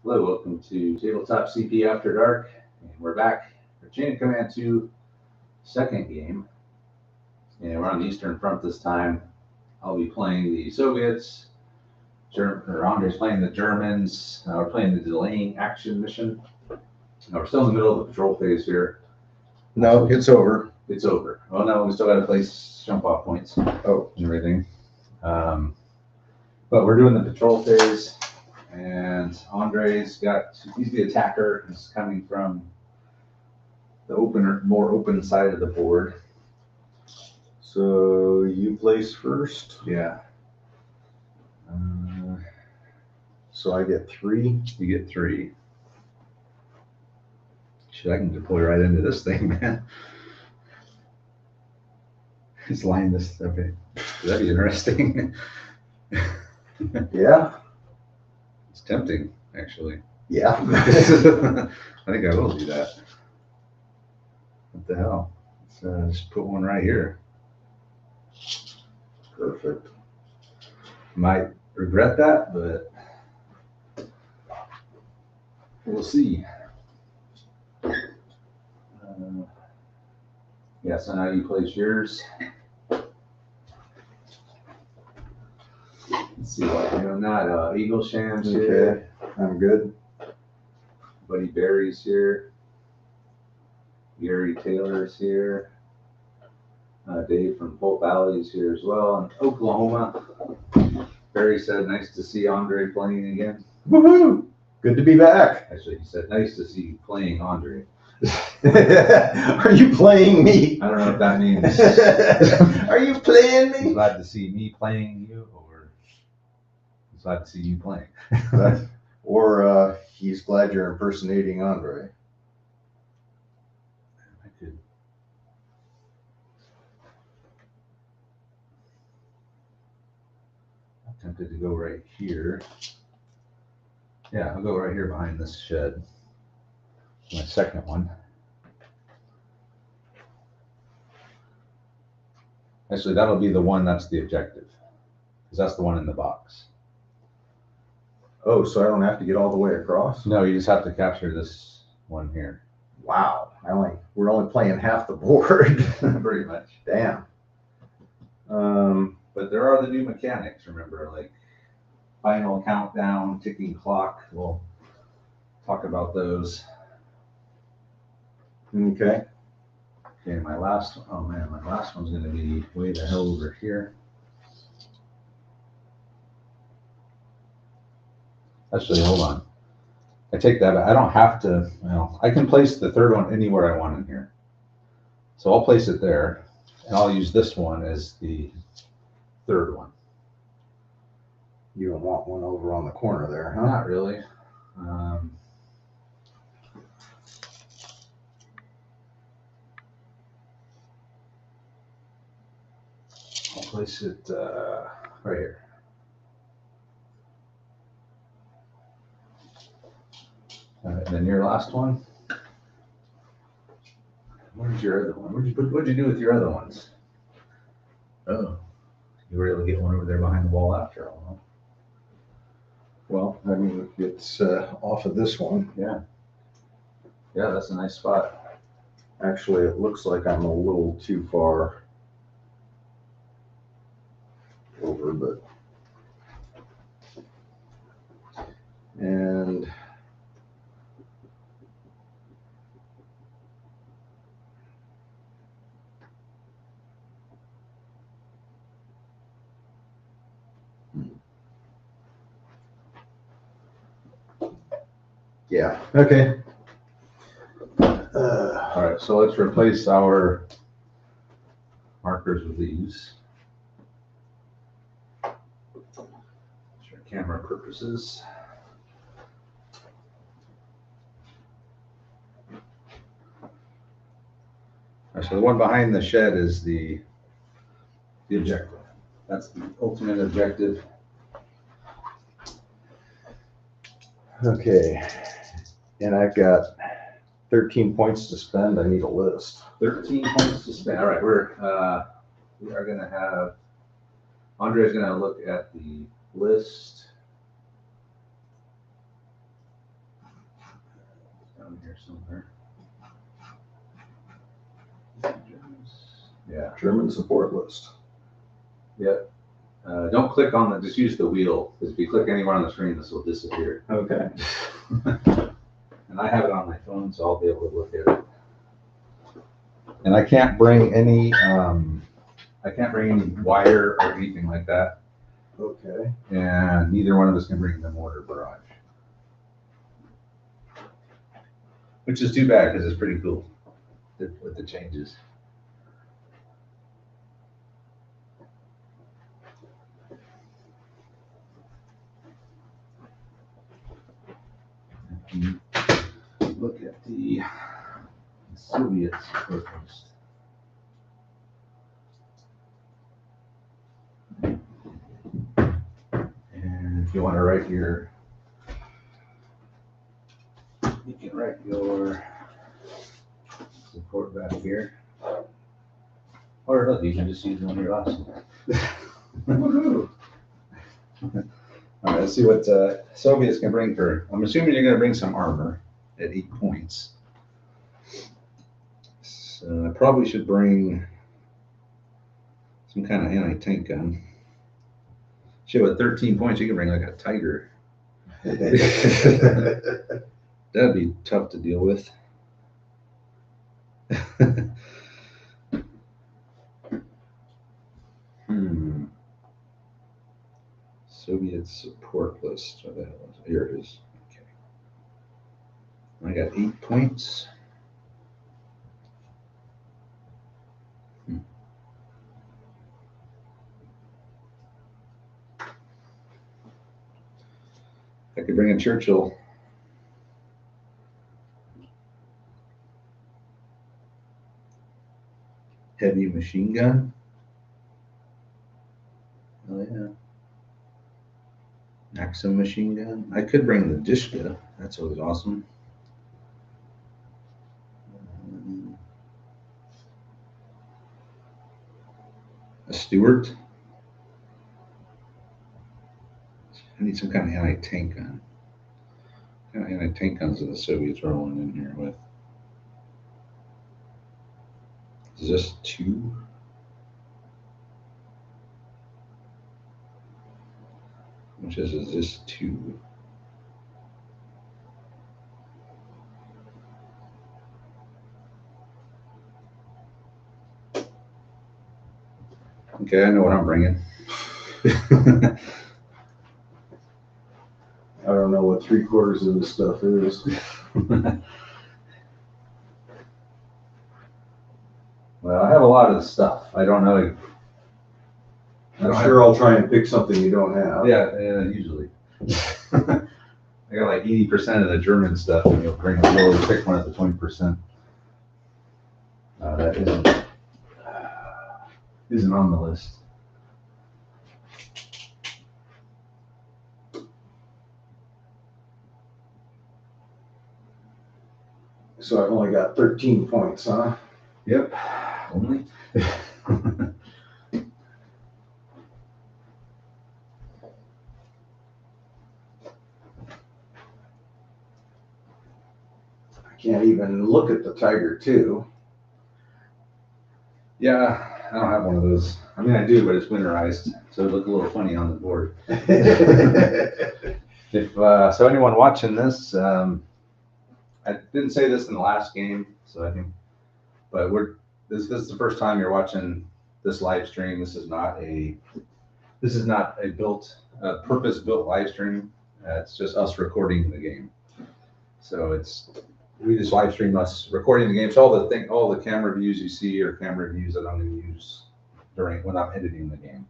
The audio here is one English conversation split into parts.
Hello, welcome to Tabletop CP After Dark, and we're back for Chain of Command 2, second game, and we're on the Eastern Front this time. I'll be playing the Soviets, Andre's playing the Germans. We're playing the delaying action mission. We're still in the middle of the patrol phase here. No, it's over. It's over. Oh no, we still got to place jump off points. Oh, and everything. But we're doing the patrol phase. And he's the attacker. He's coming from the more open side of the board. so you place first. Yeah. So I get 3. You get 3. Shit, I can deploy right into this thing, man. Just line this. Okay. That'd be interesting. Yeah. It's tempting, actually. Yeah. I think I will do that. What the hell? Let's just put one right here. Perfect. Might regret that, but we'll see. Yeah, so now you place yours. Let's see what I'm not. Eagle Sham's here. Okay, I'm good. Buddy Barry's here. Gary Taylor's here. Dave from Polk Valley is here as well. And Oklahoma. Barry said, nice to see Andre playing again. Woohoo! Good to be back. Actually, he said, nice to see you playing Andre. Are you playing me? I don't know what that means. Are you playing He's me? glad to see me playing you, or he's glad to see you playing. Or he's glad you're impersonating Andre. I could. I'm tempted to go right here. Yeah, I'll go right here behind this shed. My second one. Actually, that'll be the one that's the objective, because that's the one in the box. Oh, so I don't have to get all the way across? No, you just have to capture this one here. Wow. We're only playing half the board. Pretty much. Damn. But there are the new mechanics, remember, like final countdown, ticking clock. We'll talk about those. Okay. Okay, my last one's gonna be way the hell over here. Actually, hold on. I take that back. I don't have to, I can place the third one anywhere I want in here. So I'll place it there, and I'll use this one as the third one. You don't want one over on the corner there, huh? Not really. I'll place it right here. All right, and then your last one. Where's your other one? What'd you do with your other ones? Oh, you were able to get one over there behind the wall after all, huh? Well, I mean, it's off of this one. Yeah. Yeah, that's a nice spot. Actually, it looks like I'm a little too far over, but. And yeah, okay. All right, so let's replace our markers with these. For camera purposes. All right, so the one behind the shed is the objective. That's the ultimate objective. Okay, and I've got 13 points to spend. I need a list. 13 points to spend. All right, we are gonna have Andre's gonna look at the list down here somewhere. Yeah. German support list. Yep. Don't click on the, just use the wheel, because if you click anywhere on the screen, this will disappear. Okay. And I have it on my phone, so I'll be able to look at it. And I can't bring any, wire or anything like that, okay. and neither one of us can bring the mortar barrage. Which is too bad, because it's pretty cool with the changes. Look at the Soviets first. And if you want to write you can write your support back here. Or look, you can just use one of your last. Woohoo! All right, let's see what Soviets can bring for. I'm assuming you're going to bring some armor at 8 points. So I probably should bring some kind of anti-tank gun. Shit, with 13 points, you can bring like a Tiger. That'd be tough to deal with. Soviet support list. What the hell is it? Here it is. Okay. I got 8 points. I could bring a Churchill. Heavy machine gun. Oh yeah. Maxim machine gun. I could bring the Dishka. That's always awesome. A Stewart. I need some kind of anti-tank gun. What kind of anti-tank guns are the Soviets rolling in here with? Is this 2? Which is this 2? Okay, I know what I'm bringing. I don't know what 3/4 of this stuff is. Well, I have a lot of the stuff. I don't know. I'm sure I'll try and pick something you don't have. Yeah, usually. I got like 80% of the German stuff, and you'll pick one at the 20%. That isn't on the list. So I've only got 13 points, huh? Yep, only. Can't even look at the Tiger 2. Yeah, I don't have one of those. I mean, I do, but it's winterized, so it look a little funny on the board. If so, anyone watching this, I didn't say this in the last game, so I think, but this is the first time you're watching this live stream. This is not a purpose-built live stream. It's just us recording the game. So we just live stream us recording the game. So all the camera views you see are camera views that I'm going to use when I'm editing the game.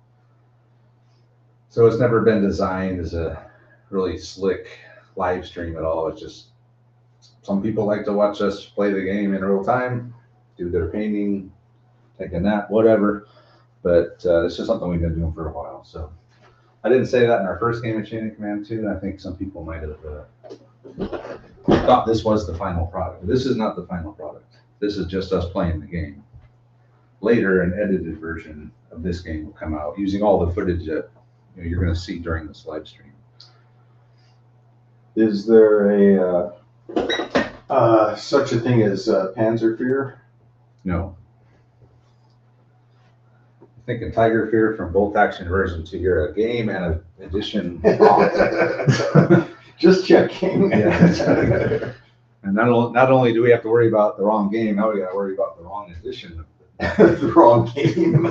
So it's never been designed as a really slick live stream at all. It's just some people like to watch us play the game in real time, do their painting, take a nap, whatever. But it's just something we've been doing for a while. So I didn't say that in our first game of Chain of Command 2. I think some people might have I thought this was the final product. This is not the final product. This is just us playing the game. Later, an edited version of this game will come out using all the footage that you're going to see during this live stream. Is there a such a thing as Panzerführer? No. I'm thinking Tiger Fear from Bolt Action version 2. You're a game and an edition. Just checking. Yeah. And not only do we have to worry about the wrong game, now we got to worry about the wrong edition. The wrong game.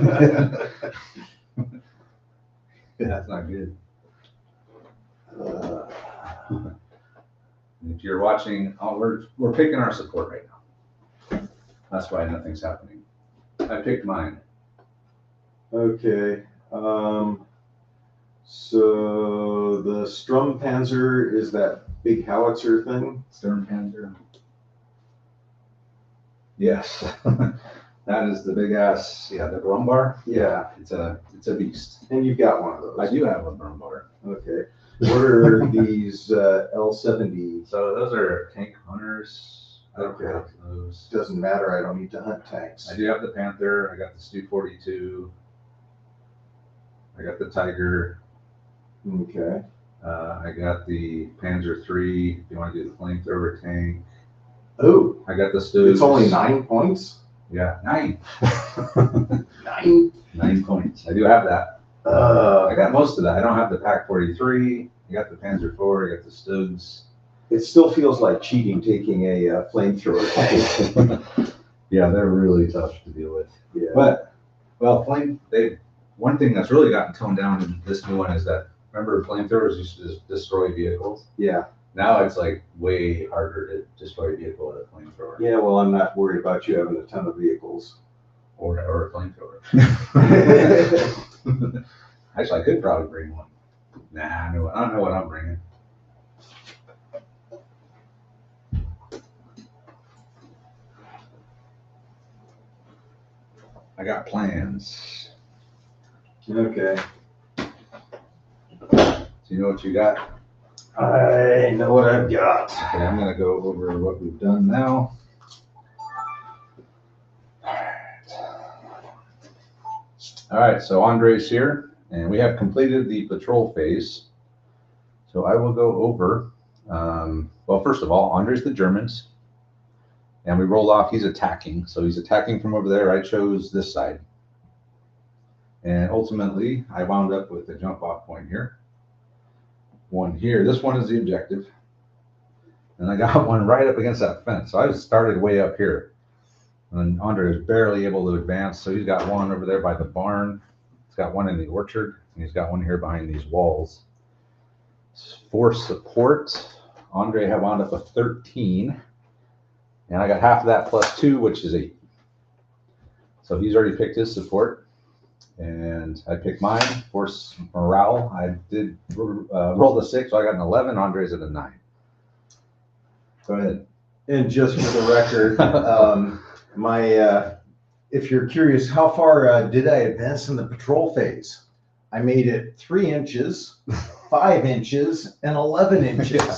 That's not good. If you're watching, we're picking our support right now. That's why nothing's happening. I picked mine. Okay. So the Sturmpanzer is that big howitzer thing? Sturmpanzer. Yes. That is the big ass, the Brumbar. Yeah. It's a beast. And you've got one of those. I do have a Brumbar. Okay. What are these L70? So those are tank hunters. I don't Okay. have those. Doesn't matter. I don't need to hunt tanks. I do have the Panther. I got the Stu 42. I got the Tiger. Okay. I got the Panzer III. If you want to do the flamethrower tank. Oh, I got the Stu. it's only 9 points? Yeah, 9. 9? 9 points. I do have that. I Uh, got most of that. I don't have the Pack 43. I got the Panzer IV. I got the Stugs. it still feels like cheating taking a flamethrower tank. Yeah, they're really tough to deal with. Yeah. But, well, one thing that's really gotten toned down in this new one is that, remember, flamethrowers used to just destroy vehicles? Yeah. Now it's like way harder to destroy a vehicle with a flamethrower. Yeah, well, I'm not worried about you having a ton of vehicles. Or a flamethrower. Actually, I could probably bring one. Nah, I don't know what I'm bringing. I got plans. Okay. So you know what you got? I know what I've got. Okay, I'm gonna go over what we've done now. All right, so Andre's here, and we have completed the patrol phase. So I will go over, well, first of all, Andre's the Germans, and we roll off, he's attacking. So he's attacking from over there. I chose this side. And ultimately, I wound up with a jump off point here. One here. This one is the objective. And I got one right up against that fence. So I started way up here. And Andre is barely able to advance. So he's got one over there by the barn. He's got one in the orchard. And he's got one here behind these walls. For support, Andre had wound up with 13. And I got half of that plus 2, which is 8. So he's already picked his support. And I picked mine, force morale. I did roll the 6, so I got an 11. Andre's at a 9. Go ahead. And just for the record, if you're curious, how far did I advance in the patrol phase? I made it 3 inches, 5 inches, and 11 inches. Yeah.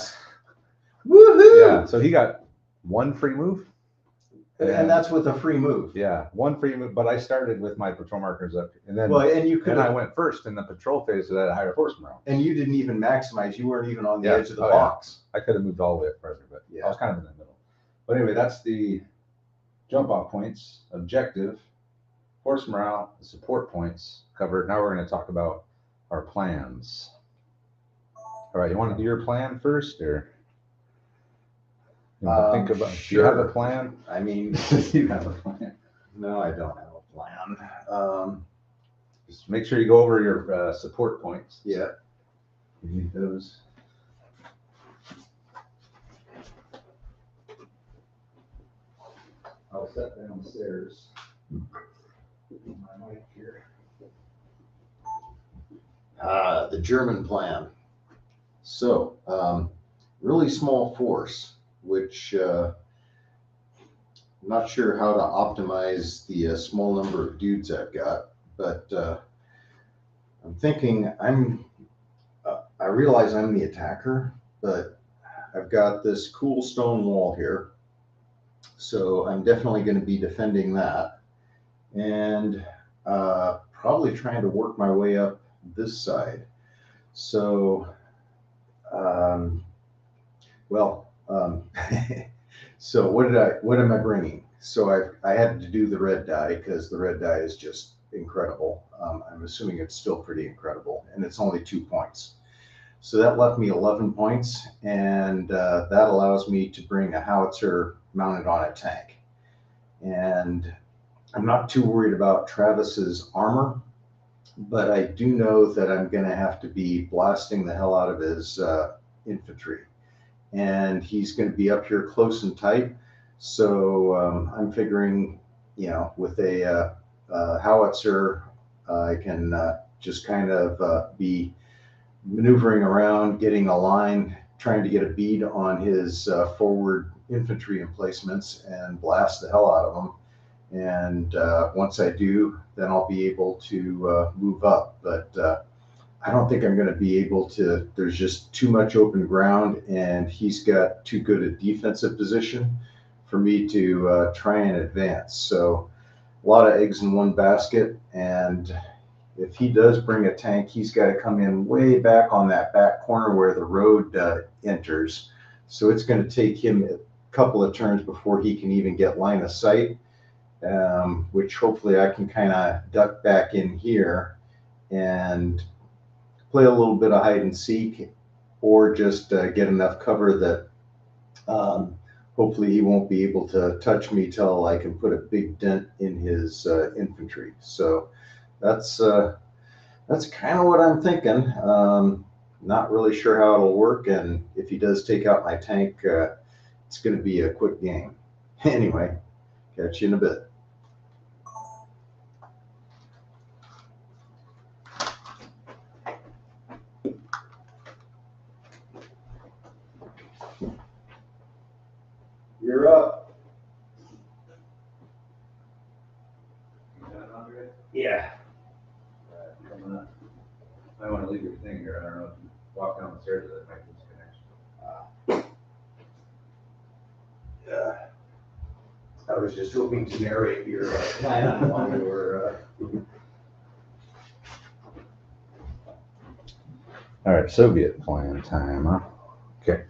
Woohoo! Yeah, so he got 1 free move. And that's with a free move. Yeah, 1 free move, but I started with my patrol markers up, and then I went first in the patrol phase at a higher force morale. And you didn't even maximize. You weren't even on the Yeah. edge of the Oh, box. I could have moved all the way up further, but Yeah. I was kind of in the middle. But anyway, that's the jump off points, objective, force morale, the support points covered. Now we're going to talk about our plans. All right, you want to do your plan first, or you want to think about? Do you have a Sure. plan? I mean, You have a plan. no, I don't have a plan. Just make sure you go over your support points. Yeah. You need those. I'll set downstairs. My mic here. The German plan. So, really small force, which I'm not sure how to optimize the small number of dudes I've got, but I'm thinking I realize I'm the attacker, but I've got this cool stone wall here. So I'm definitely going to be defending that. And probably trying to work my way up this side. So, well, so what am I bringing? So I had to do the red die because the red die is just incredible. I'm assuming it's still pretty incredible, and it's only 2 points. So that left me 11 points, and that allows me to bring a howitzer mounted on a tank. And I'm not too worried about Travis's armor, but I do know that I'm going to have to be blasting the hell out of his infantry. And he's going to be up here close and tight. So I'm figuring, with a howitzer, I can just kind of be maneuvering around, getting a line, trying to get a bead on his forward infantry emplacements and blast the hell out of them. And once I do, then I'll be able to move up. But I don't think I'm going to be able to. There's just too much open ground, and he's got too good a defensive position for me to try and advance. So a lot of eggs in one basket. And if he does bring a tank, he's got to come in way back on that back corner where the road enters. So it's going to take him a couple of turns before he can even get line of sight, which hopefully I can kind of duck back in here and play a little bit of hide and seek, or just get enough cover that hopefully he won't be able to touch me till I can put a big dent in his infantry. So that's kind of what I'm thinking. Not really sure how it'll work, and if he does take out my tank, it's going to be a quick game. Anyway, catch you in a bit. You're up. Yeah. I want to leave your thing here. I don't know if you walk down the stairs or that might lose connection. Yeah. I was just hoping to narrate your plan while you were. All right, Soviet plan time, huh? Okay.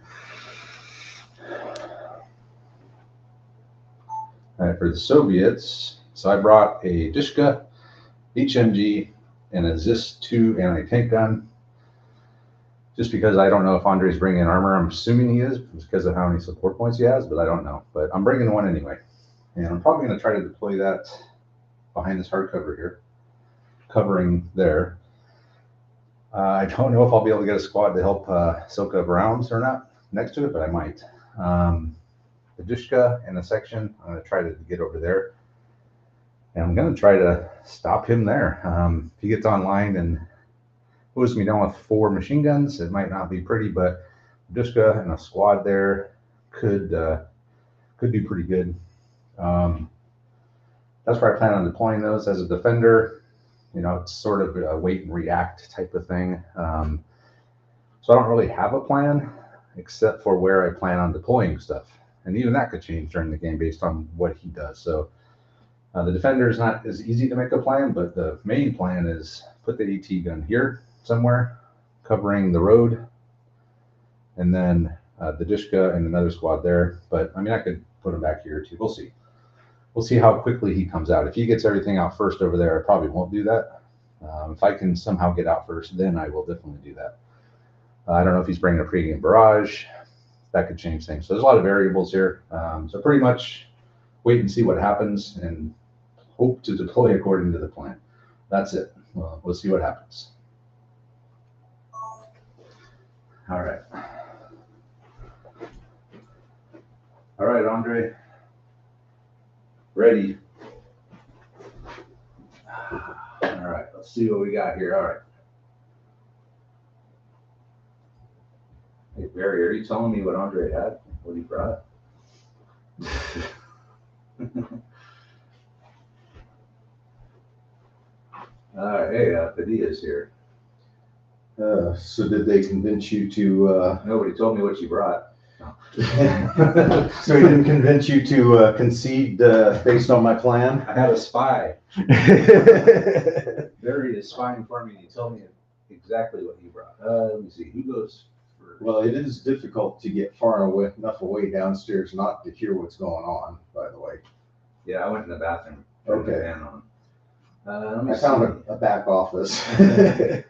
All right, for the Soviets, so I brought a Dishka, HMG, and a ZIS-2 anti-tank gun. Just because I don't know if Andre's bringing armor. I'm assuming he is because of how many support points he has, but I don't know. But I'm bringing one anyway. And I'm probably going to try to deploy that behind this hardcover here, covering there. I don't know if I'll be able to get a squad to help soak up rounds or not next to it, but I might. The Dishka and the section, I'm going to try to get over there. And I'm going to try to stop him there. If he gets online and moves me down with 4 machine guns, it might not be pretty, but Dishka and a squad there could do pretty good. That's where I plan on deploying those as a defender. It's sort of a wait and react type of thing. So I don't really have a plan except for where I plan on deploying stuff. And even that could change during the game based on what he does. So the defender is not as easy to make a plan, but the main plan is put the AT gun here somewhere, covering the road, and then the Dishka and another squad there. But I mean, I could put him back here too. We'll see. We'll see how quickly he comes out. If he gets everything out first over there, I probably won't do that. If I can somehow get out first, then I will definitely do that. I don't know if he's bringing a pregame barrage. That could change things. So there's a lot of variables here. So pretty much wait and see what happens and hope to deploy according to the plan. That's it. We'll see what happens. All right. All right, Andre. Ready. All right, let's see what we got here. All right. Hey, Barry, are you telling me what Andre had? What he brought? All right, hey, Padilla's here. So did they convince you to? Nobody told me what you brought. So he didn't convince you to concede based on my plan? I had a spy. There he is spying for me. He told me exactly what he brought. Let me see. Who goes first? Well, it is difficult to get enough away downstairs not to hear what's going on, by the way. Yeah, I went in the bathroom. Okay. The fan on. Let me I found a back office. Let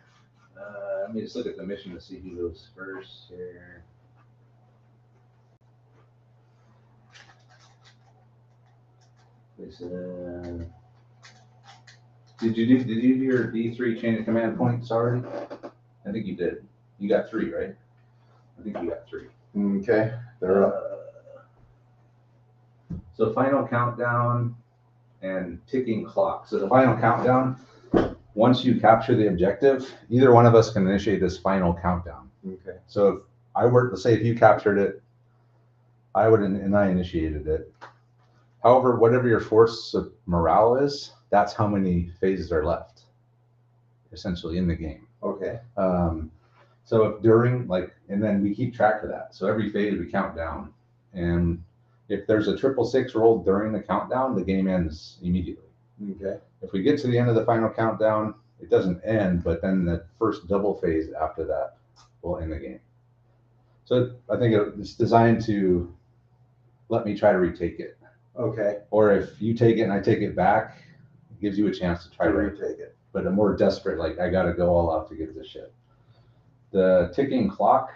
me just look at the mission to see who goes first here. Did you do your D3 chain of command points already? I think you did. You got 3, right? I think you got 3. Okay, they're up. So final countdown and ticking clock. So the final countdown, once you capture the objective, either one of us can initiate this final countdown. Okay. So if I were to say if you captured it, I would, and I initiated it. However, whatever your force of morale is, that's how many phases are left, essentially, in the game. Okay. So if during, and then we keep track of that. So every phase we count down. And if there's a 666 rolled during the countdown, the game ends immediately. Okay. If we get to the end of the final countdown, it doesn't end, but then the first double phase after that will end the game. So I think it's designed to let me try to retake it. Okay. Or if you take it and I take it back, it gives you a chance to try to retake it. But a more desperate, I got to go all out to get this shit. The ticking clock.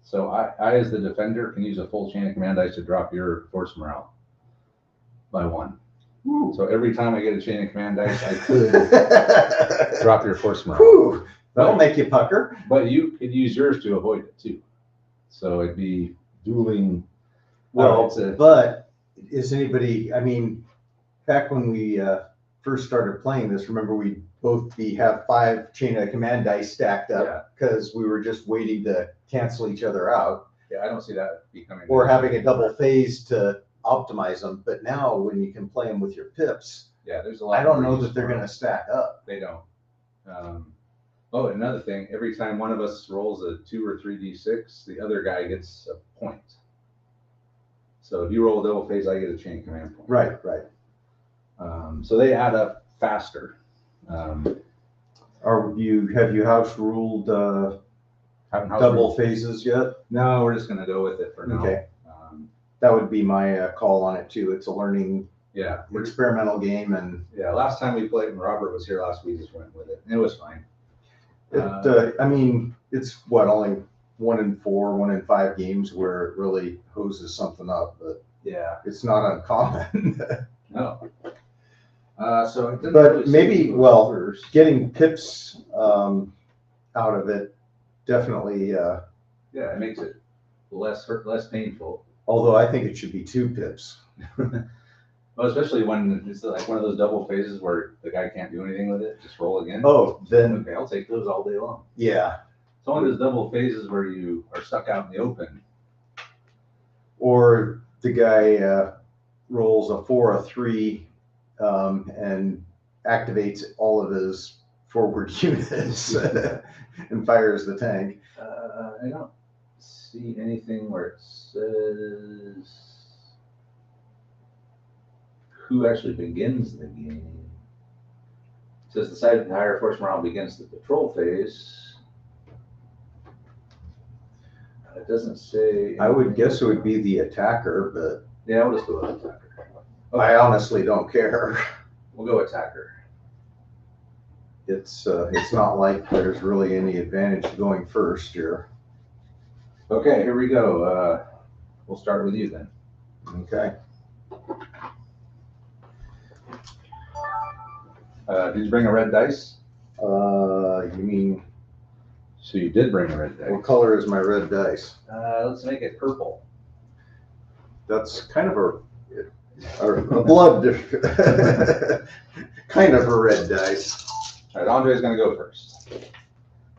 So I, as the defender, can use a full chain of command dice to drop your force morale by 1. Ooh. So every time I get a chain of command dice, I could drop your force morale. Ooh, that'll make you pucker. But you could use yours to avoid it too. So it'd be dueling. Well, but is anybody, I mean, back when we first started playing this, remember we both have 5 chain of command dice stacked up because we were just waiting to cancel each other out. Yeah, I don't see that becoming. Or having a double phase to optimize them. But now when you can play them with your pips, yeah, there's a lot. I don't know that they're going to stack up. They don't. Oh, another thing, every time one of us rolls a 2 or 3d6, the other guy gets a point. So if you roll a double phase, I get a chain of command point. Right. So they add up faster. Have you house ruled double phases yet? No, we're just going to go with it for now. Okay. That would be my call on it too. It's a learning, experimental game, and last time we played, and Robert was here last week, just went with it. It was fine. I mean, it's only 1 in 4, 1 in 5 games where it really hoses something up, but it's not uncommon. No. So it didn't but really maybe, getting pips out of it definitely. It makes it less painful. Although I think it should be 2 pips. Well, especially when it's like one of those double phases where the guy can't do anything with it, just roll again. Oh, then okay, I'll take those all day long. Yeah. It's one of those double phases where you are stuck out in the open. Or the guy rolls a 4, a 3, and activates all of his forward units and fires the tank. I don't see anything where it says who actually begins the game. It says the side of the higher force morale begins the patrol phase. It doesn't say. I would guess it would be the attacker, but yeah, we'll just go with attacker. Okay. I honestly don't care. We'll go attacker. It's not like there's really any advantage to going first here. Okay, here we go. We'll start with you then. Okay. Did you bring a red dice? You mean? So you did bring a red dice. What color is my red dice? Let's make it purple. That's kind of a blood, kind of a red dice. All right, Andre's going to go first.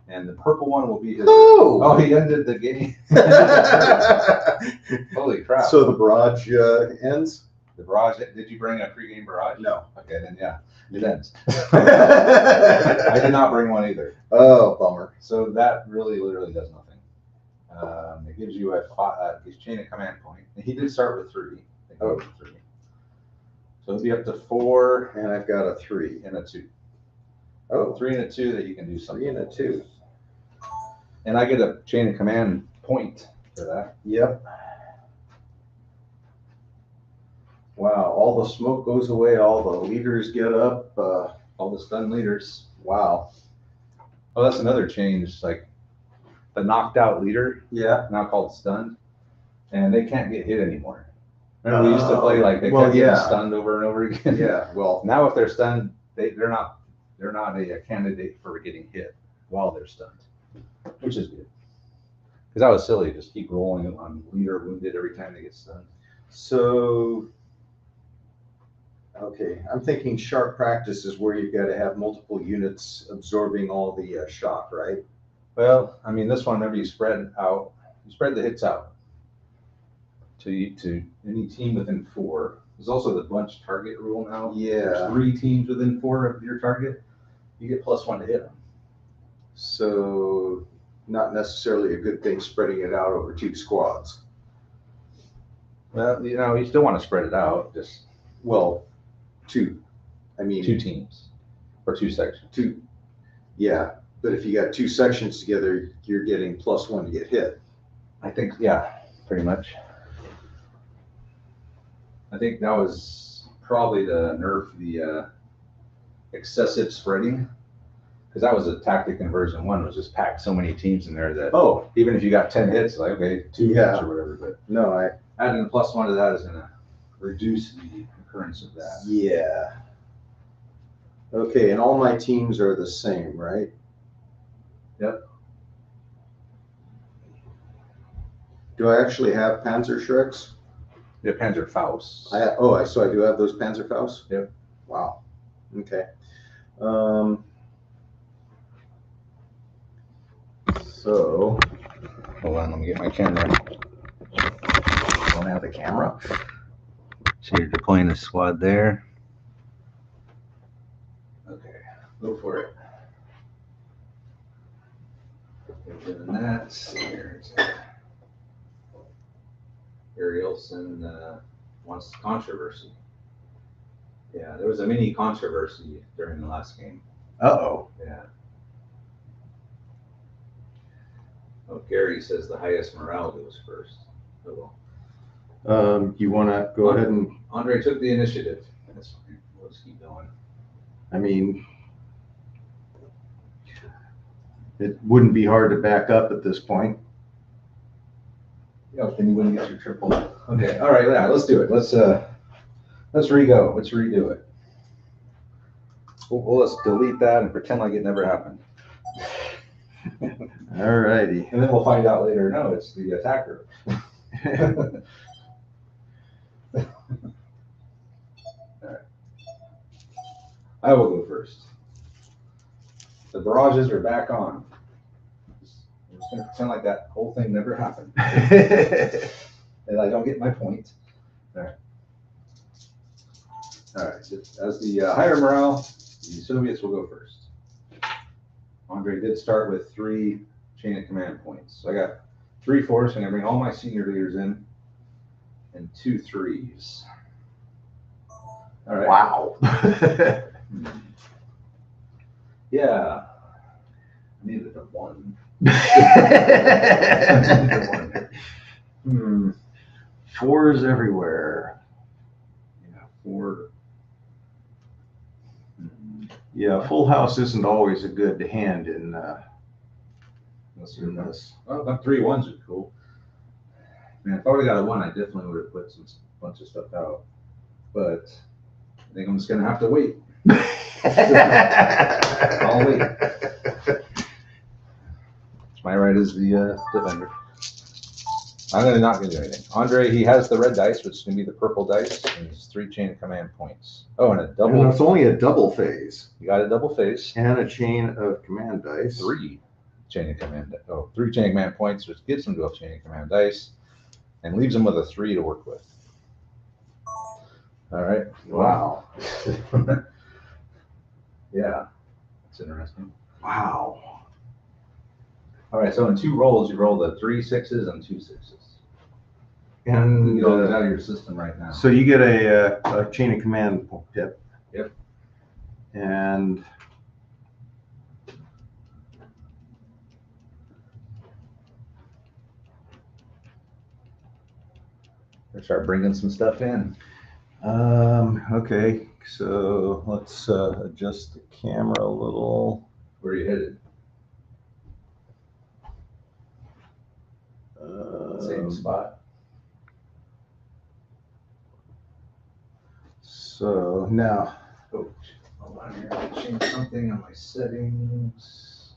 And the purple one will be his. Oh, he ended the game. Holy crap. So the barrage ends? The barrage, did you bring a pregame barrage? No. Okay, then it ends. I did not bring one either. Oh, bummer. So that really literally does nothing. It gives you a chain of command point. He did start with 3. Oh. 3. So it'll be up to 4 And I've got a 3. and a 2. Oh, 3 and a 2 that you can do something. 3 and a 2. And I get a chain of command point for that. Yep. Wow, all the smoke goes away, all the leaders get up. All the stun leaders. Wow. Oh, that's another change. Like the knocked out leader, Yeah. now called stunned, and they can't get hit anymore. Remember we used to play like they well, kept getting yeah. stunned over and over again. Yeah. Well, Now if they're stunned, they're not a candidate for getting hit while they're stunned, which is good. Because that was silly, just keep rolling on leader wounded every time they get stunned. so okay, I'm thinking sharp practice is where you've got to have multiple units absorbing all the shock, right? Well, I mean, this one, remember you spread the hits out to any team within 4. There's also the bunch target rule now. Yeah. There's 3 teams within 4 of your target. You get +1 to hit them. So not necessarily a good thing spreading it out over 2 squads. Well, you still want to spread it out, just Well, 2. I mean, 2 teams or 2 sections. 2. Yeah, but if you got 2 sections together, you're getting +1 to get hit. I think, yeah, pretty much. I think that was probably to nerf the excessive spreading, because that was a tactic in version 1, was just pack so many teams in there that Oh, even if you got 10 hits, like, okay, 2 Yeah. hits or whatever, but no, adding a +1 to that is going to reduce the occurrence of that. yeah. Okay, and all my teams are the same, right? Yep. Do I actually have Panzerschrecks? The Panzerfaust. So I do have those Panzerfaust? Yep. Wow. Okay. So, Hold on, let me get my camera. don't have the camera. So you're deploying a squad there. Okay, go for it. We're doing that. Here's Arielson wants controversy. Yeah, there was a mini controversy during the last game. Uh-oh. Yeah. Oh, Gary says the highest morale goes first. Oh, well. You want to go ahead and, Andre took the initiative. That's fine. We'll just keep going. I mean, it wouldn't be hard to back up at this point. Yeah, then you wouldn't get your triple. Okay, all right, yeah, let's do it. Let's re-go. Let's redo it. Let's delete that and pretend like it never happened. All righty. And then we'll find out later, no, it's the attacker. All right. I will go first. The barrages are back on. I'm just gonna pretend like that whole thing never happened. And I don't get my point. All right. All right, as the higher morale, the Soviets will go first. Andre did start with 3 chain of command points. So I got 3 4s, so I'm gonna bring all my senior leaders in, and 2 3s. All right. Wow. Yeah. I needed a 1. Fours everywhere. Yeah, 4. Yeah, full house isn't always a good hand in Let's do this. this. Well, that 3 1s are cool. Man, if I would have got a 1, I definitely would have put some bunch of stuff out. But I think I'm just gonna have to wait. I'll wait. My right is the defender. I'm not gonna do anything. Andre, he has the red dice, which is gonna be the purple dice, and it's 3 chain of command points. Oh, and a double. And it's only a double phase. You got a double face. And a chain of command dice. 3 chain of command. 3 chain of command points, which gives him to a chain of command dice, and leaves him with a 3 to work with. All right. Wow. Yeah, that's interesting. Wow. All right, so in 2 rolls, you roll the 3 6s and 2 6s. You And get all those out of your system right now. so you get a chain of command tip. Yep. And Start bringing some stuff in. okay, so let's adjust the camera a little. Where are you headed? Same spot. So now, Oh, hold on here. I changed something on my settings.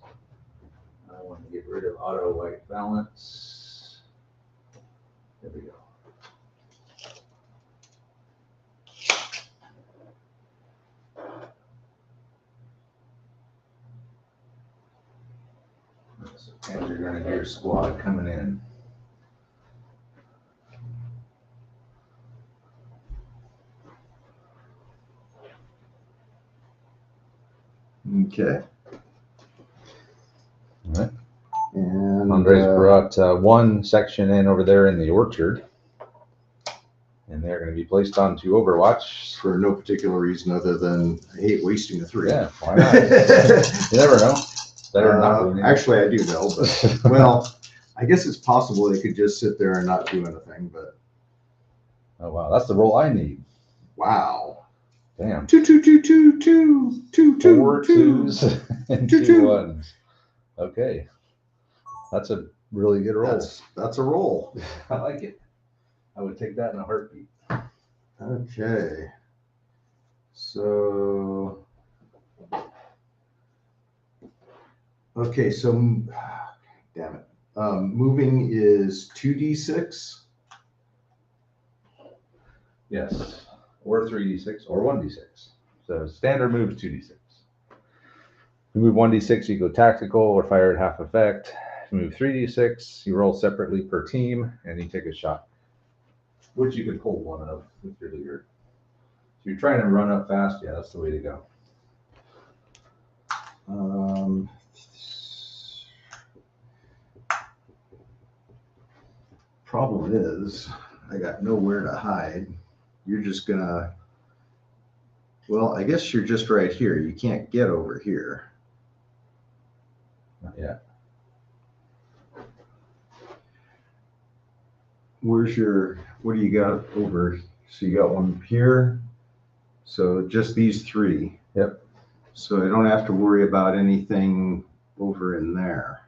I want to get rid of auto white balance. There we go. And you're going to do your squad coming in. okay. All right. And Andre's brought 1 section in over there in the orchard. And they're going to be placed onto Overwatch. for no particular reason other than I hate wasting a 3. Yeah, why not? You never know. Better than not doing anything. Actually, I do know, but well, I guess it's possible they could just sit there and not do anything, but Oh, wow. That's the roll I need. wow. Damn. 2 2 2 2 2 2 2 4 twos and 2 2 ones. Okay. That's a really good roll. That's a roll. I like it. I would take that in a heartbeat. Okay. So okay, so damn it. Moving is 2d6. Yes. Or 3d6 or 1d6. So standard move is 2d6. If you move 1d6, you go tactical or fire at half effect. If you move 3d6, you roll separately per team and you take a shot, which you could pull one of with your leader. If you're trying to run up fast, yeah, that's the way to go. Problem is, I got nowhere to hide. You're just gonna, well, I guess you're just right here. You can't get over here. Not yet. Where's your, what do you got over? So you got one here. So just these 3. Yep. So I don't have to worry about anything over in there,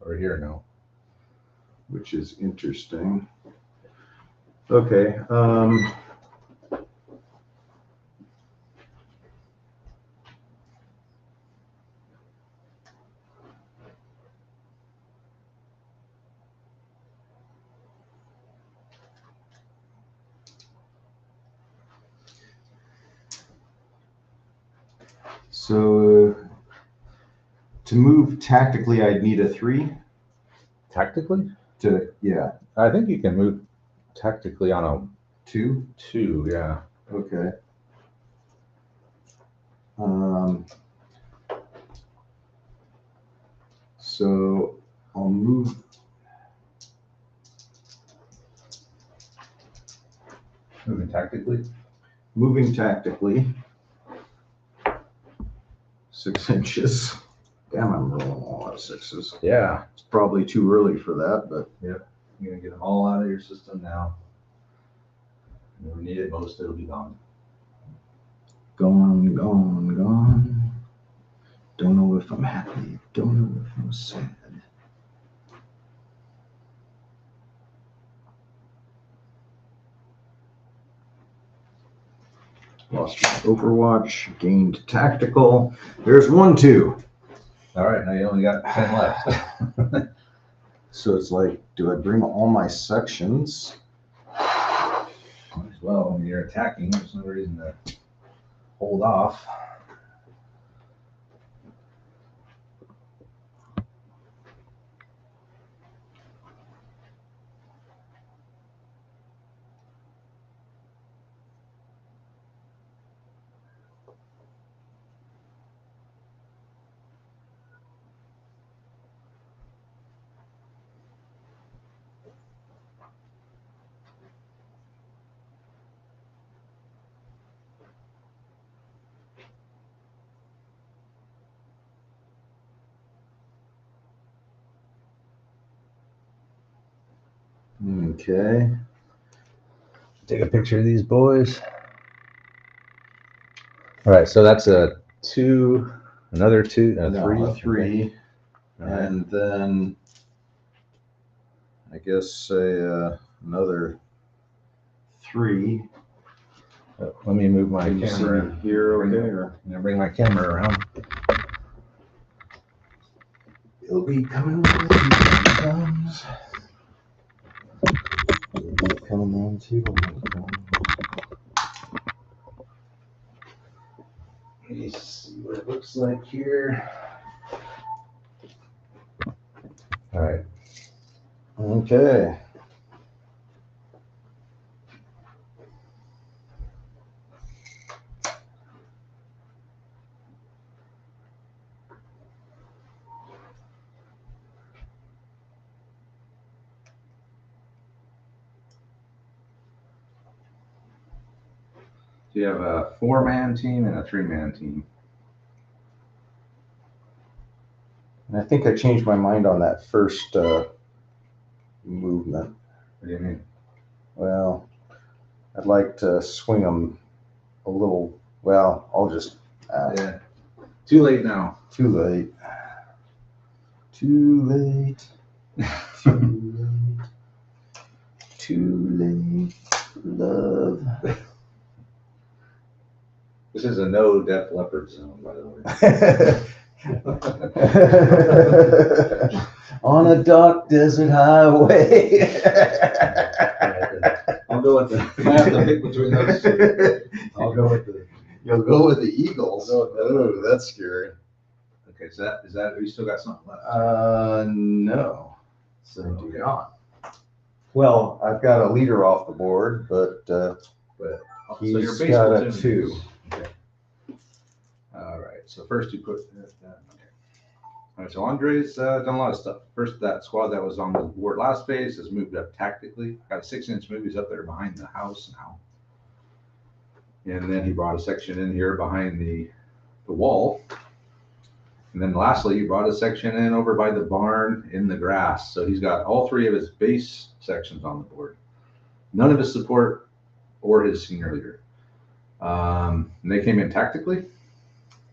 Over here, no. which is interesting. Okay. So to move tactically, I'd need a 3. Tactically? Yeah. I think you can move tactically on a 2. 2, yeah. Okay. So I'll move. Moving tactically? Moving tactically. 6 inches. Damn, I'm rolling a lot of 6s. Yeah. It's probably too early for that, but. Yep. You're going to get them all out of your system now. When we need it most, it'll be gone. Gone, gone, gone. Don't know if I'm happy. Don't know if I'm sad. Lost my Overwatch, gained tactical. There's 1 2. All right, now you only got 10 left. So it's like, do I bring all my sections? Might as well, when you're attacking, there's no reason to hold off. Okay. Take a picture of these boys. All right, so that's a 2, another 2, a 3. No, a 3. Okay. All right. And then I guess another 3. Let me move my Can you see camera me here, okay? Or I'm gonna bring my camera around. it'll be coming when it comes. It'll be coming on too when it comes. Let me see what it looks like here. All right. Okay. So you have a 4-man team and a 3-man team. And I think I changed my mind on that first movement. What do you mean? Well, I'd like to swing them a little. Well, I'll just. Yeah. Too late now. Too late. Too late. Too late. Too late. Love. This is a no Def Leppard zone, by the way. On a dark desert highway. I'll go with the. I have to pick between those two. I'll go with the. You'll go with the Eagles. I'll go with the- Oh, that's scary. Okay, so that is that. We still got something left. No. So Okay. do not. Well, I've got a leader off the board, but So he's your base got a platoon 2. is- Okay. All right. So first you put that. Okay. All right. So Andre's done a lot of stuff. First, that squad that was on the board last phase has moved up tactically. Got a 6-inch move. He's up there behind the house now. And then he brought a section in here behind the wall. And then lastly, he brought a section in over by the barn in the grass. So he's got all 3 of his base sections on the board. None of his support or his senior leader. And they came in tactically,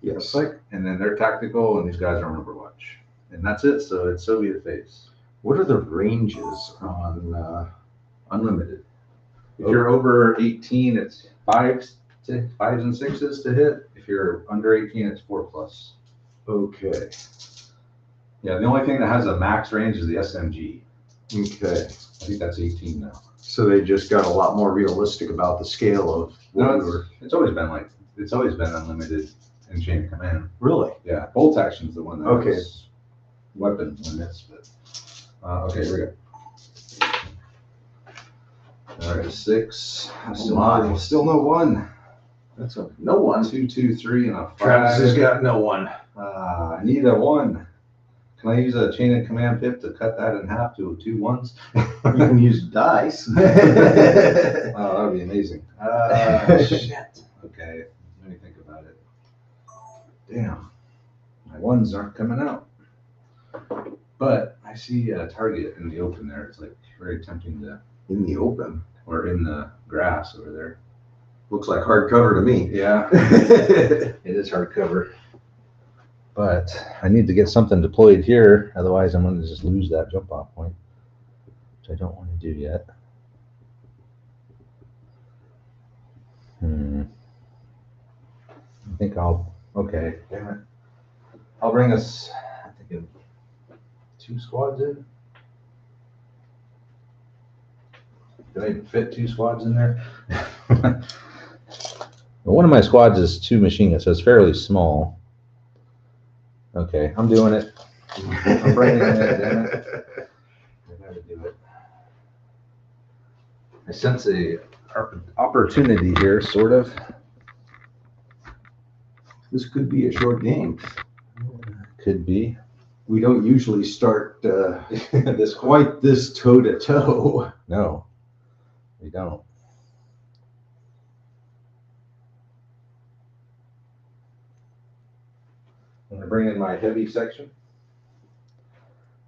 yes. and then they're tactical, and these guys are on Overwatch. And that's it. So it's Soviet phase. What are the ranges on? Unlimited. If you're over 18, it's 5s and 6s to hit. If you're under 18, it's 4+. Okay. Yeah, the only thing that has a max range is the SMG. Okay. I think that's 18 now. So they just got a lot more realistic about the scale of what No, we were. it's always been unlimited in chain of command. Really? Yeah, bolt action's the one that Okay. has weapon limits, but okay, here we go. All right, 6. Still no 1. That's a no one. 2, 2, 3, and a 5. Travis has got no one. I need a 1. Can I use a chain of command pip to cut that in half to 2 1s? You can use dice. Oh, that would be amazing. Shit. Okay, let me think about it. Damn, my 1s aren't coming out. But I see a target in the open there. It's like very tempting to. In the open. Or in the grass over there. Looks like hardcover to me. Yeah, it is hardcover. But I need to get something deployed here, otherwise I'm going to just lose that jump off point, which I don't want to do yet. I think okay, damn it. I'll bring us, I think, 2 squads in. Did I fit 2 squads in there? One of my squads is 2 machine guns, so it's fairly small. Okay, I'm doing it. I'm bringing it in, damn it. I gotta do it. I sense a opportunity here, sort of. This could be a short game. Could be. We don't usually start this quite this toe to toe. No, we don't. I'm gonna bring in my heavy section,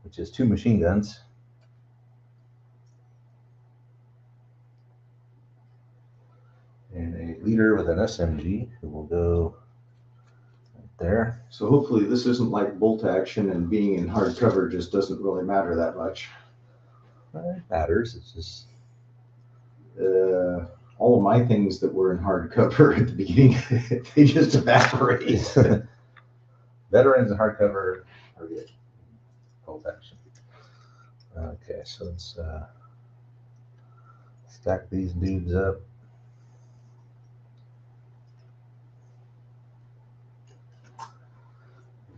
which is 2 machine guns. leader with an SMG who will go right there. So hopefully this isn't like bolt action, and being in hard cover just doesn't really matter that much. It matters. It's just all of my things that were in hard cover at the beginning, they just evaporate. Veterans in hardcover are good. Bolt action. Okay, so let's stack these dudes up.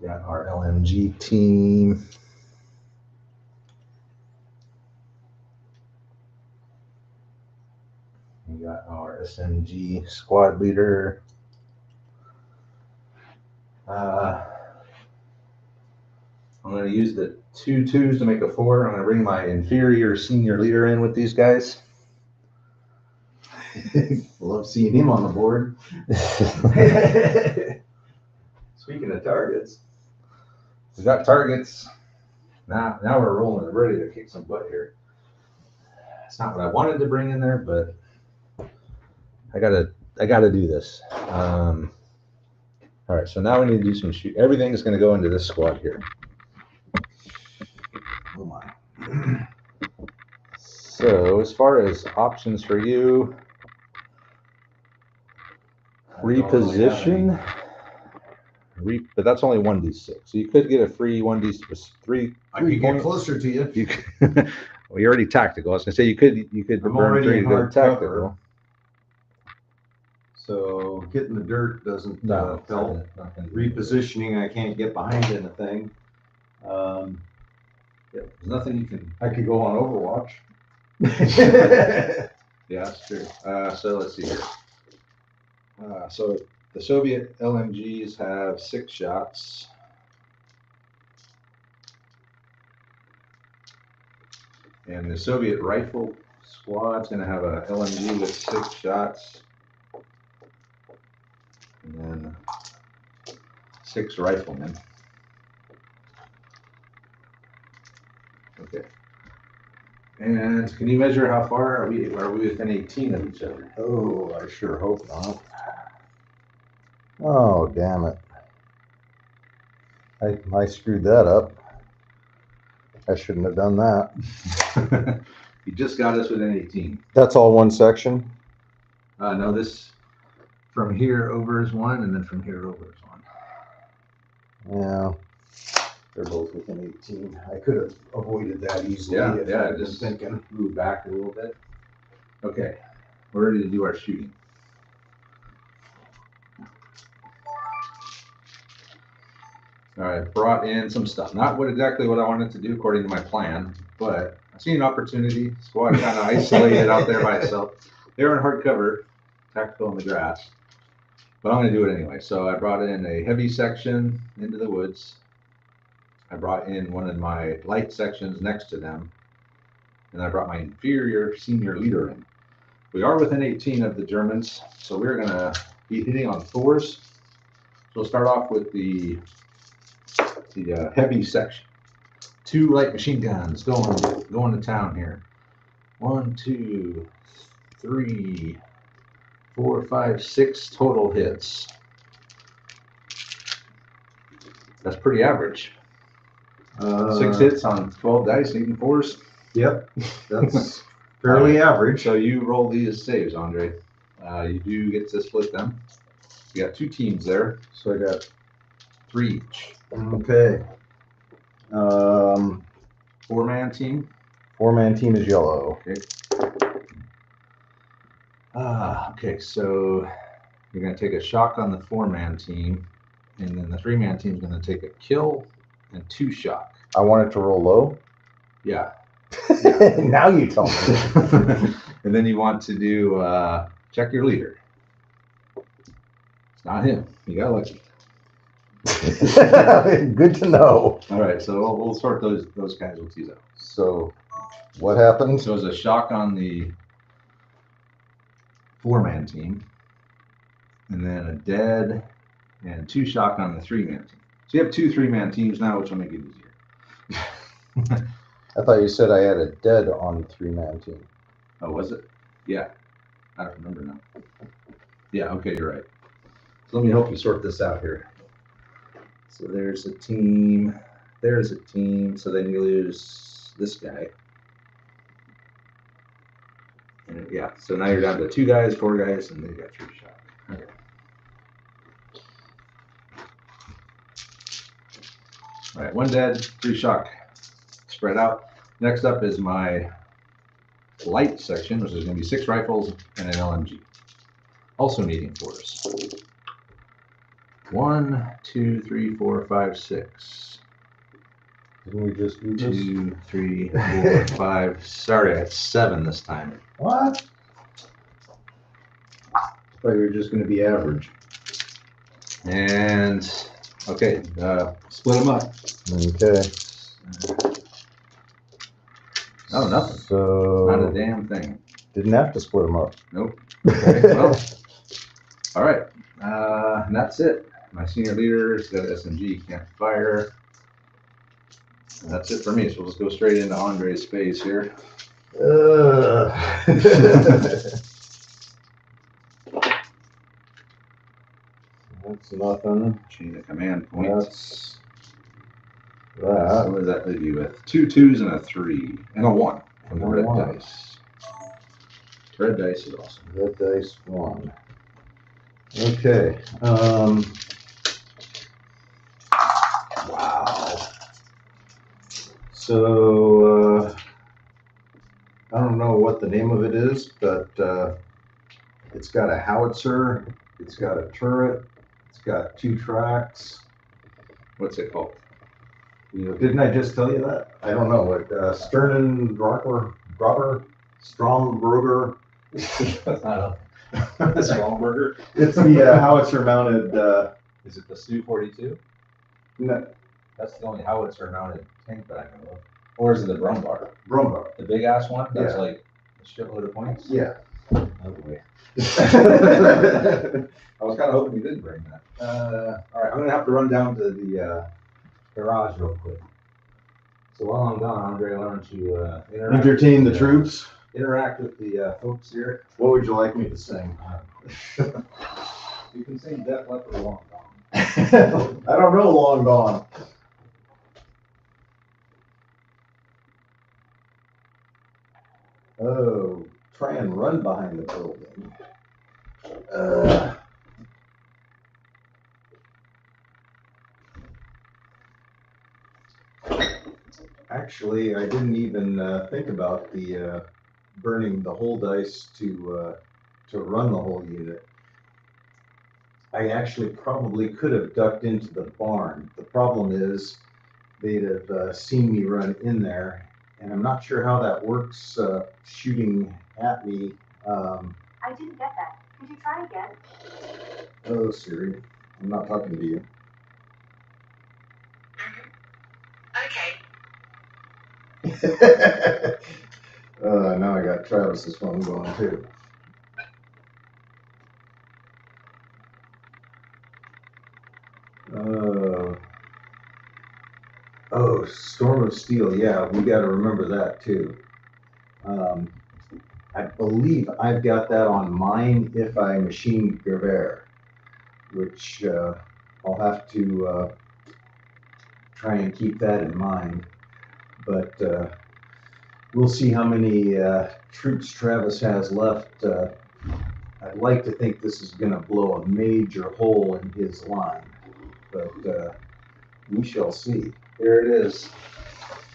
We got our LMG team. We got our SMG squad leader. I'm going to use the 2 2s to make a 4. I'm going to bring my inferior senior leader in with these guys. Love seeing him on the board. Speaking of targets, we got targets. Now we're rolling, ready to kick some butt here. It's not what I wanted to bring in there, but I gotta do this. All right, so now we need to do some shoot. Everything is going to go into this squad here. oh my. So as far as options for you, reposition, but that's only 1d6. So you could get a free 1d6 3. I could get closer to you. You could, well, you're already tactical. I was gonna say you could I'm burn already 3 in to go hard tactical. cover. So hitting the dirt doesn't help. Not gonna Repositioning, I can't get behind anything. Yeah, there's nothing you can. I could go on Overwatch. Yeah, that's true. So let's see here. So the Soviet LMGs have 6 shots. And the Soviet rifle squad's going to have a LMG with 6 shots. And then 6 riflemen. Okay. And can you measure how far are we within 18 of each other? Oh, I sure hope not. Oh, damn it. I screwed that up. I shouldn't have done that. You just got us within 18. That's all one section? No, this from here over is 1, and then from here over is 1. Yeah. They're both within 18. I could have avoided that easily if I had just been thinking. move back a little bit. Okay, we're ready to do our shooting. All right, brought in some stuff. Not exactly what I wanted to do according to my plan, but I seen an opportunity. Squad kind of isolated out there by itself. They were in hard cover, tactical in the grass, but I'm going to do it anyway. So I brought in a heavy section into the woods. I brought in one of my light sections next to them, and I brought my inferior senior leader in. We are within 18 of the Germans, so we're going to be hitting on 4s. So we'll start off with the heavy section. 2 light machine guns going to town here. 1, 2, 3, 4, 5, 6 total hits. That's pretty average. 6 hits on 12 dice, even 4s. Yep, that's fairly average. So you roll these saves, Andre. You do get to split them. You got 2 teams there, so I got 3 each. Okay. 4-man team. 4-man team is yellow. Okay. Okay, so you're going to take a shock on the 4-man team, and then the 3-man team is going to take a kill and 2 shock. I want it to roll low. Yeah. Now you tell me. And then you want to do check your leader. It's not him. You got lucky. Good to know. All right, so we'll sort those casualties out. So, what happened? So it's a shock on the 4-man team, and then a dead, and 2 shock on the 3-man team. So you have 2 3-man teams now, which will make it easier. I thought you said I had a dead on the 3-man team. Oh, was it? Yeah, I don't remember now. Yeah, okay, you're right. So let me help you sort this out here. So there's a team, there's a team. So then you lose this guy. And yeah, so now you're down to 2 guys, 4 guys, and then you got 3 shock. Okay. All right, 1 dead, 3 shock. Spread out. Next up is my light section, which is going to be 6 rifles and an LMG. Also medium force. 1, 2, 3, 4, 5, 6. Didn't we just do this? 2, 3, 4, 5. Sorry, I had 7 this time. What? I thought you were just going to be average. And okay, split them up. Okay. Oh, nothing. So Not a damn thing. didn't have to split them up. Nope. Okay, well, all right. And that's it. My senior leader's got SMG, can't fire. And that's it for me. So we'll just go straight into Andre's phase here. That's nothing. Chain of command points. That's So that. what does that leave you with? 2 2s and a 3 and a 1 from the red 1. dice. Red dice is awesome. Red dice 1. Okay. Wow. So I don't know what the name of it is, but it's got a howitzer, it's got a turret, it's got 2 tracks. What's it called? You know, didn't I just tell you that? I don't know. What Sternen Grobber, Stromberger. That's Stromberger. It's the howitzer mounted. Is it the Su-42? No, That's the only howitzer mounted tank that I know of. Or is it the Brumbar? Brumbar. The big ass one? That's Yeah. like a shitload of points? Yeah. Oh boy. I was kind of hoping you didn't bring that. All right, I'm going to have to run down to the garage real quick. So while I'm gone, Andre, why don't you Entertain the troops. interact with the folks here. What would you like me to sing? You can sing Def Leppard Long Gone. I don't know Long Gone. Oh, try and run behind the building. Actually, I didn't even think about the burning the whole dice to run the whole unit. I actually probably could have ducked into the barn. The problem is they'd have seen me run in there, and I'm not sure how that works shooting at me. I didn't get that. Could you try again? Oh, Siri, I'm not talking to you. Okay. Now I got Travis's phone going too. Oh, Storm of Steel. Yeah, we got to remember that too. I believe I've got that on mine if I machine Gerber, which I'll have to try and keep that in mind. But we'll see how many troops Travis has left. I'd like to think this is going to blow a major hole in his line, but we shall see. Here it is.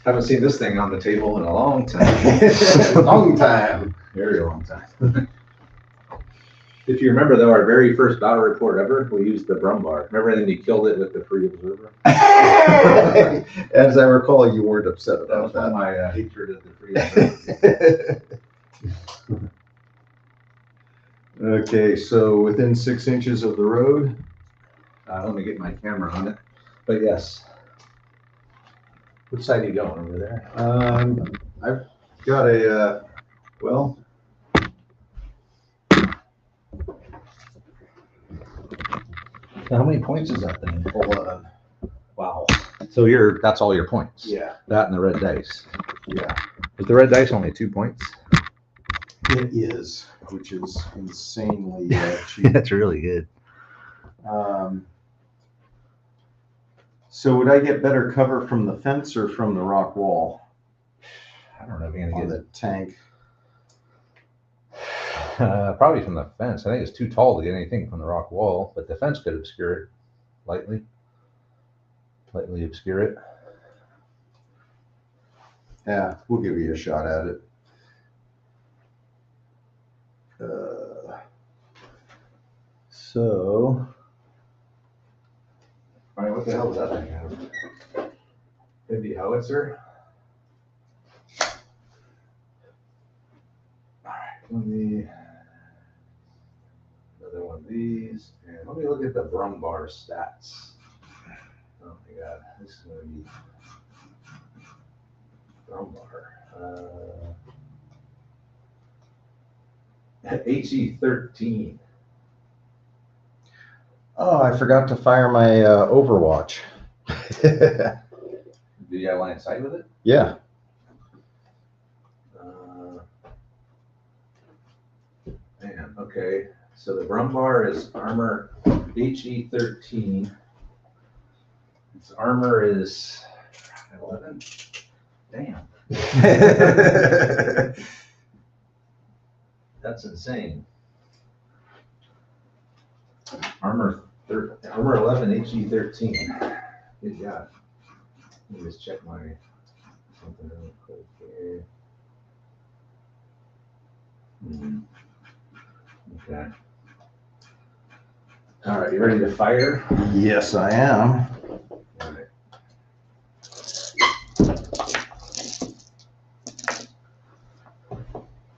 Haven't seen this thing on the table in a long time. Long time. Very long time. If you remember, though, our very first battle report ever, we used the Brumbar. Remember, then you killed it with the Free Observer? As I recall, you weren't upset That about was one of that. my hatred of the Free Observer. Okay, so within 6 inches of the road. Let me get my camera on it. But yes. Which side are you going over there? I've got a, well. Now, how many points is that thing? Hold on. Wow. So that's all your points. Yeah, That and the red dice. yeah. Is the red dice only 2 points? It is, which is insanely cheap. That's really good. So would I get better cover from the fence or from the rock wall I don't know if you're on gonna the tank? get probably from the fence. I think it's too tall to get anything from the rock wall, but the fence could obscure it lightly obscure it. Yeah, we'll give you a shot at it. So, All right, what the hell was that thing have? Maybe howitzer. All right, let me another one of these, and let me look at the Brumbar stats. Oh my god, this is gonna be Brumbar. HE13. oh, I forgot to fire my Overwatch. Do you have line of sight with it? Yeah. Man, okay. So the Brumbar is armor HE13. Its armor is 11. Damn. That's insane. Armor 11 HE13. Good job. Let me just check my something real quick here. Okay. All right, you ready to fire? Yes, I am. All right.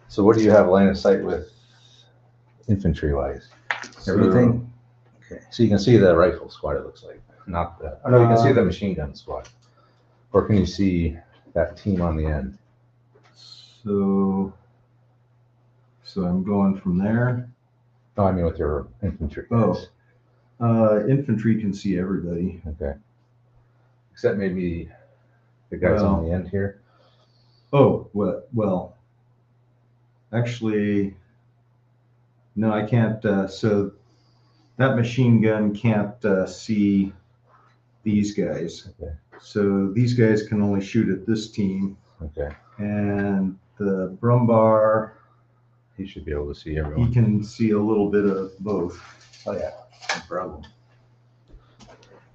So what do you have line of sight with infantry wise? Everything? Okay. So you can see the rifle squad, it looks like. Not the, oh no, you can see the machine gun squad. Or can you see that team on the end? So I'm going from there. No, I mean with your infantry Oh. guys. Infantry can see everybody. Okay. Except maybe the guys on the end here. Oh, well, actually, no, I can't. So that machine gun can't see these guys. Okay. So these guys can only shoot at this team. Okay. And the Brumbar, He should be able to see everyone. he can see a little bit of both. Oh yeah, no problem.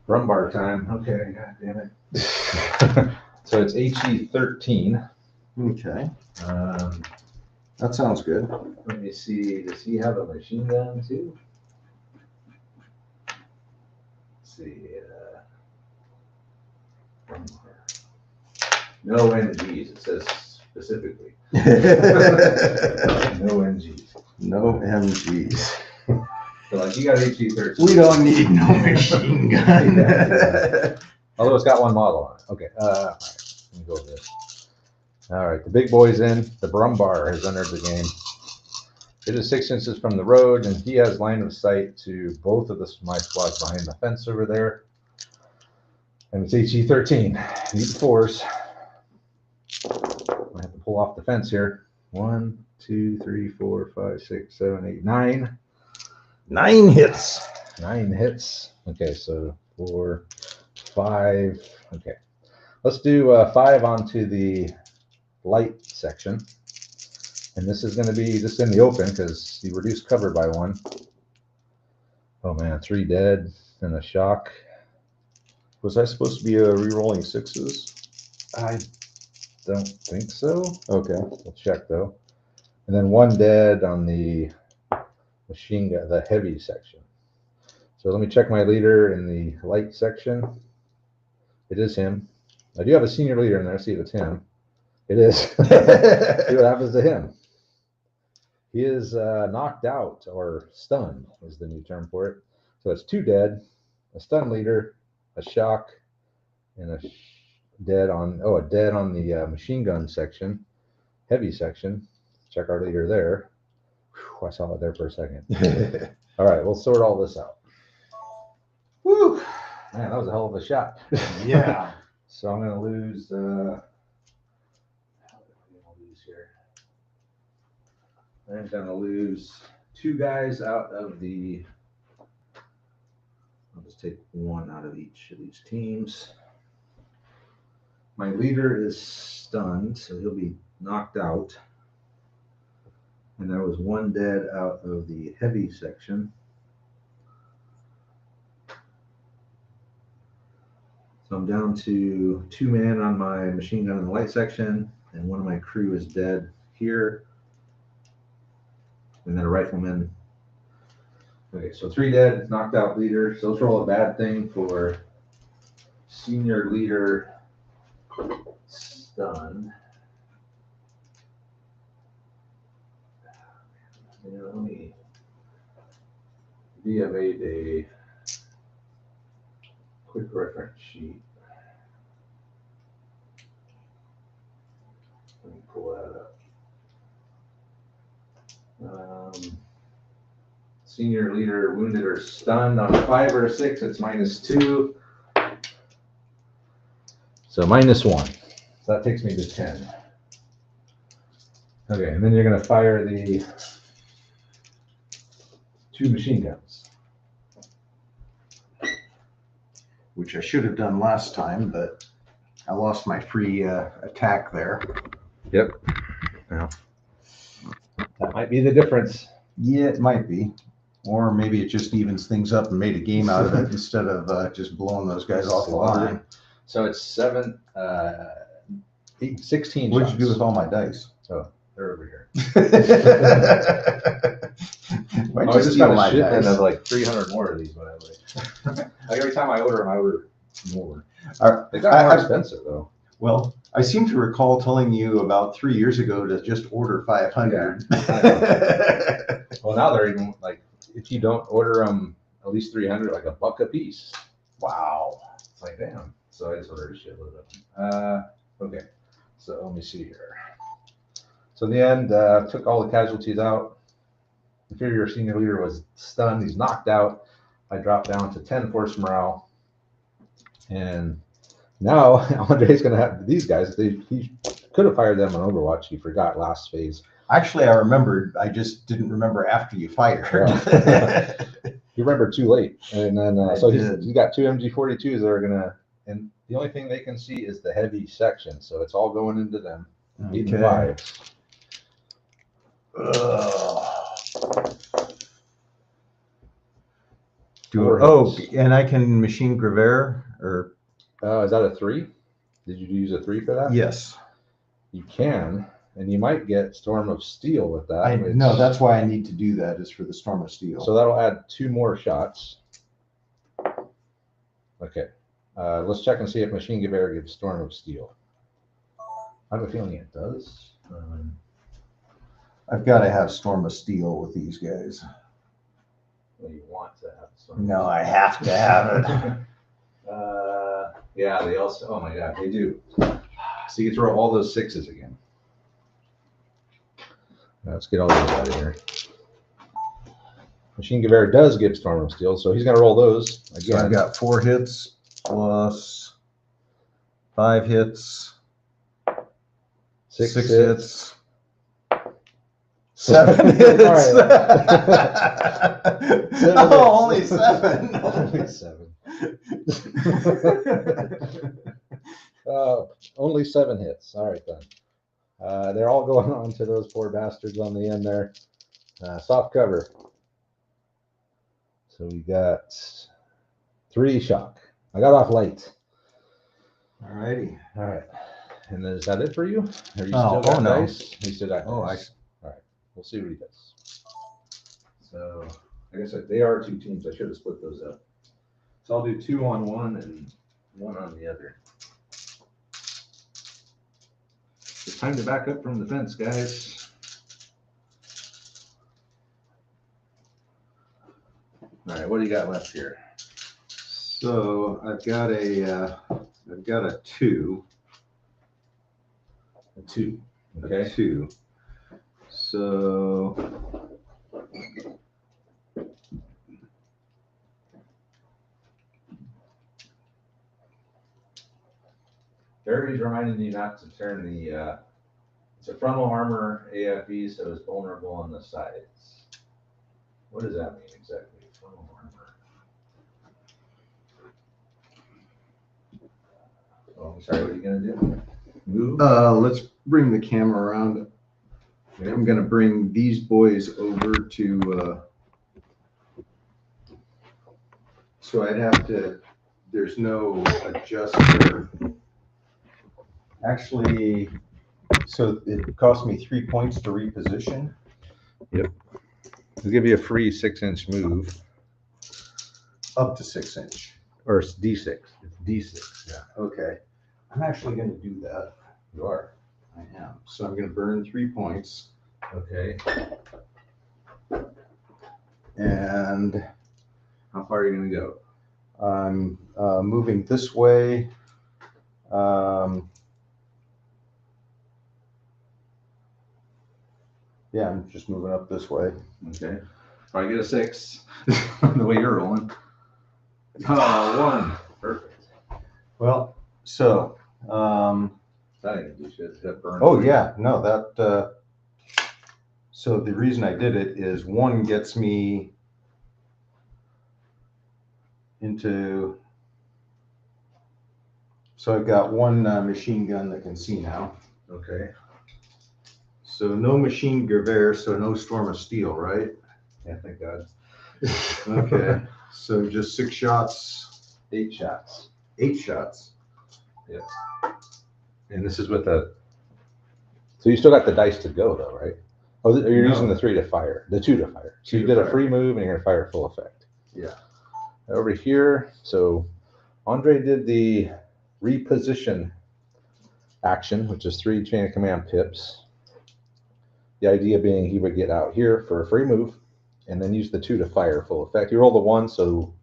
Brumbar time. Okay, god damn it. So it's HE13. Okay, Um, that sounds good. let me see. Does he have a machine gun too? Let's see. Brumbar. No NGs. It says specifically. No NGs. No MGs. So like you got HE13. We don't need no machine gun. Although it's got one model on it. Okay. All right. Let me go with this. All right. The big boy's in. The Brumbar has entered the game. It is 6 inches from the road, and he has line of sight to both of my squads behind the fence over there. And it's HE13. Need the force. I have to pull off the fence here. 1, 2, 3, 4, 5, 6, 7, 8, 9. 9 hits. 9 hits. Okay, so 4, 5. Okay, let's do 5 onto the light section. And this is going to be just in the open because you reduced cover by 1. Oh man, 3 dead and a shock. Was I supposed to be re-rolling 6s? I don't think so. Okay. We'll check though. And then 1 dead on the machine gun, the heavy section. So let me check my leader in the light section. It is him. I do have a senior leader in there. See if it's him. It is. See what happens to him. He is knocked out or stunned is the new term for it. So it's 2 dead, a stun leader, a shock, and a dead on the machine gun section, heavy section. Check our leader there. Whew, I saw it there for a second. All right, we'll sort all this out. Woo! Man, that was a hell of a shot. Yeah. So I'm going to lose. How did I lose here? I'm gonna lose 2 guys out of the. I'll just take 1 out of each of these teams. My leader is stunned, so he'll be knocked out. And there was 1 dead out of the heavy section. So I'm down to 2 men on my machine gun in the light section, and 1 of my crew is dead here. And then a rifleman. Okay, so 3 dead, knocked out leader. So let's roll a bad thing for senior leader stunned. Yeah, let me. I made a quick reference sheet. Let me pull that up. Senior leader wounded or stunned on a 5 or a 6, it's -2. So -1. So that takes me to 10. Okay, and then you're going to fire the 2 machine guns. Which I should have done last time, but I lost my free attack there. Yep. Yeah. That might be the difference. Yeah, it might be. Or maybe it just evens things up and made a game out of it instead of just blowing those guys off the line. So it's 16 What'd shots. you do with all my dice? Oh, they're over here. Why'd I you just steal got a my shipment dice? of like 300 more of these, whatever. Like every time I order them, I order more. They got more expensive though. Well, I seem to recall telling you about 3 years ago to just order 500. Yeah, well, now they're even like, if you don't order them at least 300, like $1 a piece. Wow. It's like, damn. So I just ordered a shitload of them. Okay. So let me see here. So in the end, took all the casualties out. Inferior senior leader was stunned. He's knocked out. I dropped down to 10 force morale. And now Andre's going to have these guys. He could have fired them on Overwatch. He forgot last phase. Actually, I remembered. I just didn't remember after you fired. Yeah. You remember too late. And then, so did. he's got 2 MG42s that are going to, and the only thing they can see is the heavy section. So it's all going into them. 8 and 5. And I can machine Grevere or Is that a 3? Did you use a 3 for that? yes. You can, and you might get Storm of Steel with that. No, that's why I need to do that, is for the Storm of Steel. So that'll add 2 more shots. Okay. Let's check and see if Machine Gewehr gives Storm of Steel. I have a feeling it does. I've got to have Storm of Steel with these guys. Well, you want to have Storm. No, I have to have it. Yeah, they also, oh my God, they do. So you can throw all those 6s again. Now let's get all those out of here. Machine Gewehr does give Storm of Steel, so he's going to roll those again. So I've got 4 hits plus 5 hits, 6 hits, 7 hits. No, only 7. Only 7. Only 7 hits. All right, then. They're all going on to those poor bastards on the end there. Soft cover. So we got 3 shock. I got off late. All righty. All right. And then is that it for you? Or you still got no. dice? You still got dice. All right. We'll see what he does. So I guess they are 2 teams. I should have split those up. So I'll do 2 on one and 1 on the other. It's time to back up from the fence, guys. All right, what do you got left here? So I've got a 2. A 2. A Okay. 2. So Barry's reminding you not to turn the It's a frontal armor AFE, so it's vulnerable on the sides. What does that mean exactly? Frontal armor. Oh, I'm sorry, what are you gonna do? Move? Let's bring the camera around. I'm gonna bring these boys over to, so I'd have to, there's no adjuster. Actually, so it cost me 3 points to reposition. It'll give you a free 6-inch move. Up to 6 inch. Or it's D6. It's D6, yeah. Okay. I'm actually gonna do that. You are. I am. So I'm gonna burn 3 points. Okay. And How far are you gonna go? I'm moving this way. Yeah, I'm just moving up this way. Okay. Probably get a 6. The way you're rolling. Oh, 1. Perfect. Well, so, That ain't gonna do shit. That burn. oh yeah, no, that, so the reason I did it is 1 gets me into, so I've got 1 machine gun that can see now. Okay. So no machine gewehr, so no storm of steel, right? Yeah, thank God. Okay, so just 6 shots, 8 shots. 8 shots. Yeah. And this is with a. So you still got the dice to go though, right? Oh, you're No. using the 3 to fire, the 2 to fire. So 2 you to did a fire. free move and you're gonna fire full effect. Yeah. Over here, so Andre did the reposition action, which is 3 chain of command pips. The idea being he would get out here for a free move and then use the 2 to fire full effect. You rolled a 1, so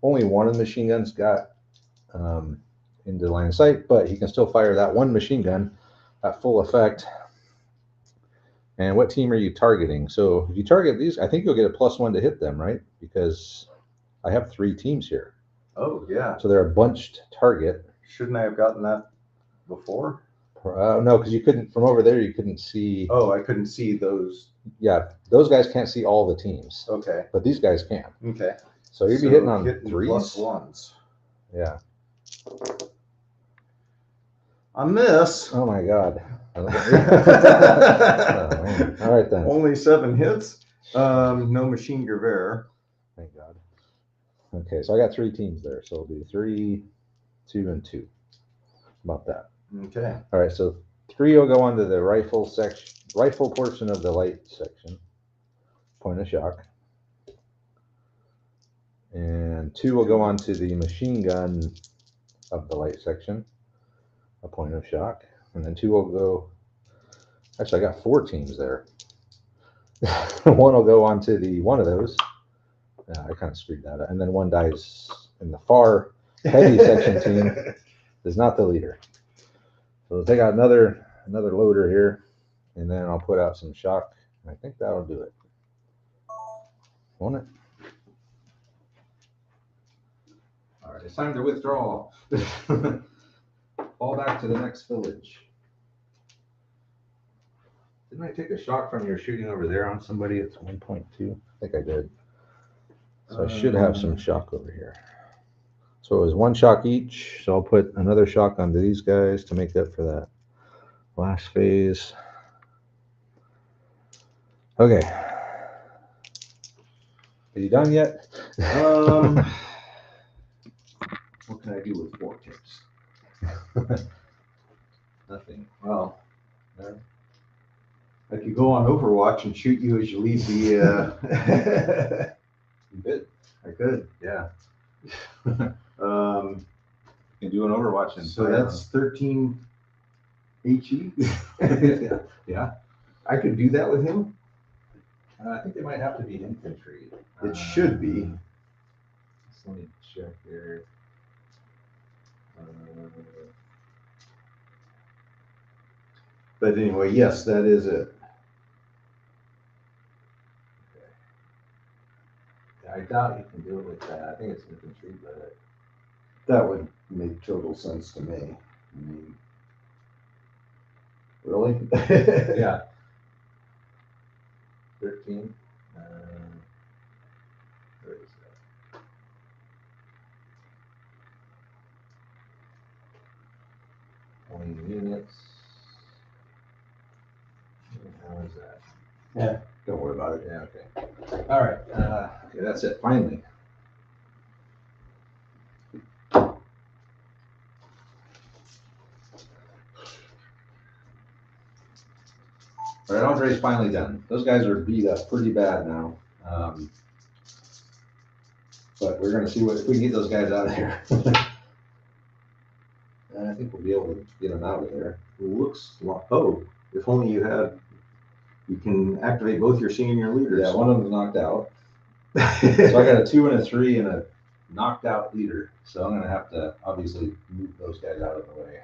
only 1 of the machine guns got into line of sight, but he can still fire that 1 machine gun at full effect. And what team are you targeting? So if you target these, I think you'll get a +1 to hit them, right? Because I have 3 teams here. Oh, yeah. So they're a bunched target. Shouldn't I have gotten that before? No, because you couldn't, from over there, you couldn't see. Oh, I couldn't see those. Yeah, those guys can't see all the teams, Okay. but these guys can. Okay. So you'd be hitting on hitting 3s. +1s. Yeah. I miss. Oh my God. Oh, man. All right then. Only 7 hits. No machine gewehr. Thank God. Okay, so I got 3 teams there. So it'll be 3, 2, and 2. About that. Okay. All right, so 3 will go onto the rifle section, rifle portion of the light section. Point of shock. And 2 will go onto the machine gun of the light section. A point of shock. And then 2 will go. Actually, I got 4 teams there. 1 will go onto the one of those. I kind of screwed that up. And then 1 dies in the far heavy section team. Is not the leader. So we'll take out another loader here, and then I'll put out some shock. I think that'll do it. Won't it? All right, it's time to withdraw. Fall back to the next village. Didn't I take a shock from your shooting over there on somebody at 1.2? I think I did. So I should have some shock over here. So it was 1 shock each. So I'll put another shock onto these guys to make up for that last phase. Okay. Are you done yet? What can I do with 4 tips? Nothing. Well, I could go on Overwatch and shoot you as you leave the. you did. I could. Yeah. Um, You can do an Overwatch. so that's 13 HE. Yeah. I could do that with him. I think they might have to be infantry. It should be. So let me check here. But anyway, yes, that is it. I doubt you can do it with that. I think it's infantry, but That would make total sense to me. I mean, Really? Yeah. 13. Where is that? 20 units. How is that? Yeah, don't worry about it. Yeah, okay. All right. Okay, that's it. Finally. All right, Andre's finally done. Those guys are beat up pretty bad now. But we're going to see if we can get those guys out of here. And I think we'll be able to get them out of there. Looks like, oh, if only you can activate both your senior leaders. Yeah, one of them's knocked out. So I got a 2 and a 3 and a knocked out leader. So I'm going to have to obviously move those guys out of the way.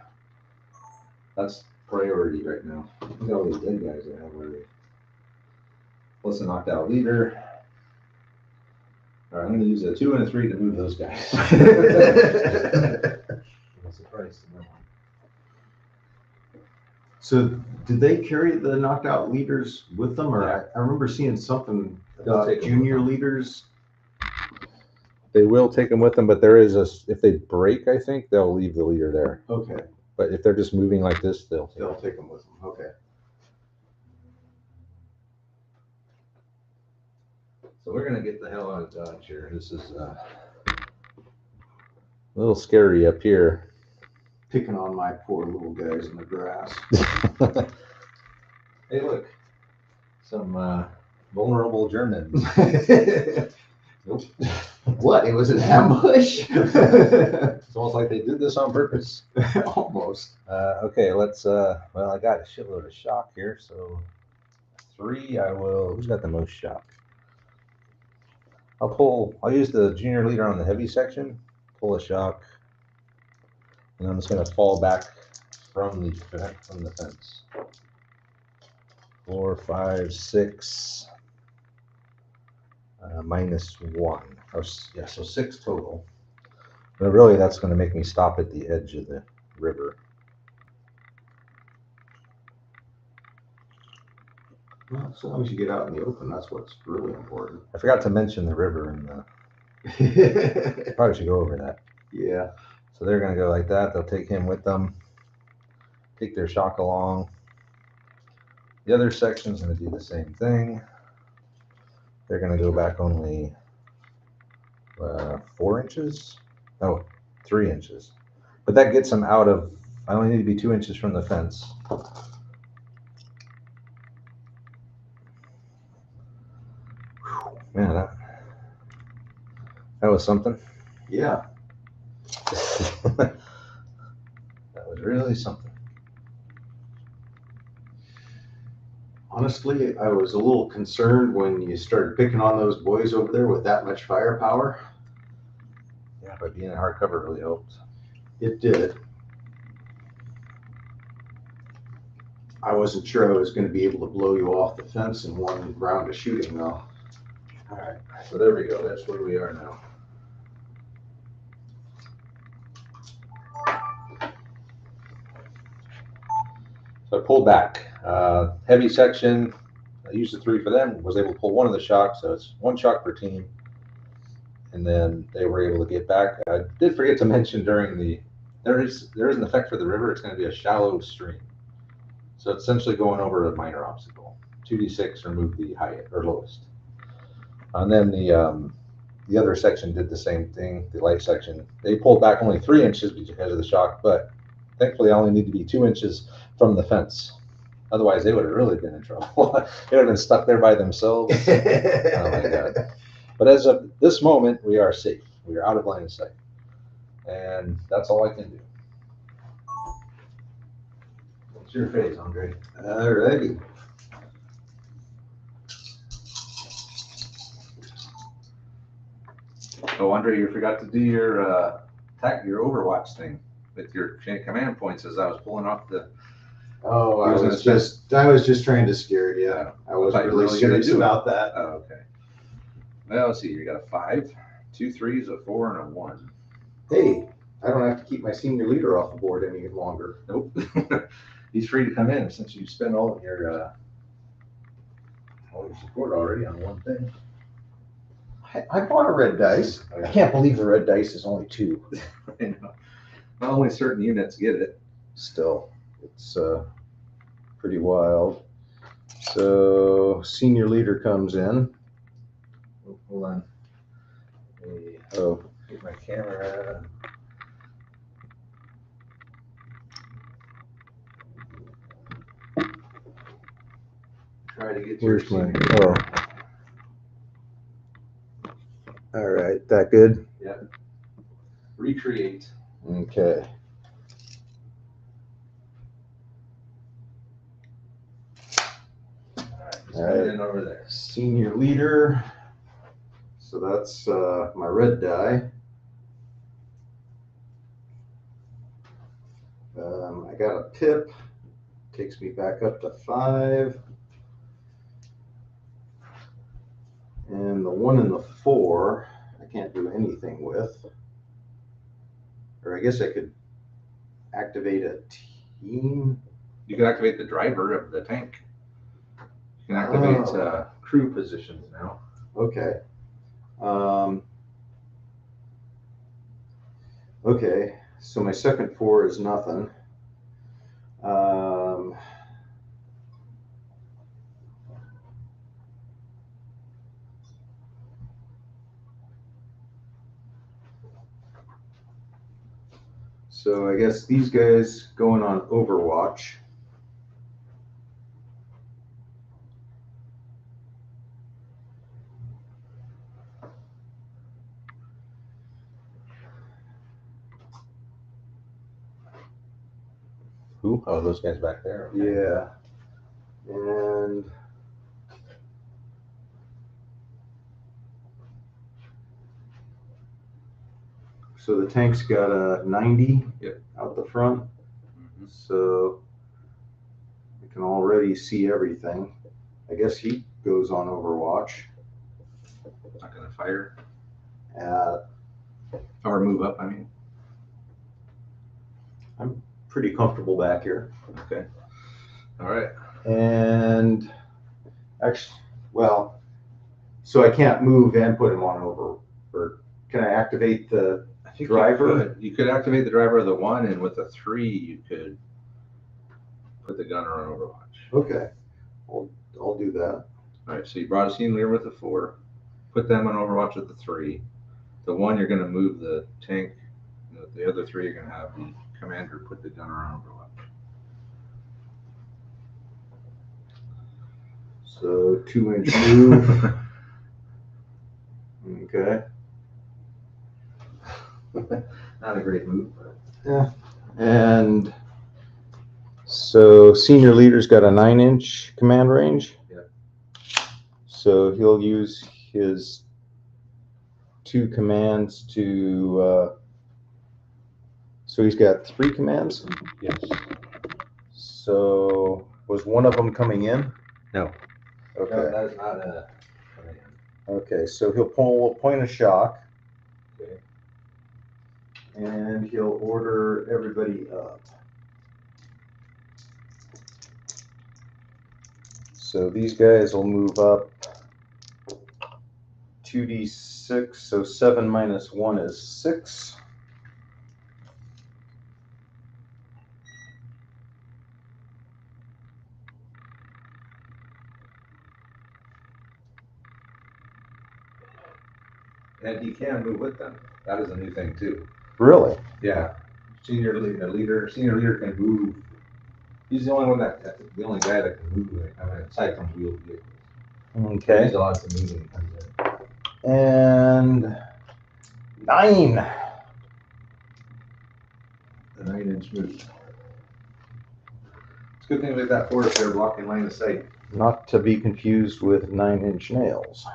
That's priority right now. Look at all these dead guys I have already. Plus a knocked out leader. All right, I'm going to use a 2 and a 3 to move those guys. I'm surprised. So did they carry the knocked out leaders with them, or Yeah. I remember seeing something They'll about take them junior with them. leaders? They will take them with them, but there is if they break, I think they'll leave the leader there. Okay, But if they're just moving like this, they'll take them with them. Okay. So we're gonna get the hell out of Dodge here. This is a little scary up here. Picking on my poor little guys in the grass. Hey, look, some vulnerable Germans. Nope. What? It was an ambush? It's almost like they did this on purpose. Almost. Okay, let's. Well, I got a shitload of shock here, so 3. I will. Who's got the most shock? I'll use the junior leader on the heavy section. Pull a shock, and I'm just gonna fall back from the fence. 4, 5, 6. -1. Yeah, so 6 total. But really, that's going to make me stop at the edge of the river. Well, as long as you get out in the open, that's what's really important. I forgot to mention the river, and probably should go over that. Yeah. So they're going to go like that. They'll take him with them, take their shock along. The other section's going to do the same thing. They're going to go back only 4 inches. Oh, 3 inches. But that gets them out of, I only need to be 2 inches from the fence. Whew, man, that was something. Yeah. That was really something. Honestly, I was a little concerned when you started picking on those boys over there with that much firepower. Yeah, but being in hard cover really helped. It did. I wasn't sure I was going to be able to blow you off the fence in one round of shooting, though. All right, so there we go. That's where we are now. So I pulled back. Heavy section, I used the 3 for them, was able to pull 1 of the shocks, so it's 1 shock per team. And then they were able to get back. I did forget to mention there is an effect for the river. It's going to be a shallow stream. So it's essentially going over a minor obstacle. 2d6 remove the highest or lowest. And then the other section did the same thing, the light section. They pulled back only 3 inches because of the shock, but thankfully I only need to be 2 inches from the fence. Otherwise, they would have really been in trouble. They would have been stuck there by themselves. Oh my God. But as of this moment, we are safe. We are out of line of sight. And that's all I can do. What's your phase, Andre? Alrighty. Oh, Andre, you forgot to do your Overwatch thing with your chain of command points as I was pulling off the. Oh, I was just trying to scare you. I wasn't really serious about that. Oh, okay. Well, let's see. You got a 5, 2 3s, a 4, and a 1. Hey, I don't have to keep my senior leader off the board any longer. Nope. He's free to come in since you spent all your support already on one thing. I bought a red dice. I can't believe the red dice is only 2. I know. Not only certain units get it. Still, it's pretty wild. So senior leader comes in. Oh, hold on. Let me Oh, get my camera. Try to get where's your my? Oh, all right. That good? Yep. Recreate. Okay. All right. In over there. Senior leader. So that's my red die. I got a pip. Takes me back up to 5. And the 1 and the 4, I can't do anything with. Or I guess I could activate a team. You can activate the driver of the tank. You can activate crew positions now. Okay. Okay, so my second 4 is nothing. So I guess these guys going on Overwatch. Who? Oh, those guys back there. Okay. Yeah. And so the tank's got a 90 out the front. Mm-hmm. So I can already see everything. I guess he goes on Overwatch. Not gonna fire. Or move up, I mean. I'm pretty comfortable back here. Okay. All right. And actually, well, so I can't move and put him on over. Or can I activate the driver? You could activate the driver of the 1, and with the 3, you could put the gunner on Overwatch. Okay. I'll do that. All right, so you brought a senior leader with the 4, put them on Overwatch with the 3. The 1, you're going to move the tank. The other 3, you're going to have the commander put the gunner on Overwatch. So 2-inch move. Okay. Not a great move, but yeah. And so senior leader's got a 9-inch command range. Yeah. So he'll use his 2 commands to. So he's got 3 commands. Yes. So was one of them coming in? No. Okay. No, that is not a command. Okay, so he'll pull a point of shock. Okay. And he'll order everybody up. So these guys will move up 2d6, so 7 minus 1 is 6. And he can move with them. That is a new thing too. Really? Yeah. Senior leader can move. He's the only guy that can move. Aside from wheeled vehicles. Okay. He's allowed to move when he comes in. And 9. The 9-inch move. It's a good thing we have that forest there blocking line of sight. Not to be confused with 9-inch nails.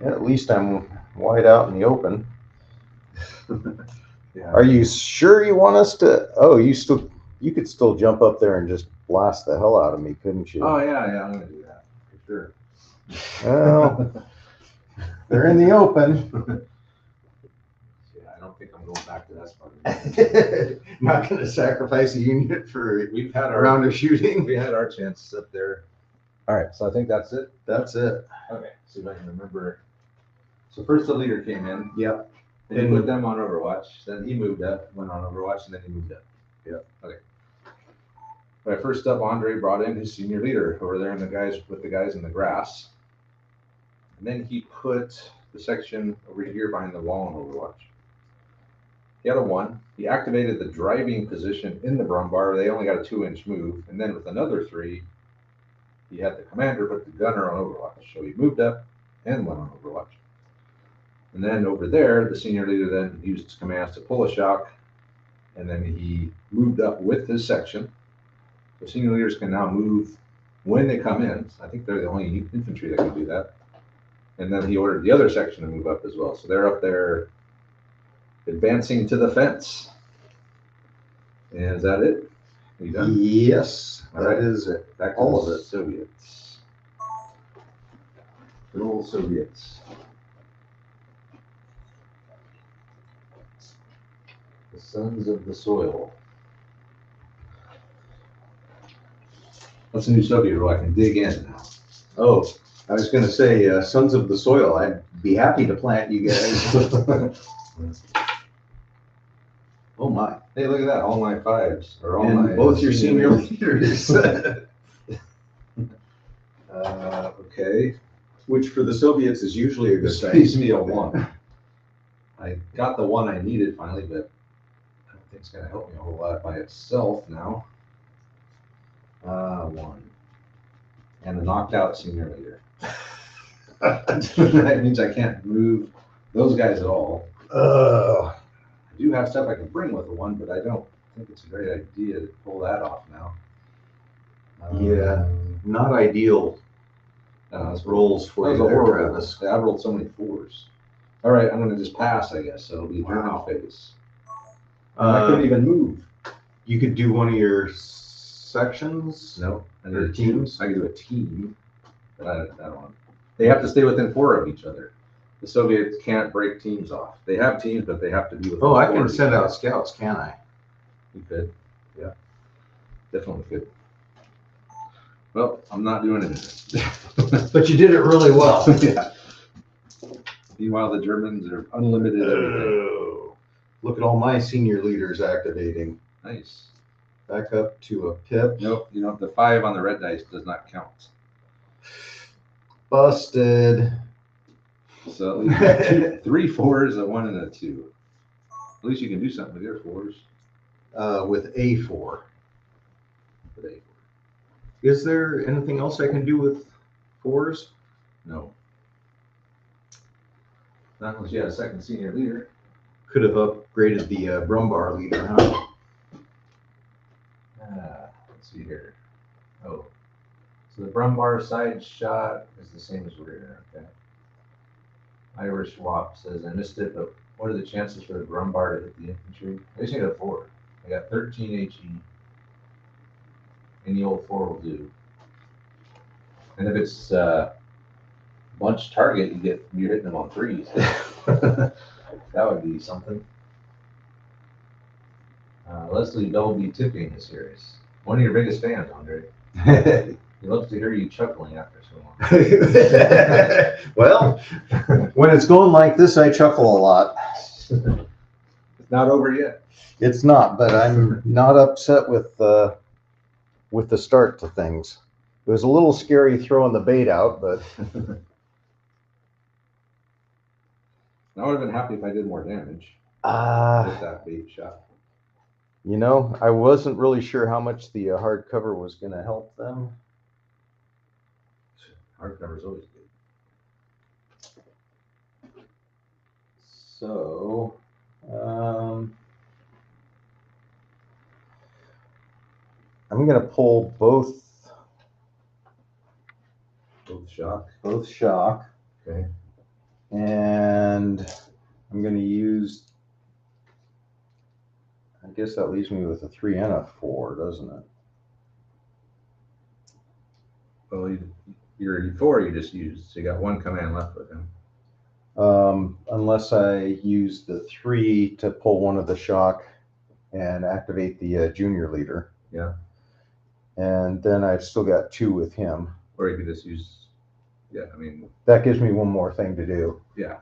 Yeah, at least I'm wide out in the open. Yeah. Are you sure you want us to? Oh, you could still jump up there and just blast the hell out of me, couldn't you? Oh yeah, I'm gonna do that for sure. Well, they're in the open. Yeah, I don't think go back to that spot. Not going to sacrifice a unit for We've had a round of shooting. we had our chances up there. All right, so I think that's it. That's it. Okay, see if I can remember. So first the leader came in. Yep. Then he put them on Overwatch. Then he moved up, went on Overwatch, and then he moved up. Yep. Okay. All right, first up, Andre brought in his senior leader over there and the guys with the guys in the grass. And then he put the section over here behind the wall on Overwatch. He had a 1. He activated the driving position in the Brumbar. They only got a 2-inch move. And then with another 3, he had the commander put the gunner on Overwatch. So he moved up and went on Overwatch. And then over there, the senior leader then used his commands to pull a shock. And then he moved up with his section. The senior leaders can now move when they come in. I think they're the only infantry that can do that. And then he ordered the other section to move up as well. So they're up there advancing to the fence. And is that it? Are you done? Yes, All that right. is it. Back to All the of it. Soviets. Good old Soviets. The sons of the soil. What's a new Soviet rule? I can dig in now. Oh, I was going to say, Sons of the Soil. I'd be happy to plant you guys. Oh my. Hey, look at that. All my 5s. Or all And my both your senior leaders. Okay. Which for the Soviets is usually a good This thing. gives me a 1. I got the 1 I needed finally, but I don't think it's going to help me a whole lot by itself now. 1. And a knocked out senior leader. That means I can't move those guys at all. I do have stuff I can bring with the 1, but I don't think it's a great idea to pull that off now. Yeah. Not ideal That's rolls for that you was a there, horrible. Travis. Yeah, I've rolled so many 4s. All right, I'm going to just pass, I guess. So it'll be German Wow. phase. I couldn't even move. You could do one of your sections. No, I need Or a teams? team. I can do a team, but I don't want. They have to stay within 4 of each other. The Soviets can't break teams off. They have teams, but they have to be within Oh, I 4 can of each send other. out scouts, can I? You could, yeah, definitely could. Well, I'm not doing anything. But you did it really well. Yeah. Meanwhile, the Germans are unlimited everything. Oh, look at all my senior leaders activating. Nice. Back up to a pip. Nope, you know, the 5 on the red dice does not count. Busted. So at least 3 4s, a 1 and a 2. At least you can do something with your 4s. With A4. Today. Is there anything else I can do with 4s? No. Not unless you had a second senior leader. Could have upgraded the Brumbar leader, huh? Let's see here. Oh, so the Brumbar side shot is the same as rear. Okay. Irish Wop says I missed it, but what are the chances for the Brumbar to hit the infantry? I just need a 4. I got 13 HE. Any old 4 will do. And if it's bunch target, you're hitting them on 3s. That would be something. Leslie Dolby tipping the series. One of your biggest fans, Andre. He loves to hear you chuckling after so long. Well, when it's going like this, I chuckle a lot. It's not over yet. It's not, but I'm not upset with the start to things. It was a little scary throwing the bait out, but I would have been happy if I did more damage with that bait shot. you know, I wasn't really sure how much the hardcover was going to help them. Hardcover is always good. So, I'm going to pull both Both shock. shock, Okay. and I'm going to use. I guess that leaves me with a 3 and a 4, doesn't it? Well, your 4 you just used, so you got 1 command left with him. Unless I use the 3 to pull one of the shock and activate the junior leader. Yeah. And then I've still got 2 with him. Or you could just use, yeah, I mean. That gives me one more thing to do. Yeah.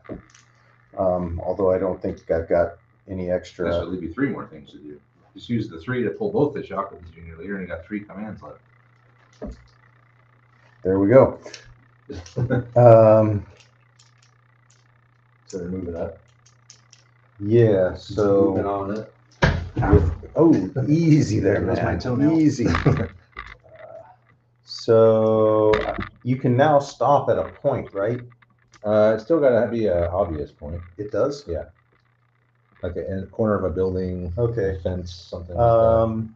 Although I don't think I've got any extra. That should leave you 3 more things to do. Just use the 3 to pull both the shock with the junior leader, and you got 3 commands left. There we go. So they're moving up. Yeah, so Moving on it. easy there, There goes my man. toenail. Easy. So you can now stop at a point, right? It's still got to be an obvious point, It does? Yeah. like in the corner of a building, Okay. fence, something like that.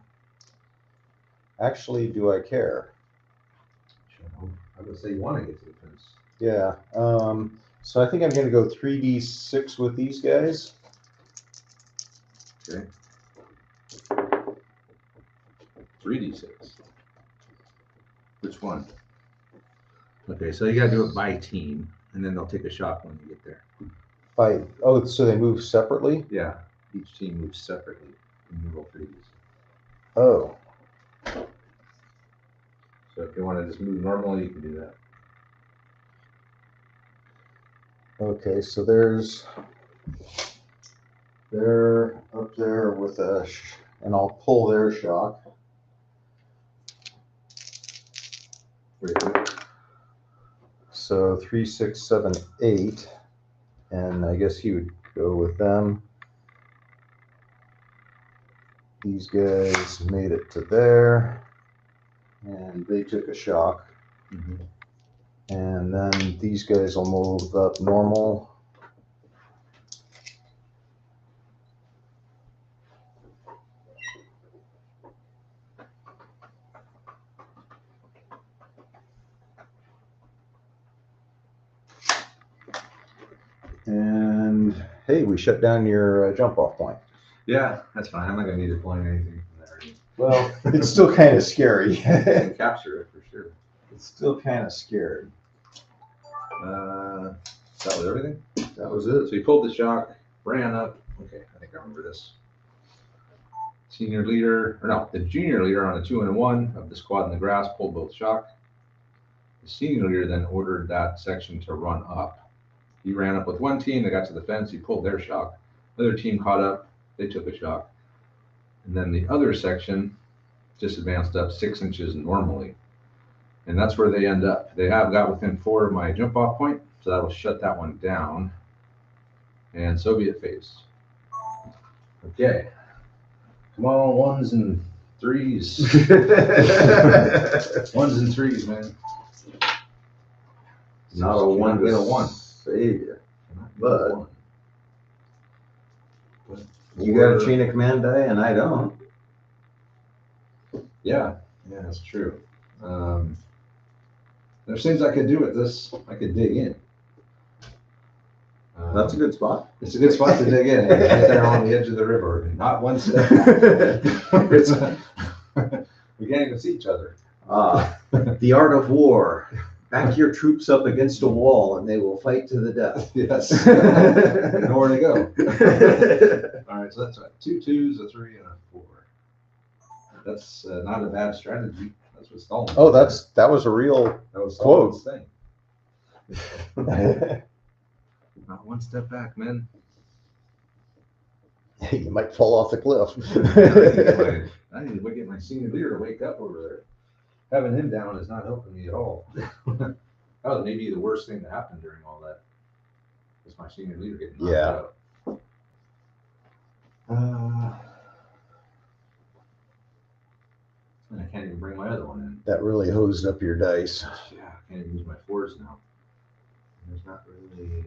Actually, do I care? I would say you want to get to the fence. Yeah. So I think I'm going to go 3d6 with these guys. Okay. 3d6. Which one? Okay, so you gotta do it by team, and then they'll take a shot when you get there. So they move separately? Yeah, each team moves separately. And you roll 3d6. Oh. So if you want to just move normally, you can do that. Okay, so they're up there with and I'll pull their shock. Very good. So 3, 6, 7, 8, and I guess he would go with them. These guys made it to there, and they took a shock. Mm-hmm. And then these guys will move up normal. And hey, we shut down your jump off point. Yeah, that's fine. I'm not gonna need to point anything from there. Well, it's still kind of scary. You can capture it for sure. It's still kind of scary. That was everything? That was it. So you pulled the shock, ran up. Okay, I think I remember this. Senior leader, or no, the junior leader on a 2 and a 1 of the squad in the grass pulled both shock. The senior leader then ordered that section to run up. He ran up with one team, they got to the fence, he pulled their shock. The other team caught up, they took a shock. And then the other section just advanced up 6 inches normally. And that's where they end up. They have got within 4 of my jump off point, so that will shut that one down. And Soviet phase. Okay. Come on, 1s and 3s. 1s and 3s, man. Not a one Get to a 1. save you. But You got a chain of command die, and I don't. Yeah, that's true. There's things I could do with this. I could dig in. That's a good spot. It's a good spot to dig in. It's right there on the edge of the river. Not one step. We can't even see each other. The art of war. Back your troops up against a wall, and they will fight to the death. Yes. Nowhere to go. All right, so that's right. 2 2s, a 3, and a 4. That's not a bad strategy. That's what Stalin. Oh, that was a real that was quote. Stalin's thing. Not one step back, man. You might fall off the cliff. I need to get my senior leader to wake up over there. Having him down is not helping me at all. That was maybe the worst thing that happened during all that. Was my senior leader getting knocked out. And I can't even bring my other one in. That really hosed up your dice. Yeah, I can't even use my 4s now. There's not really. Is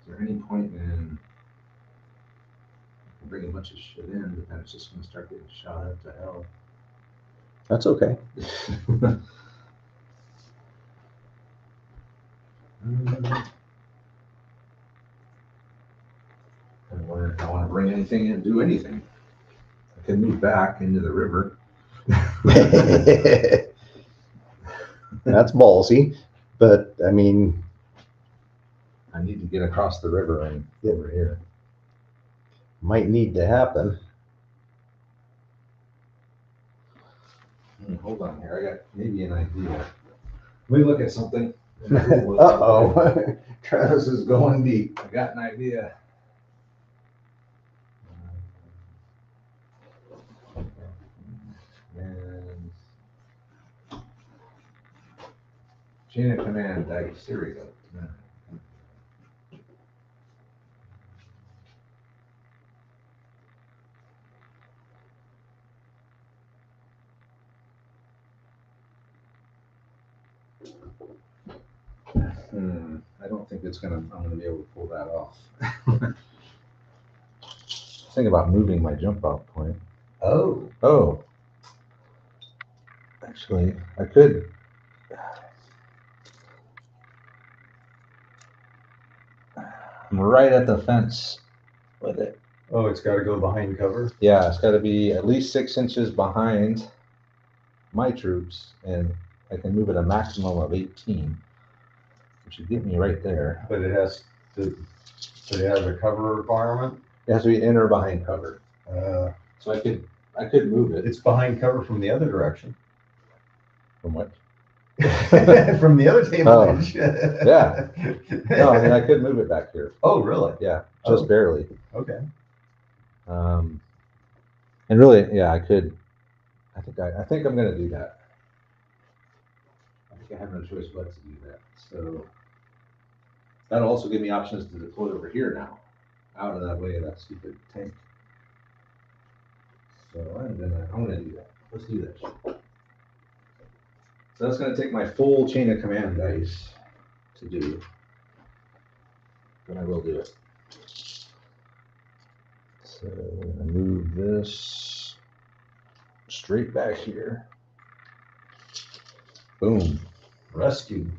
there any point in? I can bring a bunch of shit in, but then it's just going to start getting shot up to hell. That's okay. I don't want to bring anything in, do anything. I can move back into the river. That's ballsy, but I mean, I need to get across the river and get over here. Might need to happen. Hold on here. I got maybe an idea. Let me look at something. Uh-oh. Travis is going deep. I got an idea. And chain of command dice. Here we go. I don't think I'm gonna be able to pull that off. Think about moving my jump off point. Oh. Actually, I could. I'm right at the fence with it. Oh, it's got to go behind cover? Yeah, it's got to be at least 6 inches behind my troops, and I can move it a maximum of 18, which would get me right there. But it has a cover requirement? It has to be in or behind cover. So I could move it. It's behind cover from the other direction. From what? From the other table Oh, edge. yeah. No, I mean, I could move it back here. Oh, really? Yeah, just Oh. barely. Okay. And really, yeah, I could. I think I'm gonna do that. I think I have no choice but to do that. So that'll also give me options to deploy over here now, out of that way of that stupid tank. So I'm gonna do that. Let's do that. So that's gonna take my full chain of command dice to do, but I will do it. So I'm gonna move this straight back here. Boom. Rescue.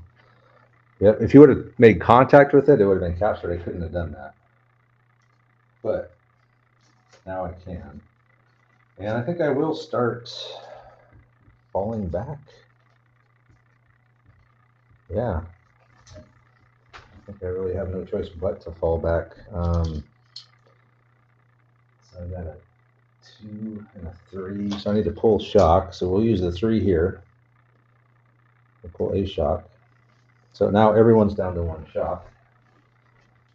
Yep. If you would have made contact with it, it would have been captured. I couldn't have done that. But now I can. And I think I will start falling back. Yeah. I think I really have no choice but to fall back. So I got a 2 and a 3. So I need to pull shock. So we'll use the 3 here. We'll pull a shock. So now everyone's down to 1 shock,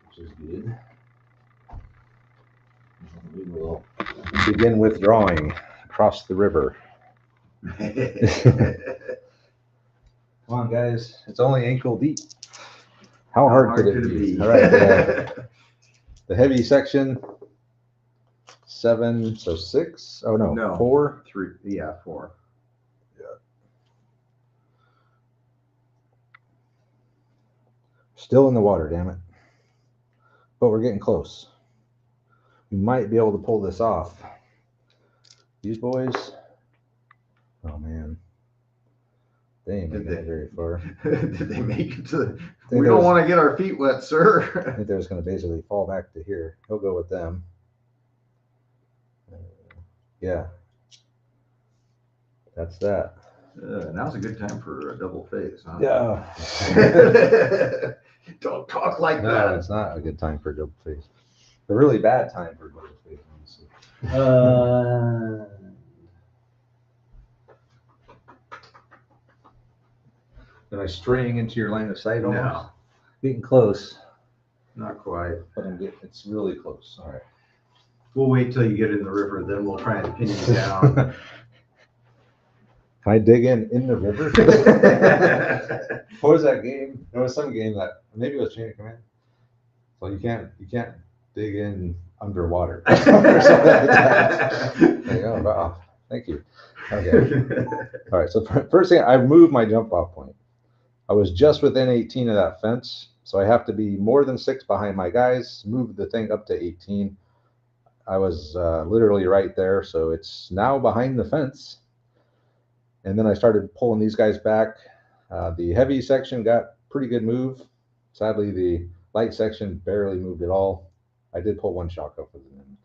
which is good. And we will begin withdrawing across the river. Come on, guys. It's only ankle deep. How hard could it be? All right. The heavy section, 7, so 6. Oh, no. 4. 3. Yeah, 4. Still in the water, damn it. But we're getting close. We might be able to pull this off. These boys, oh man, they ain't making it very far. Did they make it to the... We don't want to get our feet wet, sir. I think they're just going to basically fall back to here. He'll go with them. Yeah. That's that. Now's a good time for a double phase, huh? Yeah. Don't talk like No, that. it's not a good time for a double phase. A really bad time for a double phase, honestly. Am I straying into your line of sight almost? No, Getting close, not quite. but it's really close. All right. We'll wait till you get in the river, then we'll try and pin you down. Can I dig in the river? What was that game? There was some game that maybe it was Chain of Command. So you can't dig in underwater. Or something like that. Like, oh, wow. Thank you. Okay. All right. So first thing, I moved my jump off point. I was just within 18 of that fence, so I have to be more than 6 behind my guys. Move the thing up to 18. I was literally right there, so it's now behind the fence. And then I started pulling these guys back. The heavy section got pretty good move. Sadly, the light section barely moved at all. I did pull 1 shock up with them.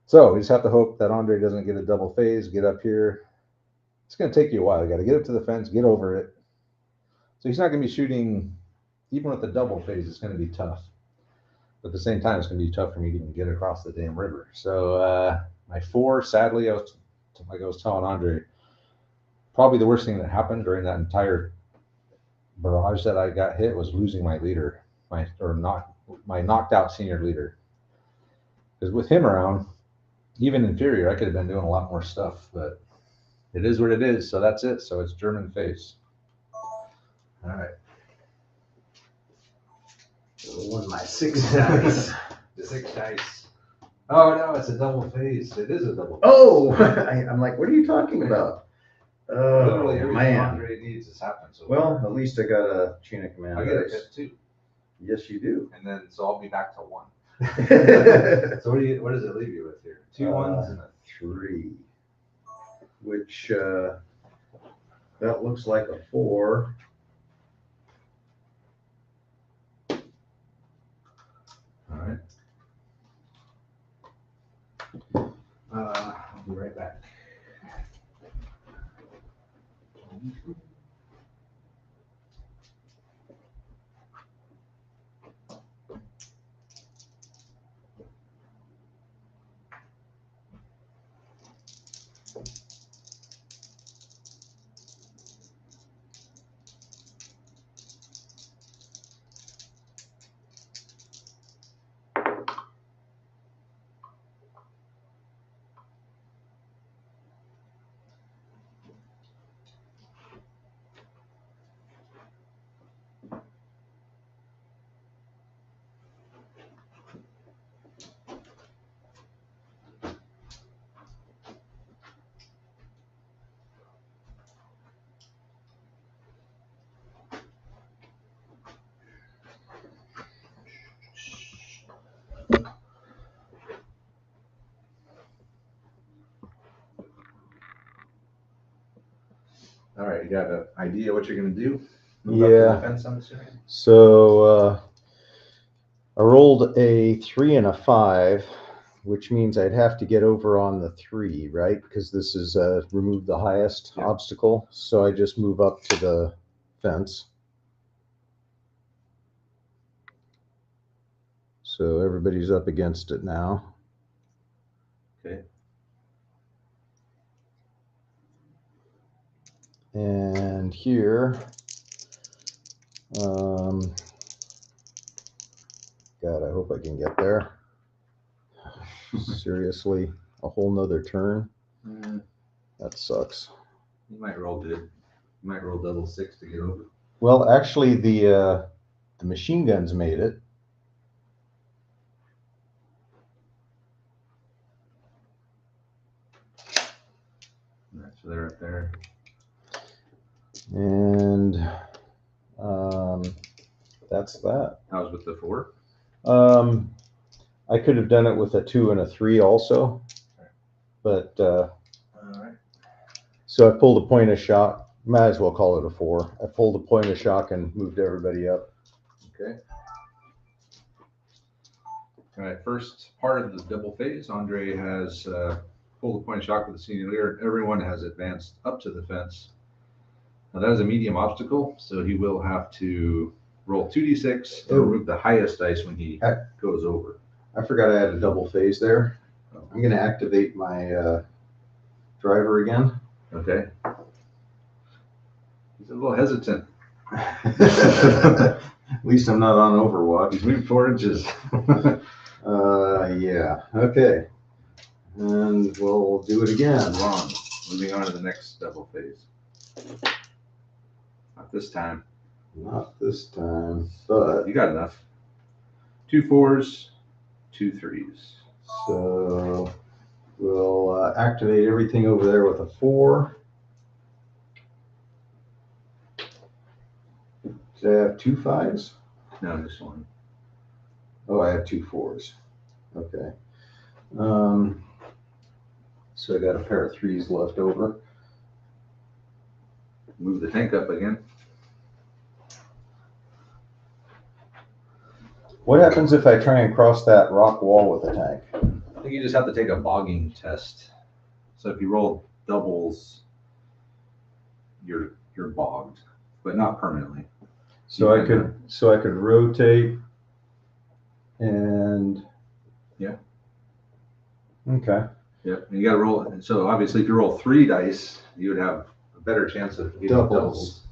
So we just have to hope that Andre doesn't get a double phase, get up here. It's going to take you a while. You got to get up to the fence, get over it. So he's not going to be shooting even with the double phase, it's going to be tough. But at the same time, it's going to be tough for me to even get across the damn river. So my 4, sadly, like I was telling Andre, probably the worst thing that happened during that entire barrage that I got hit was losing my leader, my knocked out senior leader. Because with him around, even inferior, I could have been doing a lot more stuff, but it is what it is. So that's it. So it's German face. All right. Won my 6 dice. The 6 dice. Oh no, it's a double phase. It is a double phase. Oh, I'm like, what are you talking about? Literally Oh, everything man. Andre needs has happened. So Well, at least I got a chain of command I get a dice. hit too, Yes, you do. and then so I'll be back to 1. uh, So what does it leave you with here? 2 ones and a 3, which that looks like a 4. All right. I'll be right back. All right, you got an idea what you're gonna do? Move up to Yeah. the fence, I'm assuming. So I rolled a 3 and a 5, which means I'd have to get over on the 3, right? Because this is remove the highest Yeah. obstacle. So I just move up to the fence. So everybody's up against it now. Okay. And here, God, I hope I can get there. Seriously, a whole nother turn. That sucks. You might roll good. You might roll double 6 to get over. Well, actually, the machine guns made it. All right, so they're up there. And that's that. I was with the 4. I could have done it with a 2 and a 3 also, but All right. so I pulled a point of shock. Might as well call it a 4. I pulled a point of shock and moved everybody up. Okay. All right, first part of the double phase, Andre has pulled a point of shock with the senior leader. Everyone has advanced up to the fence. Now that is a medium obstacle, so he will have to roll 2d6 and remove the highest dice when he goes over. I forgot I had a double phase there. I'm going to activate my driver again. Okay. He's a little hesitant. At least I'm not on Overwatch. He's moved 4 inches. Yeah. Okay. And we'll do it again. Wrong. Moving on to the next double phase. Not this time. Not this time, but You got enough. 2 4s, 2 3s. so we'll activate everything over there with a 4. Did I have 2 5s? No, just 1. Oh, I have 2 4s. Okay. So I got a pair of 3s left over. Move the tank up again. What happens if I try and cross that rock wall with a tank? I think you just have to take a bogging test. So if you roll doubles, you're bogged, but not permanently. So I could rotate and. Yeah. Okay. Yep, and you gotta roll, and so obviously if you roll 3 dice, you would have a better chance of getting doubles.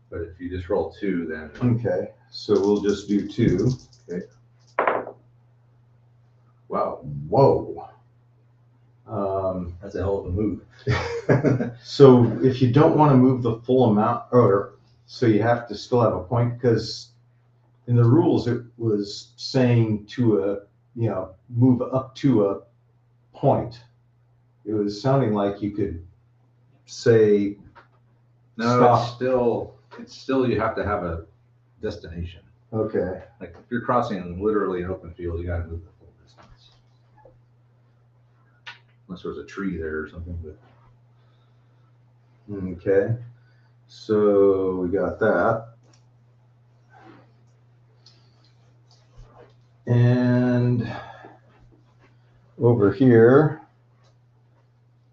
But if you just roll 2, then. Okay, so we'll just do 2. Okay. Wow. Whoa. That's a hell of a move. So if you don't want to move the full amount, or so you have to still have a point, because in the rules it was saying to move up to a point. It was sounding like you could say No, stop. it's still you have to have a destination. Okay. Like if you're crossing literally an open field, you gotta move the full distance. Unless there was a tree there or something, but. Okay. So we got that. And over here,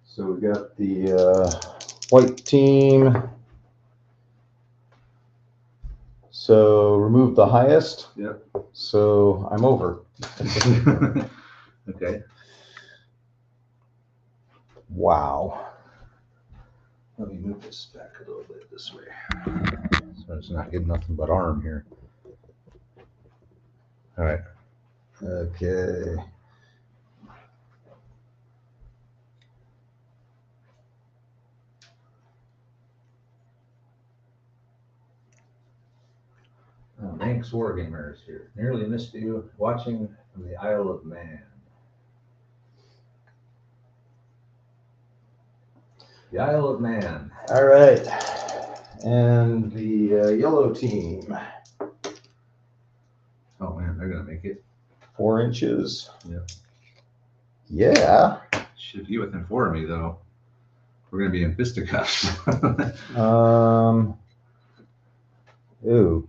so we got the white team. So remove the highest. Yep. So I'm over. Okay. Wow. Let me move this back a little bit this way. So it's not getting nothing but arm here. All right. Okay. Manx Wargamers here. Nearly missed you watching from the Isle of Man. The Isle of Man. All right. And the yellow team. Oh man, they're gonna make it. 4 inches. Yep. Yeah. Should be within 4 of me though. We're gonna be in fisticuffs. Ooh.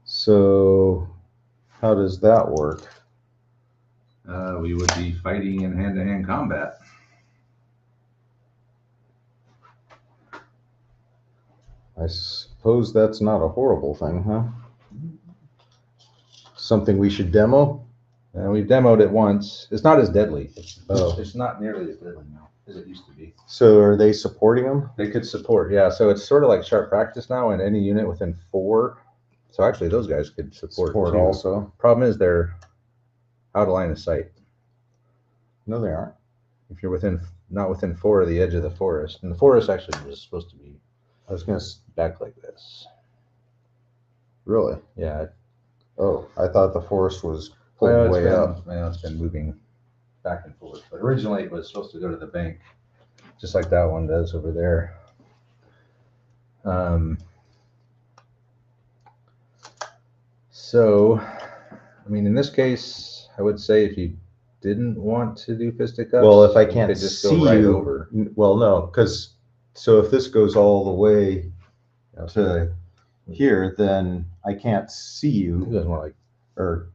So how does that work? We would be fighting in hand-to-hand combat. I suppose that's not a horrible thing, huh? Something we should demo? And we demoed it once. It's not as deadly. Oh. It's not nearly as deadly now as it used to be. So are they supporting them? They could support, yeah. So it's sort of like sharp practice now, and any unit within 4. So actually, those guys could support too. Also. Problem is they're out of line of sight. No, they aren't. If you're not within 4 of the edge of the forest, and the forest actually was supposed to be I was gonna. back like this. Really? Yeah. Oh, I thought the forest was pulled Well, way up. Well, it's been moving back and forth, but originally it was supposed to go to the bank, just like that one does over there. So, I mean, in this case, I would say if you didn't want to do fisticuffs, Well, if I you can't could just see go right you, over. well, no, because so if this goes all the way to here, then I can't see It you. was more like, Or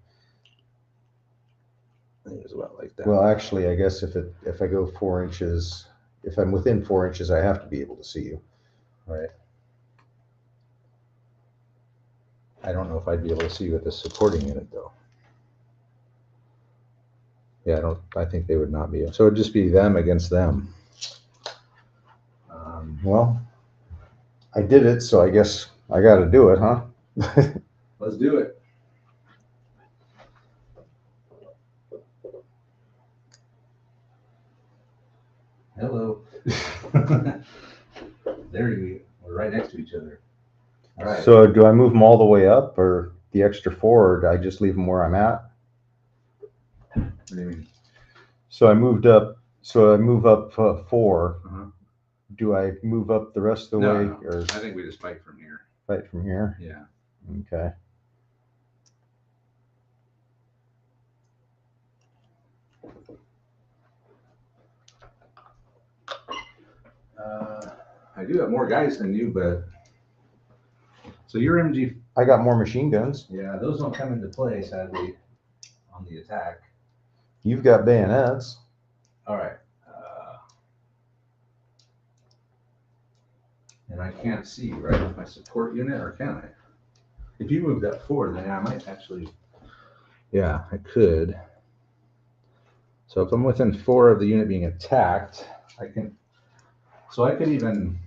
I think it was about like that. well, actually, I guess if I go 4 inches, if I'm within 4 inches, I have to be able to see you. Right. I don't know if I'd be able to see with the supporting unit though. Yeah, I think they would not be. So it'd just be them against them. Well, I did it, so I guess I got to do it, huh? Let's do it. Hello. There you go. We're right next to each other. All right. So do I move them all the way up, or the extra 4, or do I just leave them where I'm at? What do you mean? So I moved up. So I move up 4. Uh-huh. Do I move up the rest of the way, No, or I think we just fight from here. fight from here? Yeah. Okay. I do have more guys than you, but so your MG. I got more machine guns. Yeah, those don't come into play sadly on the attack. You've got bayonets. All right. And I can't see, right, with my support unit, or can I? If you move that forward, then I might actually. Yeah, I could. So if I'm within 4 of the unit being attacked, I can. So I could even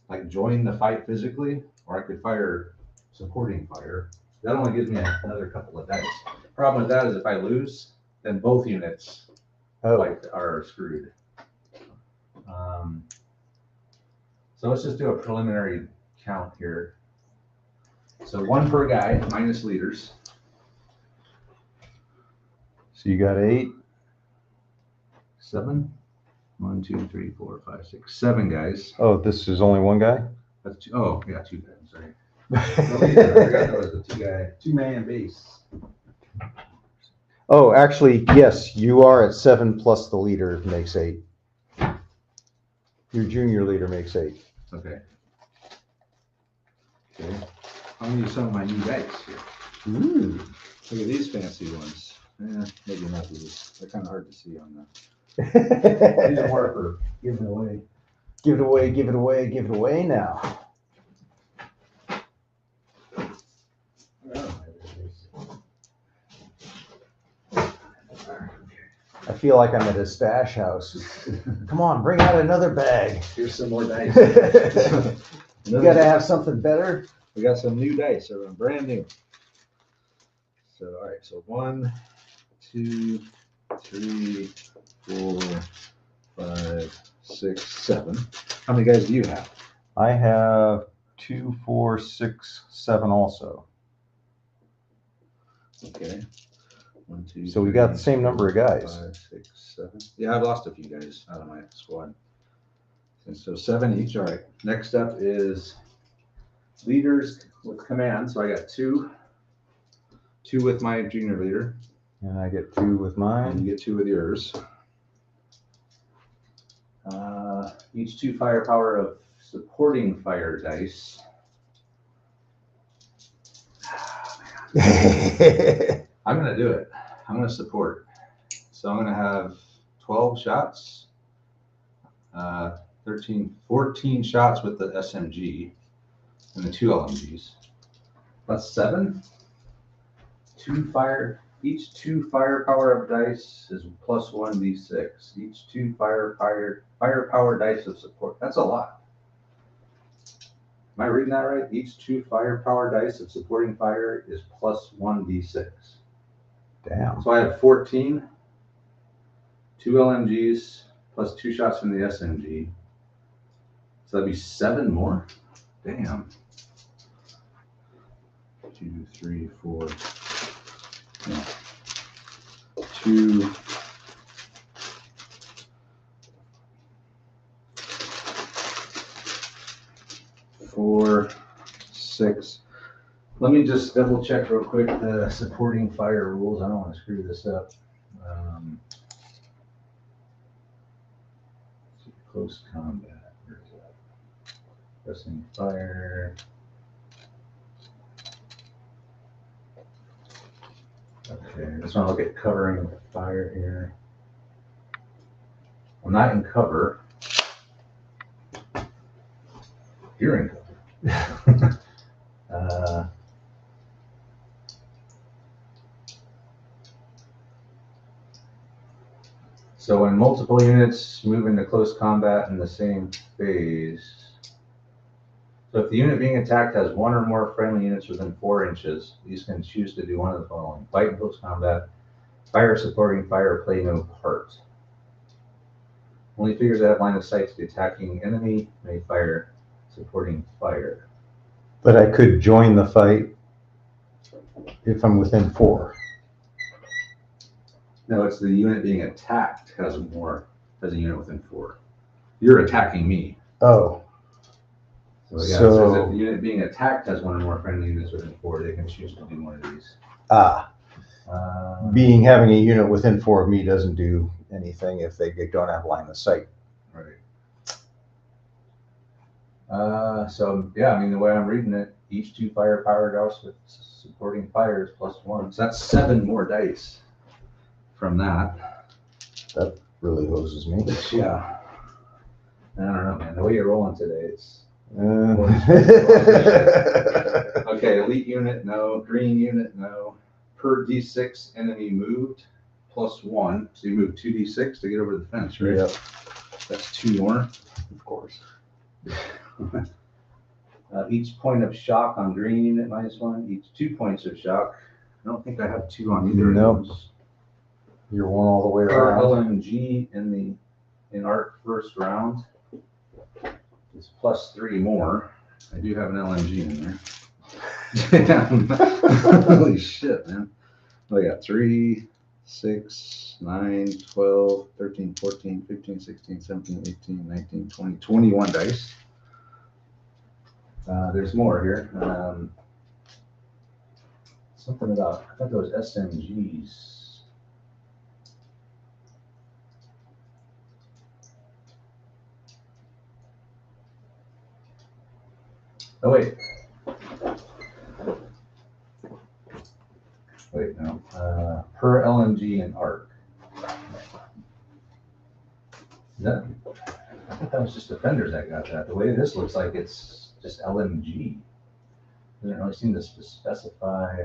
like join the fight physically, or I could fire supporting fire. That only gives me another couple of dice. Problem with that is if I lose, then both units are screwed. So let's just do a preliminary count here. So 1 per guy, minus leaders. So you got 8. 7. 1, 2, 3, 4, 5, 6, 7 guys. Oh, this is only one guy? That's 2. Oh, yeah, 2 guys. Sorry. I forgot that was a 2-man base. Oh, actually, yes, you are at 7 plus the leader makes 8. Your junior leader makes 8. Okay. Okay. I'm gonna use some of my new dice here. Ooh. Look at these fancy ones. Maybe not these. They're kind of hard to see on the. These are more for giving away. Give it away, give it away, give it away now. I feel like I'm at a stash house. Come on, bring out another bag. Here's some more dice. You gotta have something better. We got some new dice, so brand new. So, all right, so 1, 2, 3, 4, 5, 6, 7. How many guys do you have? I have 2, 4, 6, 7 also. Okay. 1, 2. So we got the same number of guys. 5, 6, 7. Yeah, I've lost a few guys out of my squad. And so 7 each. All right. Next up is leaders with command. So I got 2 with my junior leader. And I get 2 with And mine. you get 2 with yours. Each 2 firepower of supporting fire dice. I'm going to do it. I'm going to support. So I'm going to have 12 shots, 14 shots with the SMG and the 2 LMGs. That's 7. Each 2 firepower of dice is plus 1d6. Each 2 firepower dice of support. That's a lot. Am I reading that right? Each 2 firepower dice of supporting fire is plus 1d6. Damn. So I have 14, 2 LMGs plus 2 shots from the SMG. So that'd be 7 more. Damn. 2, 3, 4. No. 2. 4, 6. Let me just double check real quick the supporting fire rules. I don't want to screw this up. Close combat. Where is that? Pressing fire. Okay, I just want to look at covering with fire here. I'm not in cover. You're in cover. So when multiple units move into close combat in the same phase, so if the unit being attacked has 1 or more friendly units within 4 inches, these can choose to do one of the following: fight in close combat, fire supporting fire, play no part. Only figures that have line of sight to the attacking enemy may fire supporting fire. But I could join the fight if I'm within 4. No, it's the unit being attacked has a unit within 4. You're attacking me. Oh. So yeah, it says if the unit being attacked has 1 or more friendly units within 4, they can choose to do one of these. Having a unit within 4 of me doesn't do anything if they don't have line of sight. Right. So yeah, I mean, the way I'm reading it, each 2 firepower dice with supporting fire is plus 1. So that's 7 more dice from that. That really hoses me. Yeah. I don't know, man. The way you're rolling today, Okay, elite unit, no. Green unit, no. Per D6 enemy moved, +1. So you move 2D6 to get over the fence, right? Yep. That's 2 more. Of course. Each point of shock on green unit, -1. Each 2 points of shock. I don't think I have 2 on either Nope. of those. You're one all the way Per around. LMG in arc first round is +3 more. I do have an LMG in there. Damn. Holy shit, man. I got 3, 6, 9, 12, 13, 14, 15, 16, 17, 18, 19, 20, 21 dice. There's more here. Something about, I thought those SMGs. Oh, wait. Wait, no. Per LMG and arc. Is that, I thought that was just defenders that got that. The way this looks like it's just LMG. Doesn't really seem to specify.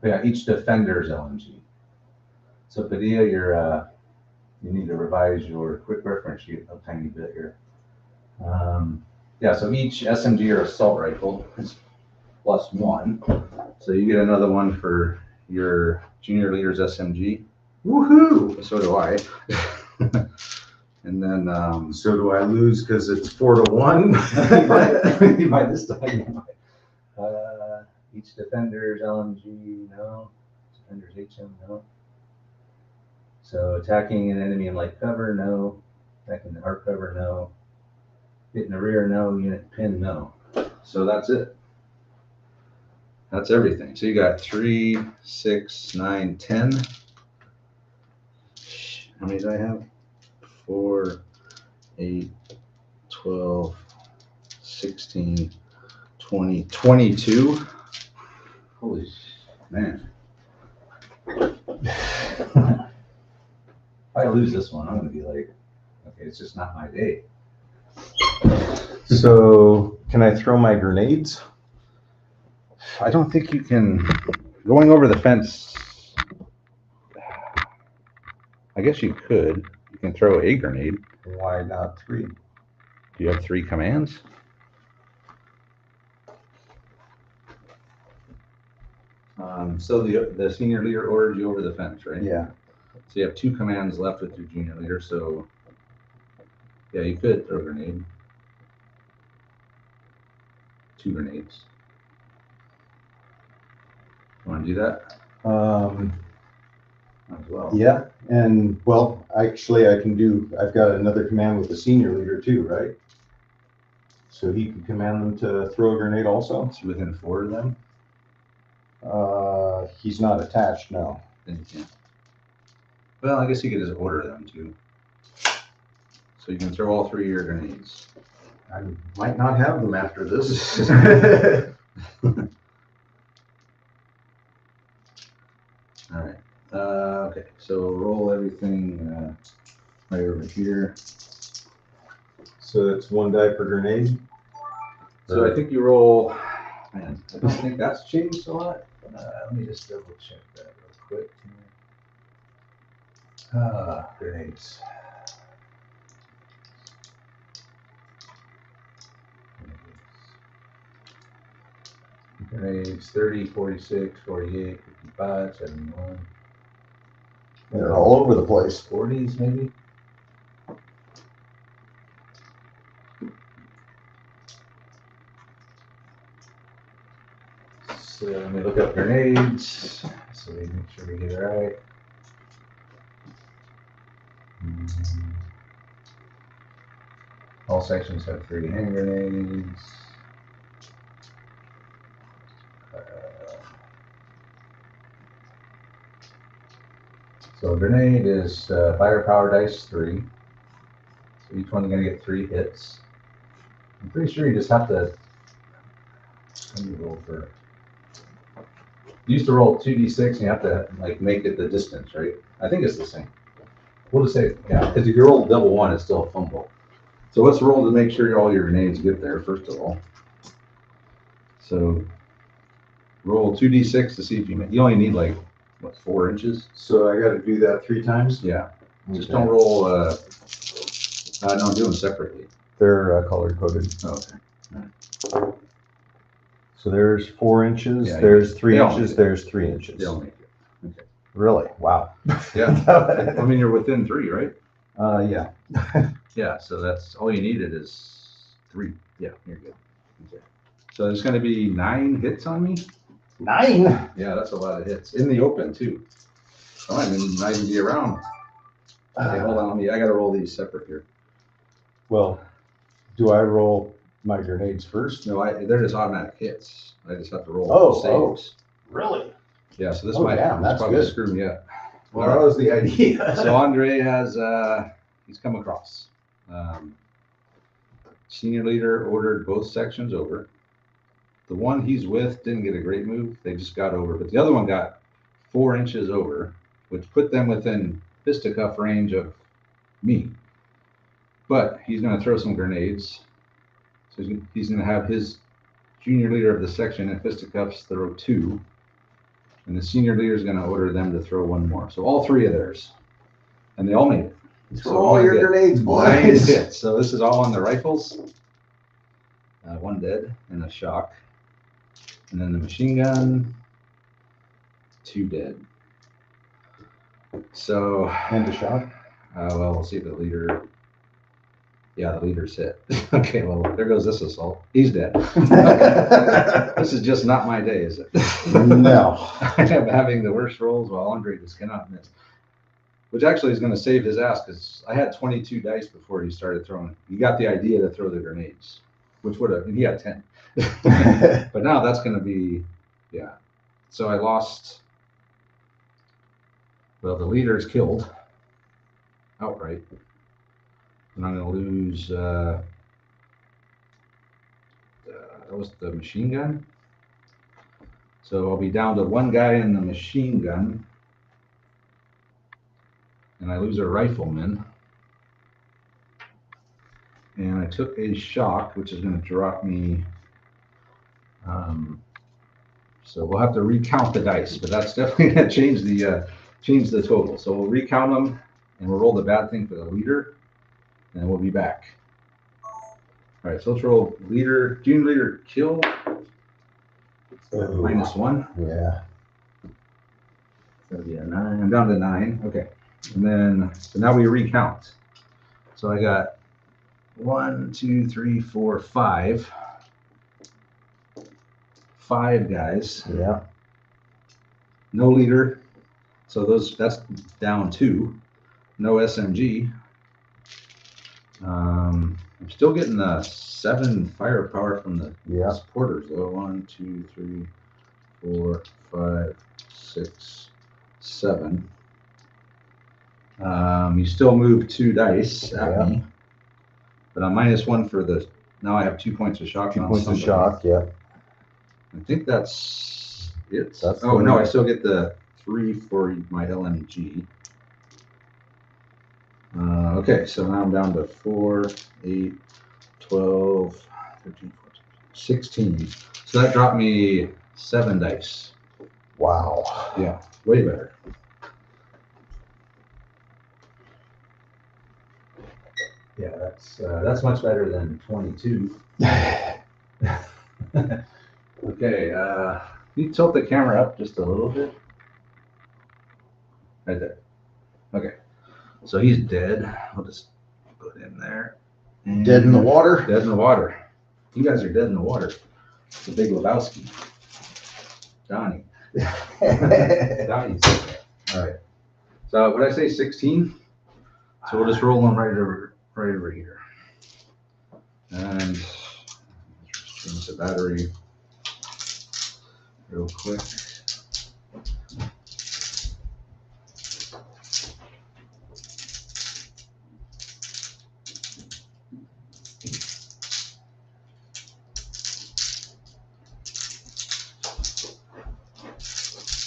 But yeah, each defender's LMG. So Padilla, you need to revise your quick reference sheet a tiny bit here. Yeah, so each SMG or assault rifle is +1. So you get another one for your junior leader's SMG. Woohoo! So do I. And then So do I lose because it's 4-1? you might this time. Each defender's LMG, no. Defender's HM, no. So attacking an enemy in light cover, no. Attacking the arc cover, no. Hitting the rear, no. Unit pin, no. So that's it. That's everything. So you got 3, 6, 9, 10. How many do I have? 4, 8, 12, 16, 20, 22. Holy man. If I lose this one, I'm going to be like, okay, it's just not my day. So can I throw my grenades? I don't think you can. Going over the fence, I guess you could. You can throw a grenade. Why not 3? Do you have 3 commands? So the senior leader ordered you over the fence, right? Yeah. So you have 2 commands left with your junior leader. So yeah, you could throw a grenade. 2 grenades. You want to do that? As well. Yeah, and well, actually I can do, I've got another command with the senior leader too, right? So he can command them to throw a grenade also? It's within 4 of them. He's not attached, no. Then you can't. Well, I guess you could just order them too. So you can throw all 3 of your grenades. I might not have them after this. All right. Okay. So roll everything right over here. So it's 1 die per grenade? So I think you roll. Man, I don't think that's changed a lot. Let me just double check that real quick. Grenades. Grenades 30, 46, 48, 55, 71. They're all over the place. 40s maybe? So let me look up grenades so we make sure we get it right. All sections have 3 hand grenades. So a grenade is firepower dice 3. So each one you're gonna get 3 hits. I'm pretty sure you just have to. Let me roll for. You used to roll 2d6 and you have to like make it the distance, right? I think it's the same. We'll just say, yeah, because if you roll double 1, it's still a fumble. So let's roll to make sure all your grenades get there, first of all. So roll 2d6 to see if you only need like, what, 4 inches? So I gotta do that 3 times? Yeah. Just Okay. don't roll, no, do them separately. They're color coded. Oh, okay. So there's 4 inches, Yeah, there's 3 they all inches, make it. there's 3 inches. They'll make it. Okay. Really? Wow. Yeah. I mean, you're within 3, right? Yeah. Yeah, so that's all you needed is 3. Yeah, you're good. Okay. So there's going to be 9 hits on me. 9? Yeah, that's a lot of hits in the open too. I might even be around. Okay, hold on. I got to roll these separate here. Well, do I roll my grenades first? No, they're just automatic hits. I just have to roll Oh, saves. Really? Yeah, so this Oh, might damn, that's probably good. screw me up. Well, that was the idea. So Andre has he's come across. Senior leader ordered both sections over. The one he's with didn't get a great move. They just got over, but the other one got 4 inches over, which put them within fisticuff range of me. But he's going to throw some grenades. So he's going to have his junior leader of the section in fisticuffs throw 2. And the senior leader is going to order them to throw 1 more. So all 3 of theirs. And they all made it. Throw all your grenades, 9 boys. hits. So this is all on the rifles. 1 dead and a shock. And then the machine gun, 2 dead. So. And a shot? Well, we'll see the leader. Yeah, the leader's hit. Okay, well, there goes this assault. He's dead. This is just not my day, is it? No. I am having the worst rolls while Andre just cannot miss. Which actually is going to save his ass because I had 22 dice before he started throwing. He got the idea to throw the grenades, which would have, he had 10. But now that's going to be, yeah. So I lost, well, the leader's killed outright. And I'm going to lose, that was the machine gun. So I'll be down to 1 guy in the machine gun. And I lose a rifleman. And I took a shock, which is going to drop me. So we'll have to recount the dice, but that's definitely going to change the total. So we'll recount them, and we'll roll the bad thing for the leader, and we'll be back. All right, so let's roll leader, junior leader kill, -1. Yeah. So yeah, 9. I'm down to 9. Okay, and then so now we recount. So I got 1, 2, 3, 4, 5. 5 guys. Yeah. No leader. So that's down 2. No SMG. I'm still getting the 7 firepower from the supporters though. 1, 2, 3, 4, 5, 6, 7. You still move 2 dice at me. But I'm -1 for the, now I have 2 points of shock. 2 points of shock, yeah. I think that's it. That's oh, no, I still get the 3 for my LMG. Okay, so now I'm down to 4, 8, 12, 13, 14, 16. So that dropped me 7 dice. Wow. Yeah, way better. Yeah, that's much better than 22. Okay, can you tilt the camera up just a little bit? Right there. Okay, so he's dead. I'll just put in there. And Dead in the water? Dead in the water. You guys are dead in the water. The Big Lebowski. Donnie. Donnie's dead. All right. So what did I say, 16? So we'll just roll them right over here. And change the battery real quick.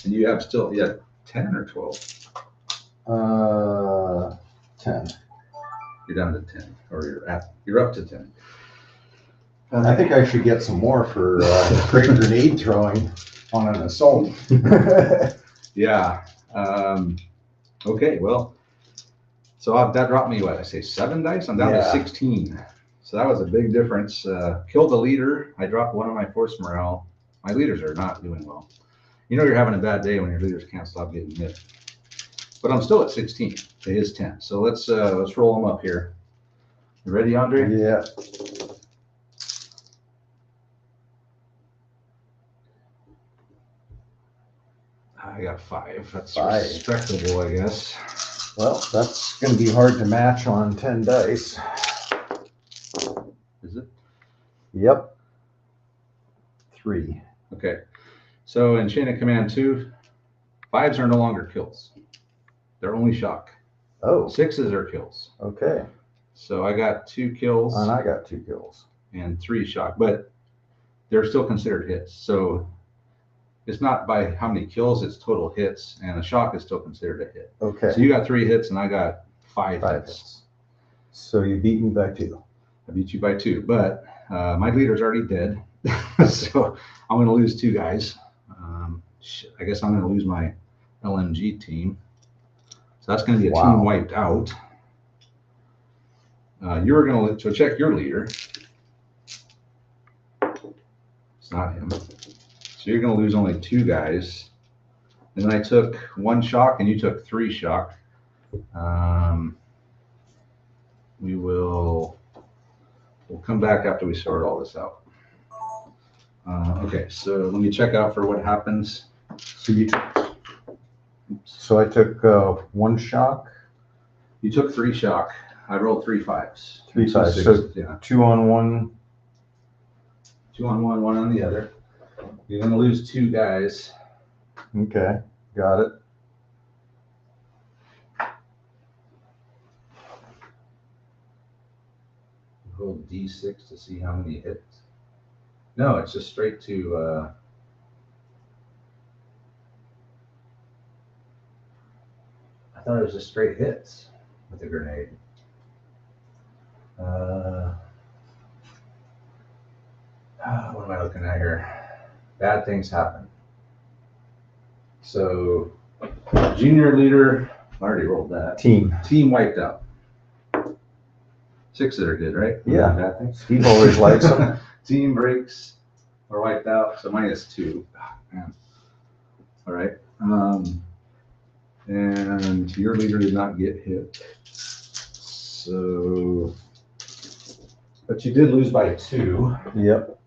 And you have still, 10 or 12? 10. You're down to 10, or you're up to 10. I think I should get some more for great grenade throwing on an assault. Yeah. Okay, well, so that dropped me, what, I say 7 dice? I'm down to Yeah. 16. So that was a big difference. Killed the leader. I dropped one of my force morale. My leaders are not doing well. You know you're having a bad day when your leaders can't stop getting hit. But I'm still at 16 to his 10. So let's roll them up here. You ready, Andre? Yeah. I got 5. That's 5. respectable, I guess. Well, that's going to be hard to match on 10 dice. Is it? Yep. 3. Okay. So in Chain of Command 2, 5s are no longer kills. They're only shock. Oh, 6s are kills. okay. So I got 2 kills And I got 2 kills. and 3 shock, but they're still considered hits. So it's not by how many kills, it's total hits, and a shock is still considered a hit. Okay. So you got 3 hits and I got 5 hits. So you beat me by 2. I beat you by 2, but my leader's already dead. So I'm going to lose 2 guys. I guess I'm going to lose my LMG team. So that's going to be a team wiped out. You're going to check your leader. It's not him. So you're going to lose only 2 guys. And then I took 1 shock and you took 3 shock. We'll come back after we sort all this out. Okay, so let me check out for what happens. So I took 1 shock. You took 3 shock. I rolled 3 5s. 3 5s. 6s, So yeah. 2 on 1. 2 on 1, 1 on the other. You're going to lose 2 guys. Okay, got it. Roll D6 to see how many hits. No, it's just straight to. I thought it was just straight hits with the grenade. What am I looking at here? Bad things happen. So, junior leader, I already rolled that. Team. Team wiped out. 6 that are good, right? Yeah. Bad things. Steve always likes them. Team breaks are wiped out, so -2. Man. All right. And your leader did not get hit. So, but you did lose by 2. Yep.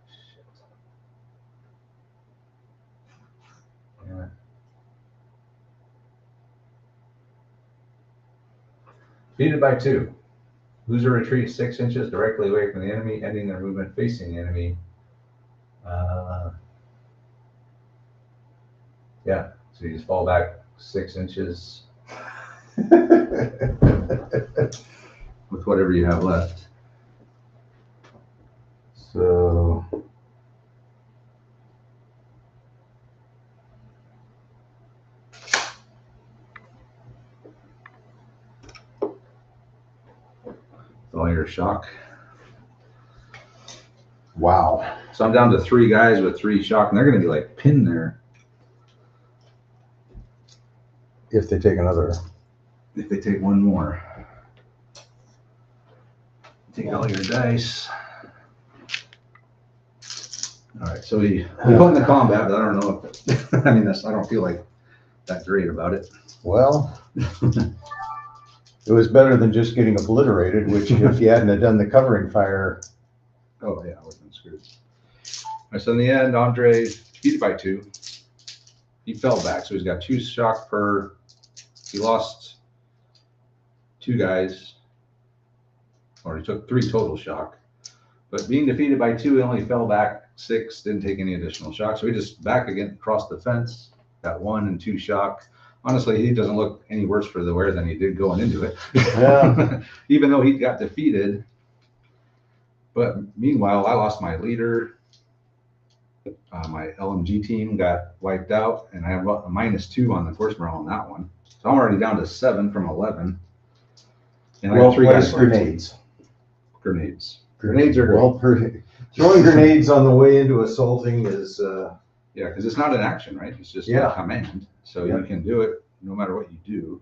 Shit. Damn it. Defeated by 2. Loser retreats 6 inches directly away from the enemy, ending their movement facing the enemy. Yeah, so you just fall back 6 inches with whatever you have left. So All your shock. wow. So I'm down to 3 guys with 3 shock, and they're going to be like pinned there If they take another. if they take 1 more. Take all your dice. All right, so we won the combat, but I don't know if I mean I don't feel like that great about it. Well, it was better than just getting obliterated, which if you hadn't have done the covering fire. Oh yeah, I would have been screwed. All right, so in the end, Andre defeated by 2. He fell back, so he's got 2 shock per. He lost 2 guys, or he took 3 total shock. But being defeated by 2, he only fell back 6, didn't take any additional shock. So he just back again across the fence, got 1 and 2 shock. Honestly, he doesn't look any worse for the wear than he did going into it. Yeah. Even though he got defeated. But meanwhile, I lost my leader. My LMG team got wiped out, and I have a -2 on the force morale on that one. So I'm already down to 7 from 11. And I Well, got 3 place guys left. grenades. Grenades. Grenades are great. Well, throwing grenades on the way into assaulting is, Yeah, because it's not an action, right? It's just Yeah. a command. So Yeah. you can do it no matter what you do.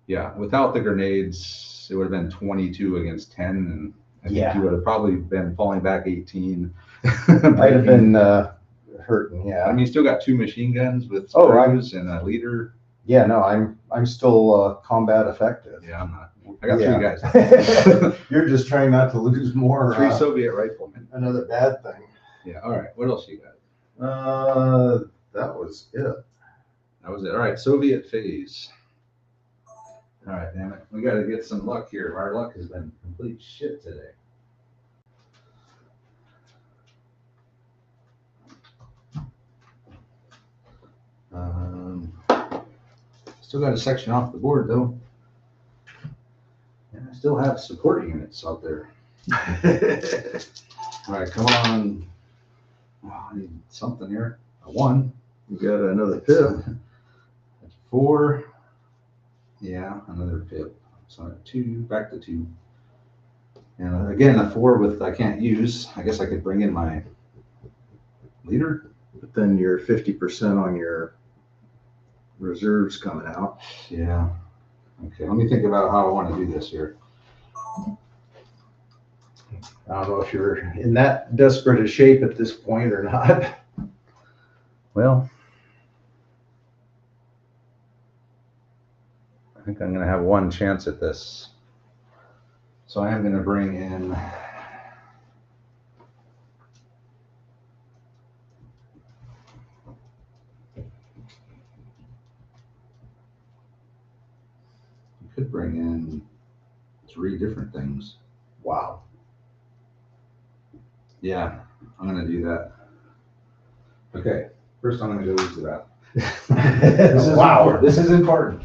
Yeah, without the grenades, it would have been 22 against 10, and I think you would have probably been falling back 18. I'd have been hurting, yeah. I mean, you still got 2 machine guns with Oh, right. crews and a leader. Yeah, no, I'm still combat effective. Yeah, I'm not. I got 3 guys. You're just trying not to lose more. 3 Soviet riflemen. Another bad thing. Yeah. All right. What else you got? That was it. That was it. All right. Soviet phase. All right, damn it. We got to get some luck here. Our luck has been complete shit today. Still got a section off the board, though. And I still have support units out there. All right, come on. Oh, I need something here. A 1. You got another pip. 4. Yeah, another pip. So 2, back to 2. And again, a 4 with I can't use. I guess I could bring in my leader. But then you're 50% on your reserves coming out. Yeah. Okay, let me think about how I want to do this here. I don't know if you're in that desperate a shape at this point or not. Well, I think I'm going to have one chance at this. So I am going to bring in you could bring in 3 different things. Wow. Yeah, I'm going to do that. Okay, first I'm going to go use the bathroom. Wow. This is important.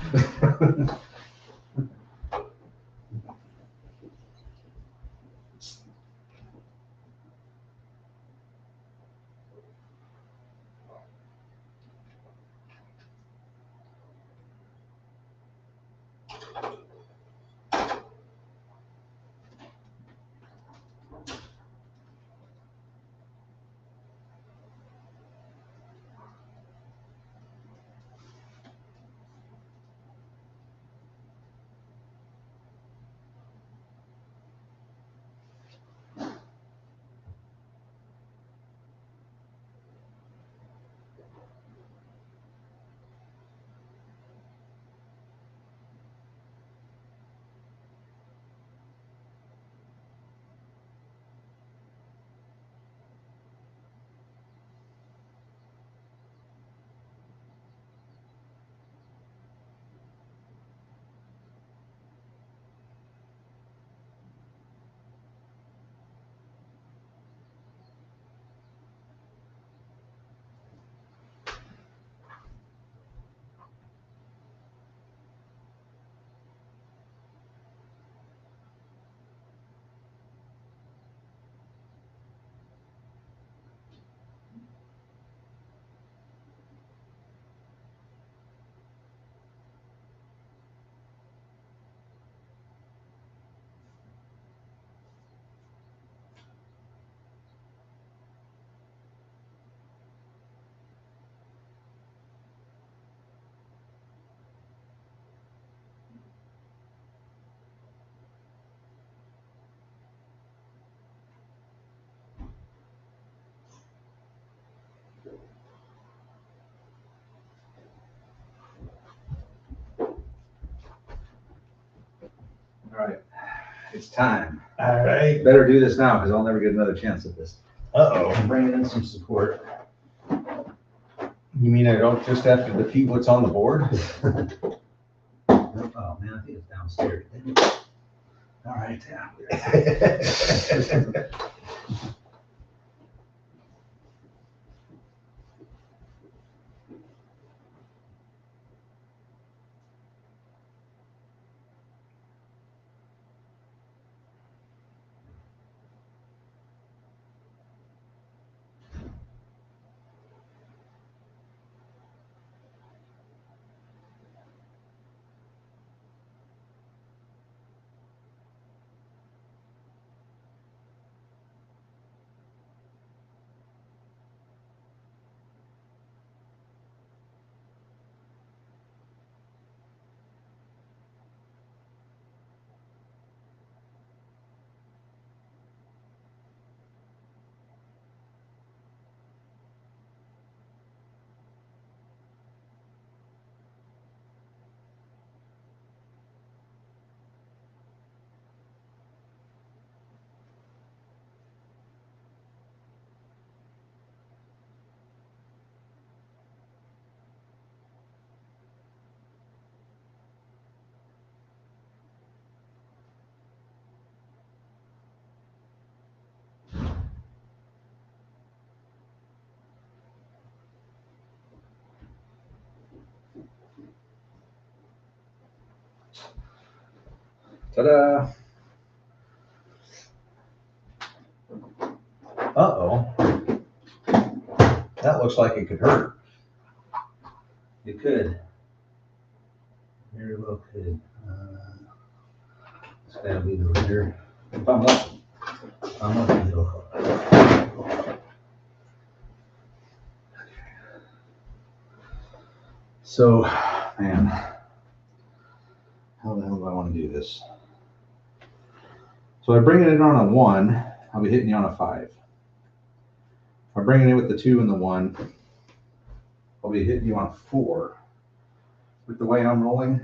All right, it's time. All right. Better do this now because I'll never get another chance at this. Uh-oh. I'm bringing in some support. You mean I don't just have to defeat what's on the board? Oh man, I think it's downstairs. All right, yeah. Ta-da! Uh-oh. That looks like it could hurt. It could. Very well could. It's gotta be the leader. If I'm lucky. I'm lucky though. So, man, how the hell do I want to do this? So I bring it in on a 1, I'll be hitting you on a 5. If I bring it in with the 2 and the 1, I'll be hitting you on a 4. With the way I'm rolling,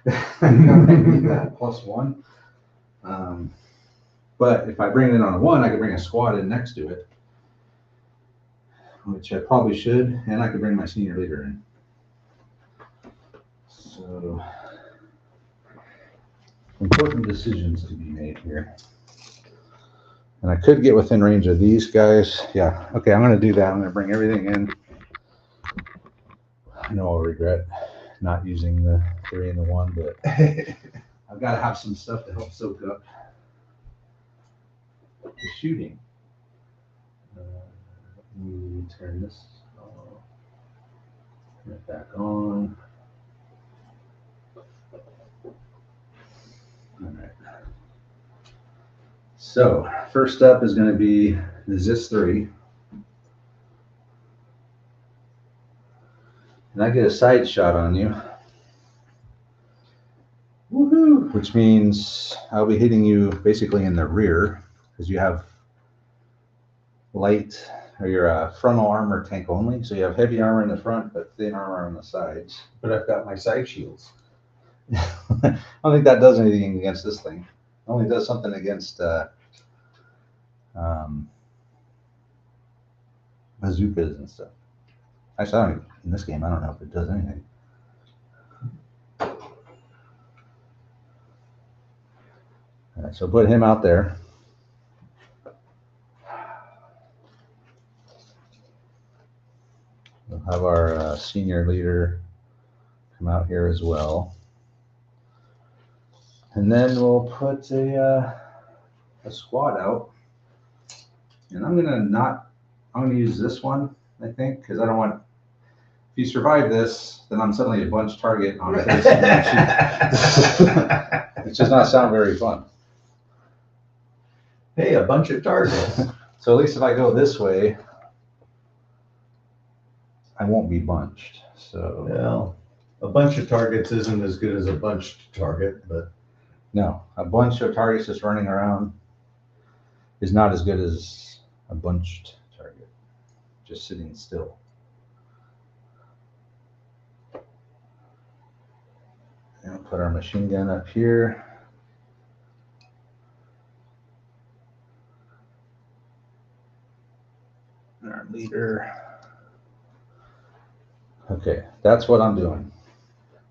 I need that +1. But if I bring it in on a 1, I could bring a squad in next to it, which I probably should, and I could bring my senior leader in. So, important decisions to be made here. And I could get within range of these guys. Yeah, okay, I'm gonna do that. I'm gonna bring everything in. I know I'll regret not using the 3 and the 1, but I've got to have some stuff to help soak up the shooting. Let me turn this off. Turn it back on. All right. So first up is going to be the ZIS 3. And I get a side shot on you. Woohoo! Which means I'll be hitting you basically in the rear because you have light, or you're frontal armor tank only. So you have heavy armor in the front, but thin armor on the sides. But I've got my side shields. I don't think that does anything against this thing. It only does something against bazookas and stuff. Actually, I don't even, in this game, I don't know if it does anything. All right, so put him out there. We'll have our senior leader come out here as well. And then we'll put a squad out. And I'm gonna use this one, I think, because I don't want, if you survive this, then I'm suddenly a bunch target on a face. It does not sound very fun. Hey, a bunch of targets. So at least if I go this way, I won't be bunched. So Well, a bunch of targets isn't as good as a bunched target, but no, a bunch of targets just running around is not as good as a bunched target, just sitting still. And I'll put our machine gun up here. And our leader. Okay, that's what I'm doing.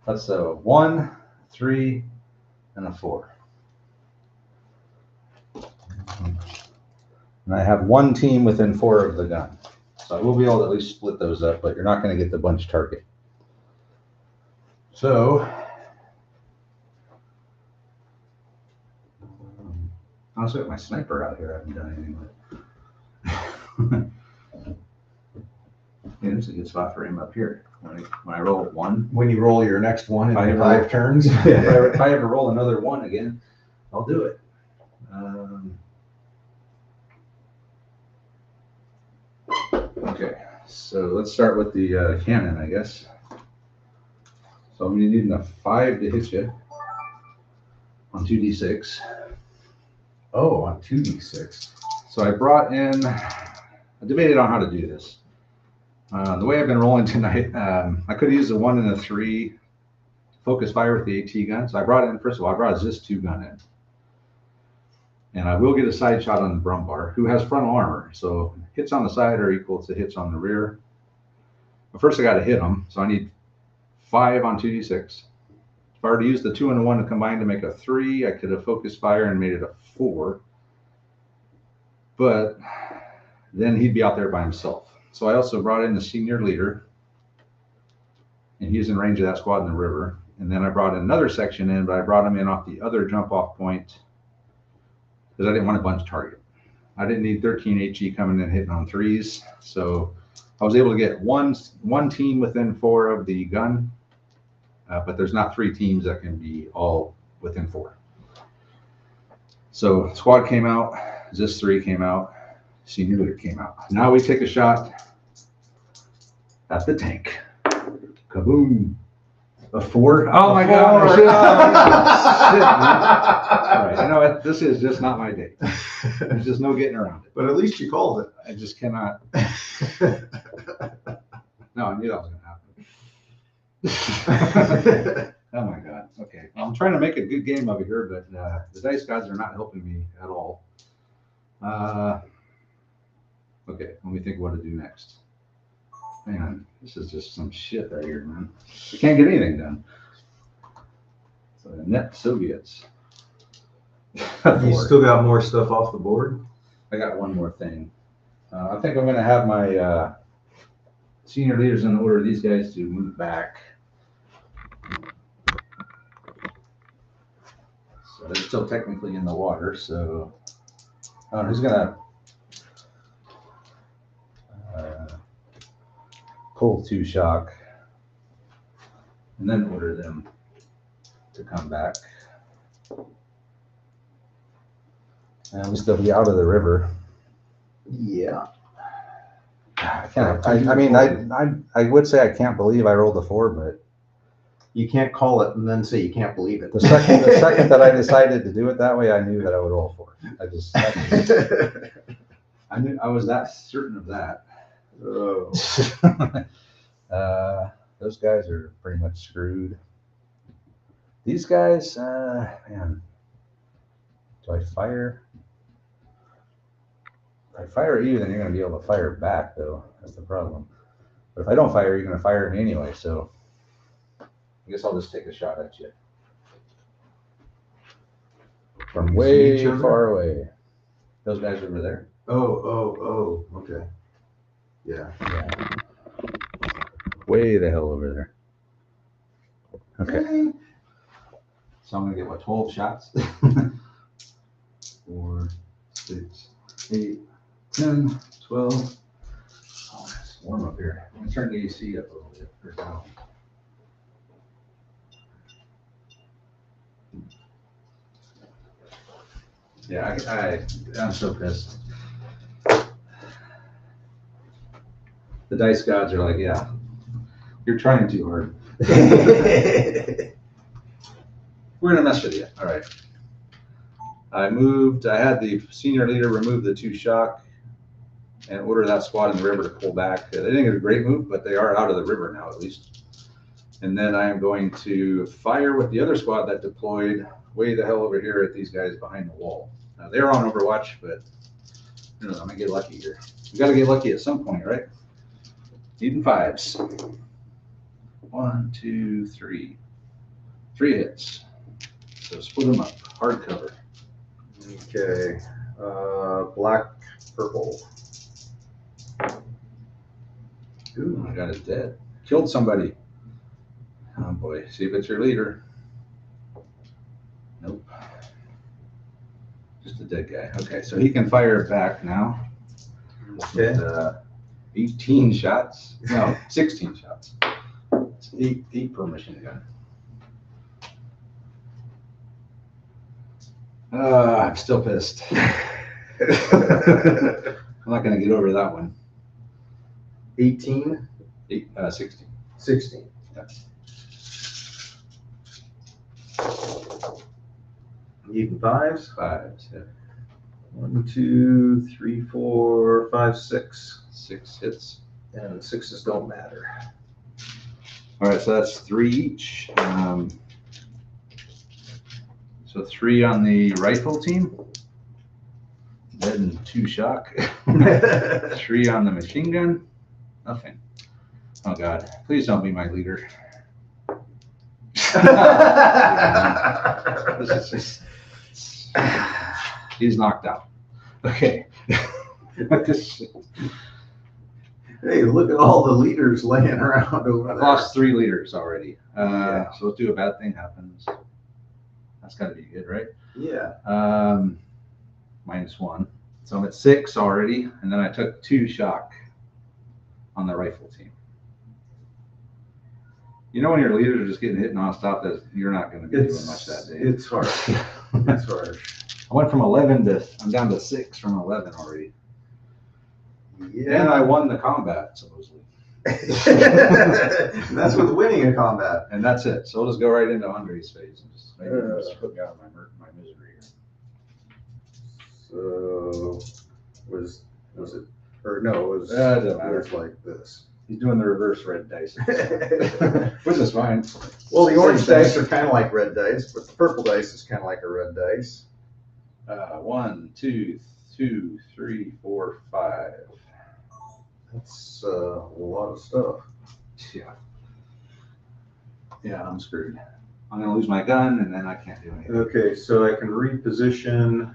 That's a 1, 3, and a 4. And I have one team within 4 of the gun. So I will be able to at least split those up, but you're not going to get the bunch target. So, I also got my sniper out here. I haven't done anything with. Yeah, there's a good spot for him up here. When I roll 1. when you roll your next one in If I 5 turns. If I ever roll another 1 again, I'll do it. Okay, so let's start with the cannon, I guess. So I'm needing a 5 to hit you on 2d6. Oh, on 2d6. So I brought in, I debated on how to do this. The way I've been rolling tonight, I could have used a 1 and a 3 focus fire with the AT gun. So I brought in, first of all, I brought a ZIS 2 gun in. And I will get a side shot on the Brumbar, who has frontal armor. So hits on the side are equal to hits on the rear. But first I got to hit them. So I need 5 on 2d6. If I were to use the 2 and the 1 to combine to make a 3, I could have focused fire and made it a 4. But then he'd be out there by himself. So I also brought in the senior leader. And he's in range of that squad in the river. And then I brought another section in, but I brought them in off the other jump off point because I didn't want a bunch target. I didn't need 13 HE coming in hitting on threes. So I was able to get one team within 4 of the gun, but there's not 3 teams that can be all within 4. So squad came out, this 3 came out, senior leader came out. Now we take a shot at the tank. Kaboom. A 4? Oh my God. Shit, all right, you know what? This is just not my day. There's just no getting around it. But at least you called it. I just cannot. No, I knew that was going to happen. Oh my God. Okay. Well, I'm trying to make a good game of it here, but the dice gods are not helping me at all. Okay. Let me think what to do next. Man, this is just some shit right here, man. I can't get anything done. So net Soviets. You still got more stuff off the board? I got one more thing. I think I'm going to have my senior leaders in order these guys to move back. So they're still technically in the water. So who's going to pull 2 shock and then order them to come back? And we still be out of the river. Yeah. I can't. I mean, I would say I can't believe I rolled a 4, but You can't call it and then say you can't believe it. the second that I decided to do it that way, I knew that I would roll a 4. I knew I was that certain of that. Oh. Those guys are pretty much screwed. These guys, man, do I fire? If I fire at you, then you're going to be able to fire back, though. That's the problem. But if I don't fire, you're going to fire at me anyway. So I guess I'll just take a shot at you from way far away. Those guys over there. Oh, okay. Yeah. Yeah. Way the hell over there. Okay. So I'm gonna get 12 shots? 4, 6, 8, 10, 12. Oh, it's warm up here. I'm gonna turn the AC up a little bit or down. Yeah, I'm so pissed. The dice gods are like, yeah, you're trying too hard. We're gonna mess with you. All right. I had the senior leader remove the 2 shock and order that squad in the river to pull back. They didn't get a great move, but they are out of the river now at least. And then I am going to fire with the other squad that deployed way the hell over here at these guys behind the wall. Now they're on Overwatch, but I'm gonna get lucky here. We gotta get lucky at some point, right? Needing 5s. 1, 2, 3. 3 hits. So split them up. Hard cover. Okay. Black, purple. Ooh, my God, it's dead. Killed somebody. Oh boy. See if it's your leader. Nope. Just a dead guy. Okay, so he can fire back now. Okay. With, 18 shots. No, 16 shots. It's 8 per machine gun. I'm still pissed. I'm not going to get over that one. 18? 16. 16. Yeah. Even 5s? 5s. Yeah. 1, 2, 3, 4, 5, 6. 6 hits. And 6s don't matter. All right, so that's 3 each. So 3 on the rifle team. Dead and 2 shock. 3 on the machine gun. Nothing. Oh God, please don't be my leader. This is just, he's knocked out. Okay. Hey, look at all the leaders laying around over I've there. lost 3 leaders already. Yeah. So let's do a bad thing happens. That's got to be good, right? Yeah. -1. So I'm at 6 already, and then I took 2 shock on the rifle team. You know when your leaders are just getting hit nonstop, that you're not going to be doing much that day. It's hard. It's hard. I went from 11 to, I'm down to 6 from 11 already. And Yeah. I won the combat, supposedly. That's with winning a combat. And that's it. So we'll just go right into Andre's phase and just maybe just put me out of my misery here. So was it, or no, it was, Doesn't matter. it was like this. He's doing the reverse red dice, which is fine. Well, the orange Same dice thing. are kind of like red dice, but the purple dice is kind of like a red dice. 1, 2, 2, 3, 4, 5. That's a lot of stuff. Yeah. Yeah, I'm screwed. I'm gonna lose my gun, and then I can't do anything. Okay, so I can reposition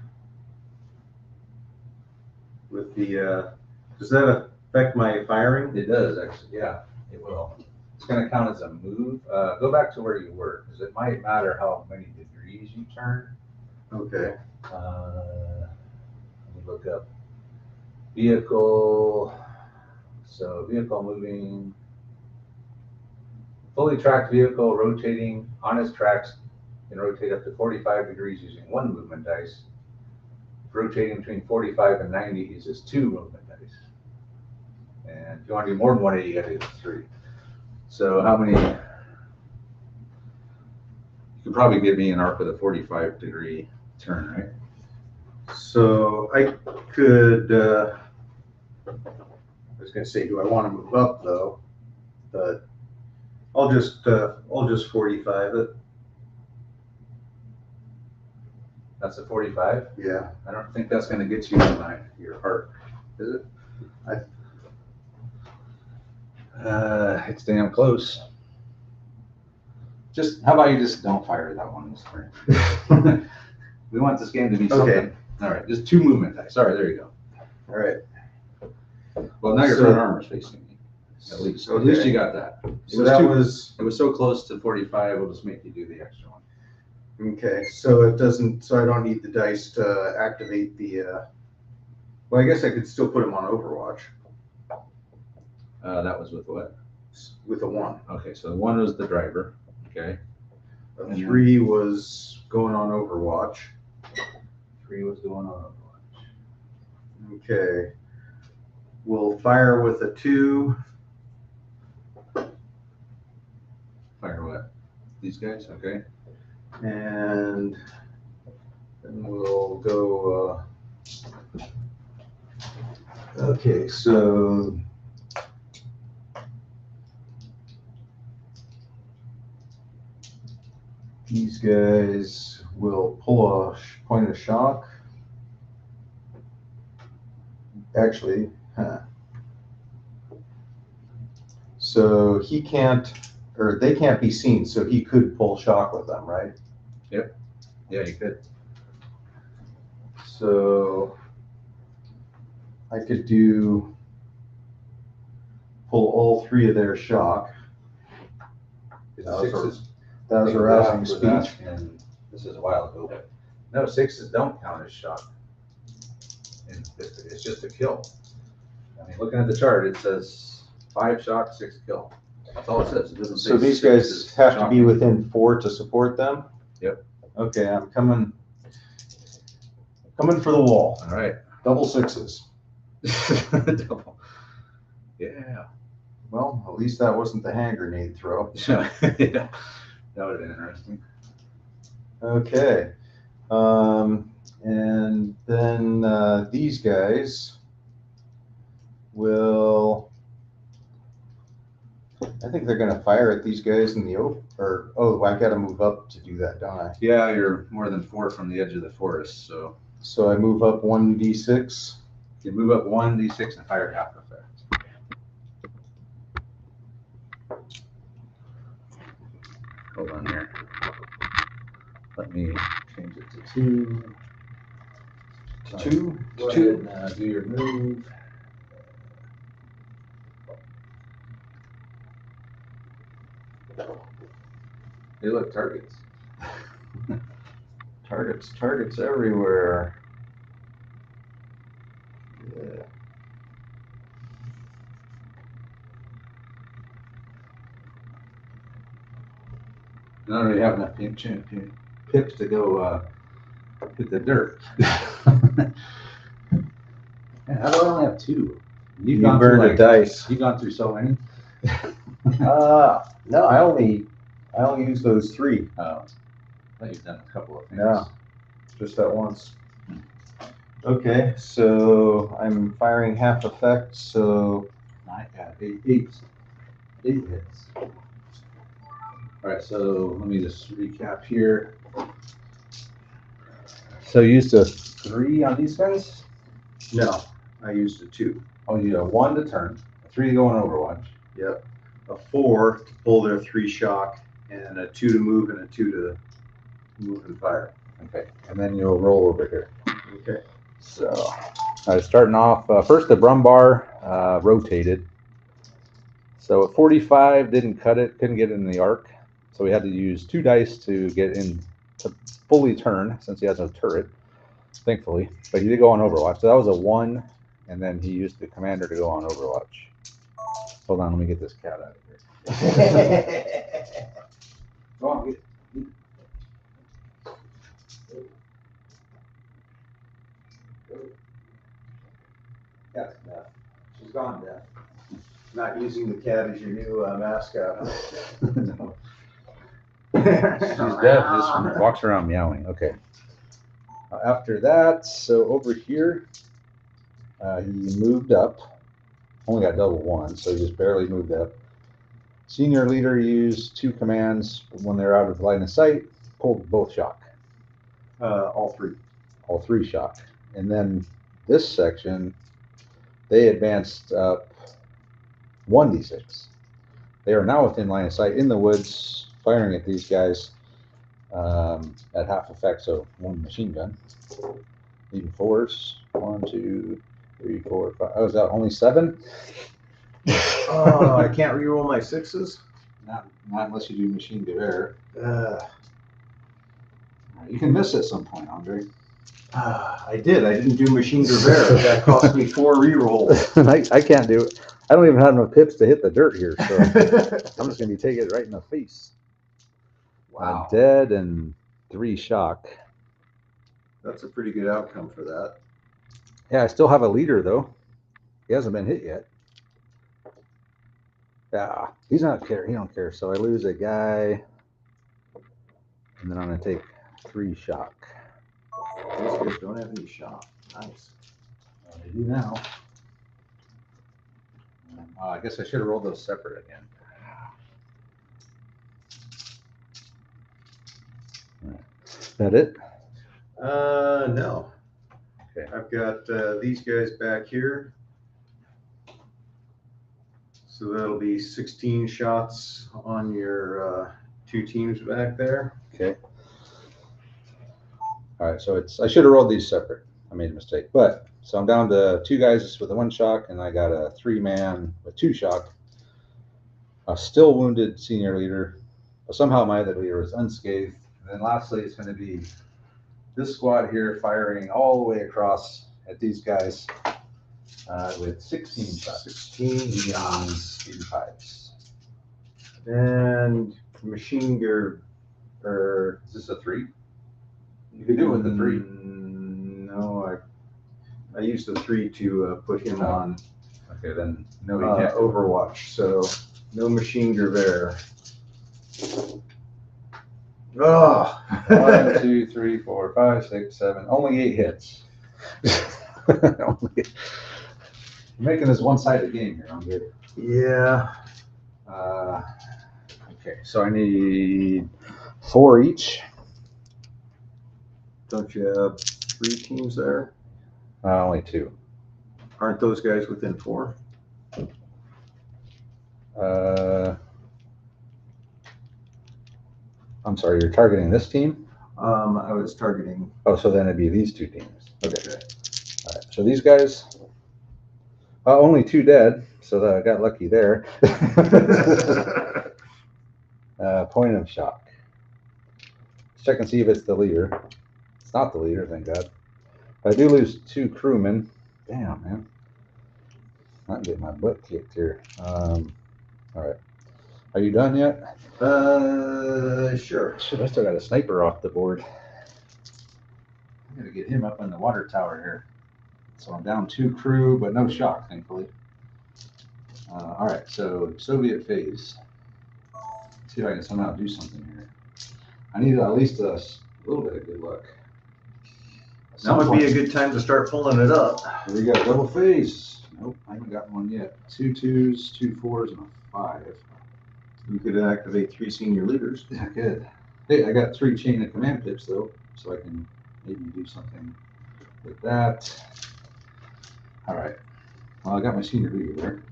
with the, does that affect my firing? It does actually. Yeah, it will. It's gonna count as a move. Go back to where you were, because it might matter how many degrees you turn. Okay. Let me look up vehicle. So vehicle moving, fully tracked vehicle rotating on its tracks can rotate up to 45 degrees using 1 movement dice. Rotating between 45 and 90 uses 2 movement dice. And if you want to do more than 180, you got to do 3. So how many? You could probably give me an arc with a 45-degree turn, right? So I could, I was gonna say, do I want to move up though? But I'll just 45 it. That's a 45. Yeah. I don't think that's going to get you in your arc, is it? It's damn close. Just how about you just don't fire that one this turn? We want this game to be something. Okay. All right, just 2 movement dice. Sorry, there you go. All right. Well, now your So- front armor's facing me. At least, at least Okay. you got that. So that was, It was so close to 45. We'll just make you do the extra one. okay, so it doesn't, so I don't need the dice to activate the, well, I guess I could still put them on Overwatch That was with what? with a 1. Okay, so 1 was the driver. Okay, A 3 was going on Overwatch. 3 was going on. Okay. We'll fire with a 2. Fire what? These guys? Okay. And then we'll go, okay, so these guys will pull a point of shock. Actually, so he can't, or they can't be seen, so he could pull shock with them, right? Yeah, you could. So I could pull all 3 of their shock. That was a rousing speech. And this is a while ago. No, 6s don't count as shock. And it's just a kill. I mean, looking at the chart, it says 5 shock, 6 kill. That's all it says. It doesn't say. So these 6 guys is have to be shocking. within 4 to support them? Yep. Okay, I'm coming for the wall. All right. Double 6s. Double. Yeah. Well, at least that wasn't the hand grenade throw. Yeah. That would have been interesting. Okay. And then these guys will, I think they're gonna fire at these guys in the open, or, oh, I gotta move up to do that, don't I? Yeah, you're more than 4 from the edge of the forest, so So I move up 1d6. you move up 1d6 and fire half effect. Hold on here. Let me change it to 2. To 2? Go ahead and do your move. They look targets. Targets everywhere. Yeah. I don't really have enough pips to go hit the dirt. Man, how do I only have 2? You burned a dice. You've gone through so many. No, I only use those 3. Oh, I thought you've done a couple of things. No, just that once. Okay, so I'm firing half effect, so I got 8 hits. All right, so let me just recap here. So you used a 3 on these guys? no, I used a 2. Oh, you got 1 to turn, a 3 to go on Overwatch. Yep. A 4 to pull their 3 shock, and a 2 to move, and a 2 to move and fire. Okay, and then you'll roll over here. Okay. So, starting off, first the Brumbar rotated. So at 45, didn't cut it, couldn't get it in the arc. So we had to use 2 dice to get in to fully turn, since he has no turret, thankfully. But he did go on Overwatch. So that was a 1, and then he used the commander to go on Overwatch. Hold on, let me get this cat out of here. Go on, get it. Cat's deaf. She's gone deaf. Not using the cat as your new mascot. No. She's deaf, just walks around meowing. Okay. After that, so over here, he moved up. Only got double 1, so he just barely moved up. Senior leader used 2 commands when they're out of line of sight, pulled both shock. All 3. All 3 shock. And then this section, they advanced up 1d6. They are now within line of sight in the woods, firing at these guys at half effect, so 1 machine gun. Even 4s. 1, 2, 3, 4, 5. Oh, is that only 7? Oh, I can't reroll my 6s? Not unless you do machine gewehr. You can miss at some point, Andre. I did. I didn't do machine gewehr. That cost me 4 rerolls. I can't do it. I don't even have enough pips to hit the dirt here, so I'm just going to be taking it right in the face. Wow. Dead and 3 shock. That's a pretty good outcome for that. Yeah, I still have a leader, though. He hasn't been hit yet. Yeah, he's not care. He don't care. So I lose a guy, and then I'm going to take 3 shock. Those guys don't have any shock. Nice. They do now. I guess I should have rolled those separate again. Is that it? No. Okay. I've got these guys back here. So that'll be 16 shots on your 2 teams back there. Okay. All right, so I should have rolled these separate. I made a mistake. But, so I'm down to 2 guys with a 1 shock, and I got a 3-man with 2 shock. A still wounded senior leader. But somehow my other leader was unscathed. And then lastly, it's going to be this squad here firing all the way across at these guys with 16 shots. 16 shots. 85s. And machine gear, or Is this a 3? You can do it with the 3. No, I used the 3 to put him on Okay, then no, he can't. Overwatch. So no machine gear there. Oh. 1, 2, 3, 4, 5, 6, 7. Only 8 hits. You're making this one-sided game here, Andre. Yeah. Okay, so I need 4 each. Don't you have 3 teams there? Only 2. Aren't those guys within 4? I'm sorry, you're targeting this team? I was targeting. Oh, so then it'd be these 2 teams. Okay. All right, so these guys, only 2 dead, so that I got lucky there. Point of shock. Let's check and see if it's the leader. It's not the leader, thank God. But I do lose 2 crewmen. Damn, man. I'm getting my butt kicked here. All right. Are you done yet? Sure. Shit, I still got a sniper off the board. I gotta get him up on the water tower here. So I'm down 2 crew, but no shock, thankfully. All right, so Soviet phase. Let's see if I can somehow do something here. I need at least a little bit of good luck. That would be a good time to start pulling it up. Here we go, double phase. Nope, I haven't got one yet. 2 2s, 2 4s, and a 5. You could activate 3 senior leaders. Yeah, good. Hey, I got 3 chain of command pips though, so I can maybe do something with that. All right. Well, I got my senior leader there.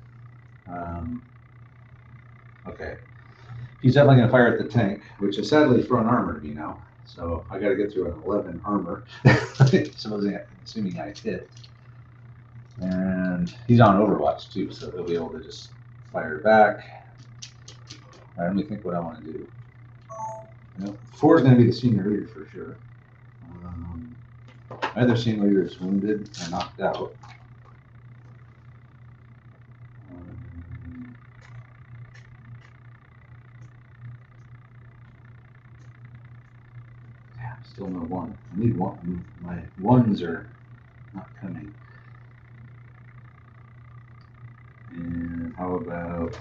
Okay. He's definitely going to fire at the tank, which is sadly front armor to me now. So I got to get through an 11 armor, assuming I hit. And he's on Overwatch too, so he'll be able to just fire back. All right, let me think what I want to do. 4 is going to be the senior leader for sure. My other senior leader is wounded or knocked out. Still no 1. I need 1. My 1s are not coming. And how about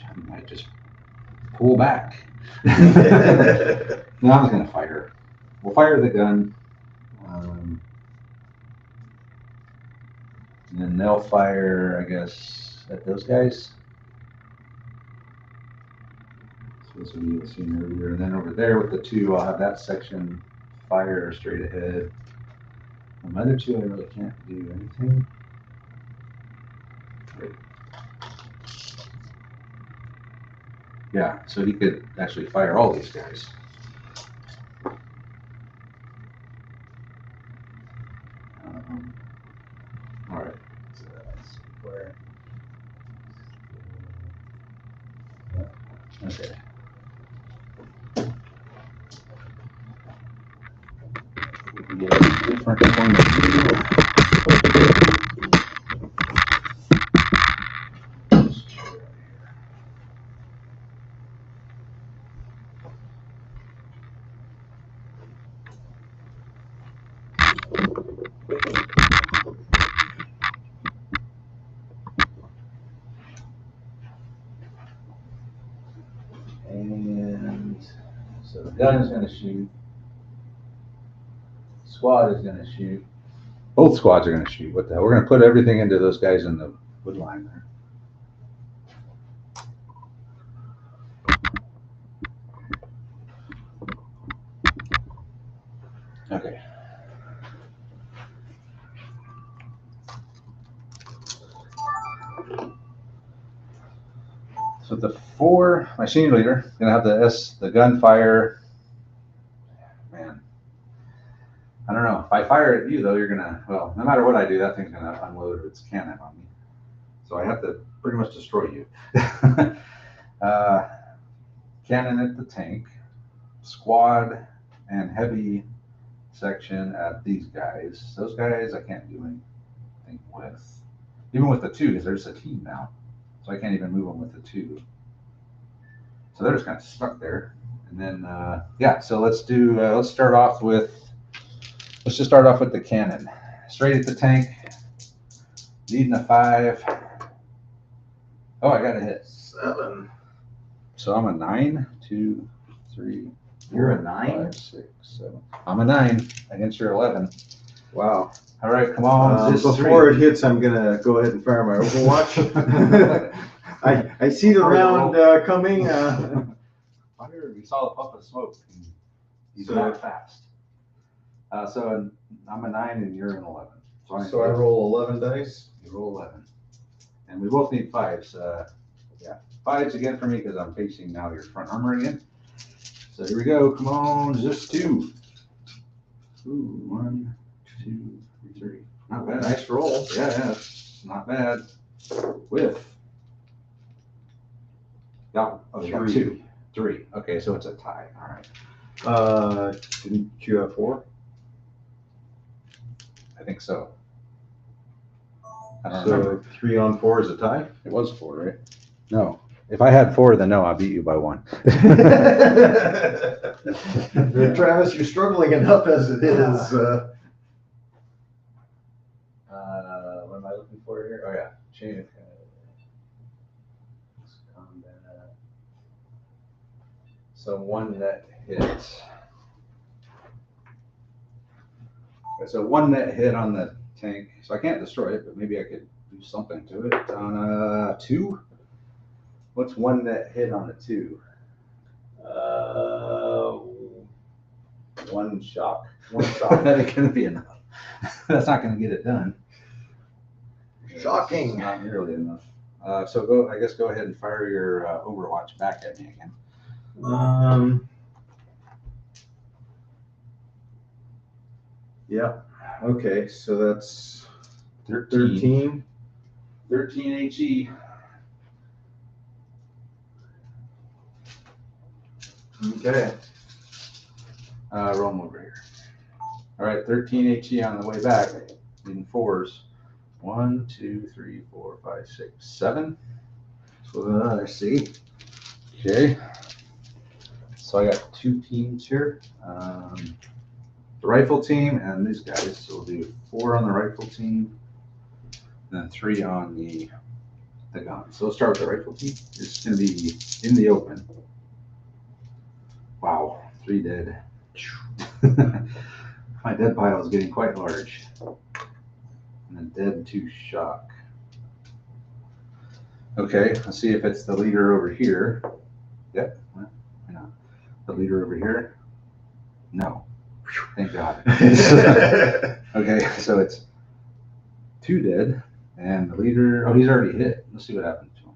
I might just pull back. No, I'm not gonna fire. We'll fire the gun. And then they'll fire, I guess, at those guys. So this will be the senior leader. And then over there with the 2, I'll have that section fire straight ahead. The other 2, I really can't do anything. Wait. Yeah, so he could actually fire all these guys. All right. So that's where. Okay. Different point of view. And so the gun is going to shoot. Squad is going to shoot. Both squads are going to shoot. What the hell? We're going to put everything into those guys in the wood line there. Okay. So the 4, my senior leader, gonna have the gunfire. Man, I don't know. If I fire at you though, you're gonna, well, no matter what I do, that thing's gonna unload its cannon on me. So I have to pretty much destroy you. Cannon at the tank, squad and heavy section at these guys. Those guys I can't do anything with. Even with the 2, because they're just a team now. So I can't even move them with the 2. So they're just kind of stuck there. And then, yeah, so let's just start off with the cannon. Straight at the tank, needing a 5. Oh, I got a hit. 7. So I'm a 9, 2, 3. You're a 9? 5, 6, 7. I'm a 9 against your 11. Wow. All right, come on. Before it hits, I'm gonna go ahead and fire my Overwatch. I see the round coming. Fire, we saw the puff of smoke. He's So- not fast. So I'm a 9 and you're an 11. So I roll 11 dice. You roll 11. And we both need 5s. Yeah, 5s again for me because I'm facing now your front armor again. So here we go. Come on, just 2. Ooh, 1, 2, 3. Not bad. Nice roll. Yeah, it's not bad. Whiff. Oh, you got 3. 2. 3. Okay, so it's a tie. All right. Didn't you have 4? I think so. I don't So remember. 3 on 4 is a tie? It was 4, right? No. If I had 4, then no, I beat you by 1. Travis, you're struggling enough as it is. What am I looking for here? Oh yeah, chain of combat. So 1 net hit. Okay, so 1 net hit on the tank. So I can't destroy it, but maybe I could do something to it. On 2. What's 1 net hit on the 2? 1 shock. 1 shot. That ain't gonna be enough. That's not gonna get it done. Shocking. It's not nearly enough. So go ahead and fire your Overwatch back at me again. Yeah. Okay, so that's 13. 13. 13 HE. Okay. Roll them over here. All right, 13 HE on the way back in 4s. 1, 2, 3, 4, 5, 6, 7. So I see. Okay. So I got 2 teams here. The rifle team and these guys. So we'll do 4 on the rifle team, and then 3 on the gun. So let's start with the rifle team. It's going to be in the open. Wow, 3 dead. My dead pile is getting quite large. And then dead 2 shock. Okay, let's see if it's the leader over here. Yep. Well, no. The leader over here? No. Thank God. Okay, so it's 2 dead, and the leader. Oh, he's already hit. Let's see what happens to him.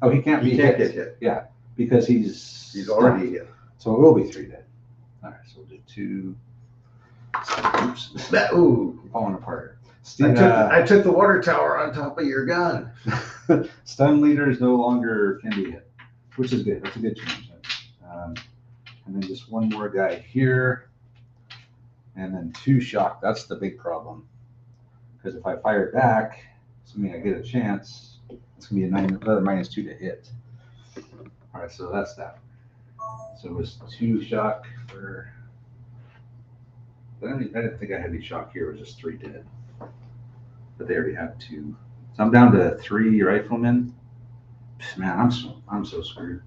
Oh, he can't be He can't hit. get hit. Yeah, because he's already hit. So it will be 3 dead. All right, so we'll do 2. Oops. Ooh. I'm falling apart. I took the water tower on top of your gun. Stun leaders no longer can be hit, which is good. That's a good change. And then just 1 more guy here, and then 2 shock. That's the big problem, because if I fire it back, assuming I get a chance, it's gonna be another -2 to hit. All right, so that's that. So it was 2 shock for. I didn't think I had any shock here. It was just 3 dead. But they already have 2. So I'm down to 3 riflemen. Man, I'm so screwed.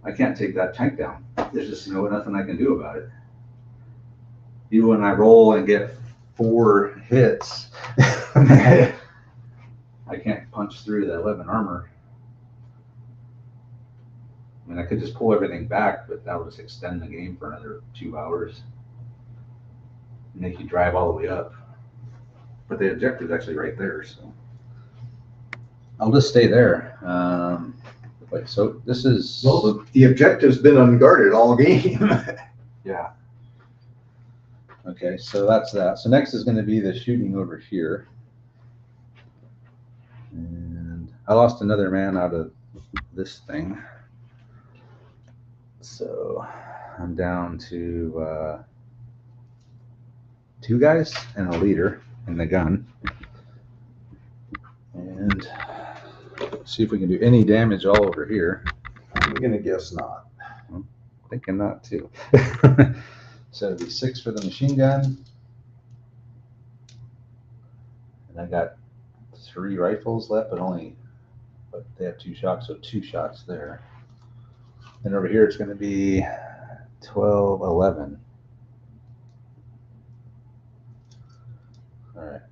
I can't take that tank down. There's just nothing I can do about it. Even when I roll and get 4 hits, I can't punch through the 11 armor. I mean, I could just pull everything back, but that would just extend the game for another 2 hours. Make you drive all the way up. But the objective's actually right there, so I'll just stay there. Wait, so this is Well, the objective's been unguarded all game. yeah. Okay, so that's that. So next is going to be the shooting over here, and I lost another man out of this thing, so I'm down to 2 guys and a leader in the gun. And see if we can do any damage all over here. I'm gonna guess not. I'm thinking not too. So it'd be 6 for the machine gun. And I got 3 rifles left, but they have 2 shocks, so 2 shots there. And over here it's going to be 12, 11. All right.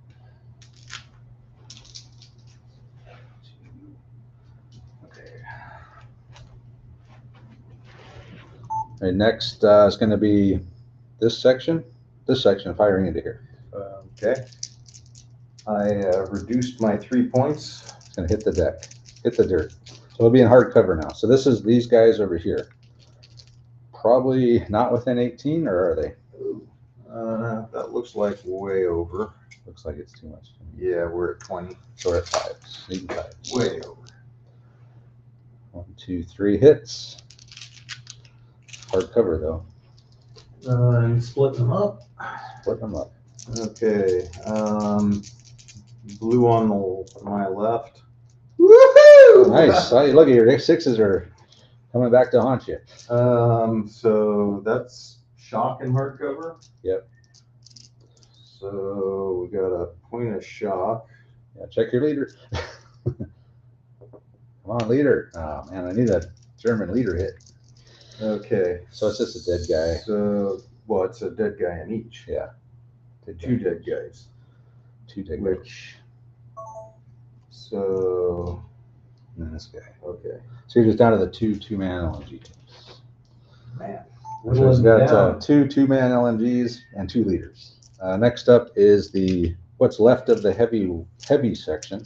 Okay. All right, next is going to be this section firing into here. Okay. I reduced my 3 points. It's going to hit the deck, hit the dirt. So it'll be in hard cover now. So this is these guys over here. Probably not within 18, or are they? That looks like way over. Looks like it's too much. Yeah, we're at 20. So we're at 5. 8 and 5. Way over. 1, 2, 3 hits. Hard cover though. And splitting them up. Split them up. Okay. Blue on my left. Woohoo! Nice. Look at your sixes are coming back to haunt you. So that's shock and hardcover. Yep. So we got a point of shock. Yeah, check your leader. Come on, leader. Oh man, I need a German leader hit. Okay. So it's just a dead guy. So, well, it's a dead guy in each. Yeah. Two dead guys. 2 dead guys. Which, so, And then this guy. okay. So you're just down to the 2 2-man LMG teams. Man. So it's got 2 2-man LMGs and 2 leaders. Next up is what's left of the heavy section.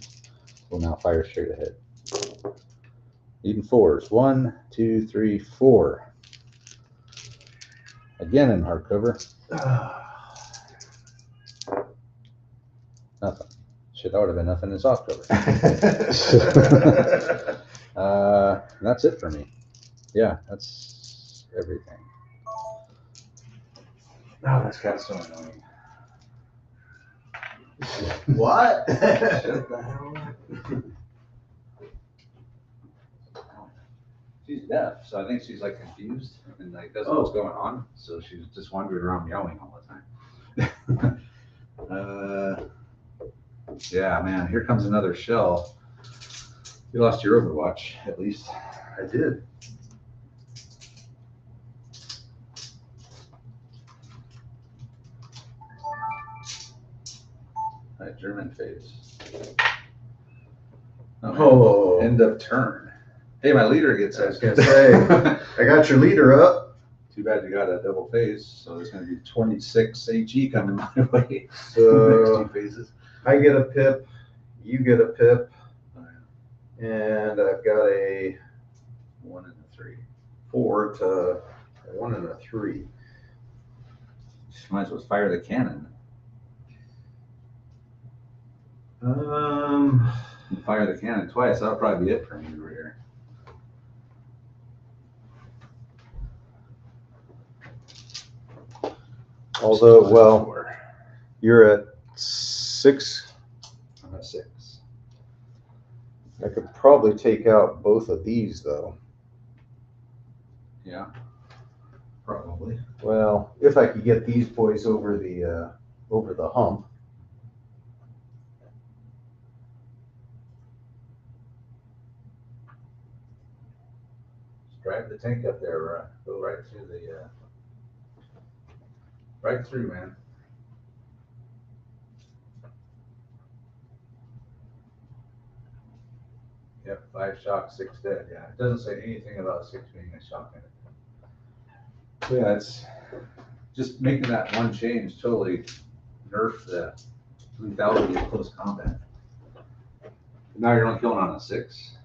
Will now fire straight ahead. Even 4s. 1, 2, 3, 4. Again in hardcover. Nothing. Shit, that would have been nothing in softcover. That's it for me. Yeah, that's everything. Oh, this guy's so annoying. What? Shut the hell up. She's deaf, so I think she's like confused and like doesn't know what's going on. So she's just wandering around meowing all the time. Yeah, man, here comes another shell. You lost your Overwatch, at least. I did. That German phase. Oh. End of turn. Hey, my leader gets I was it. gonna say, I got your leader up. Too bad you got a double phase, so there's going to be 26 HE coming my way. So Next 2 phases. I get a pip, you get a pip, and I've got a 1 and a 3. 4 to a 1 and a 3. Might as well fire the cannon. You fire the cannon twice. That'll probably be it for me over here. Although, well, you're at 6. I'm at 6. I could probably take out both of these, though. Yeah, probably. Well, if I could get these boys over the hump. Just drive the tank up there. Go right through the. Right through, man. Yep, 5 shock, 6 dead. Yeah, it doesn't say anything about 6 being a shock in it. Yeah, it's just making that one change totally nerfed the lethality of close combat. Now you're only killing on a 6.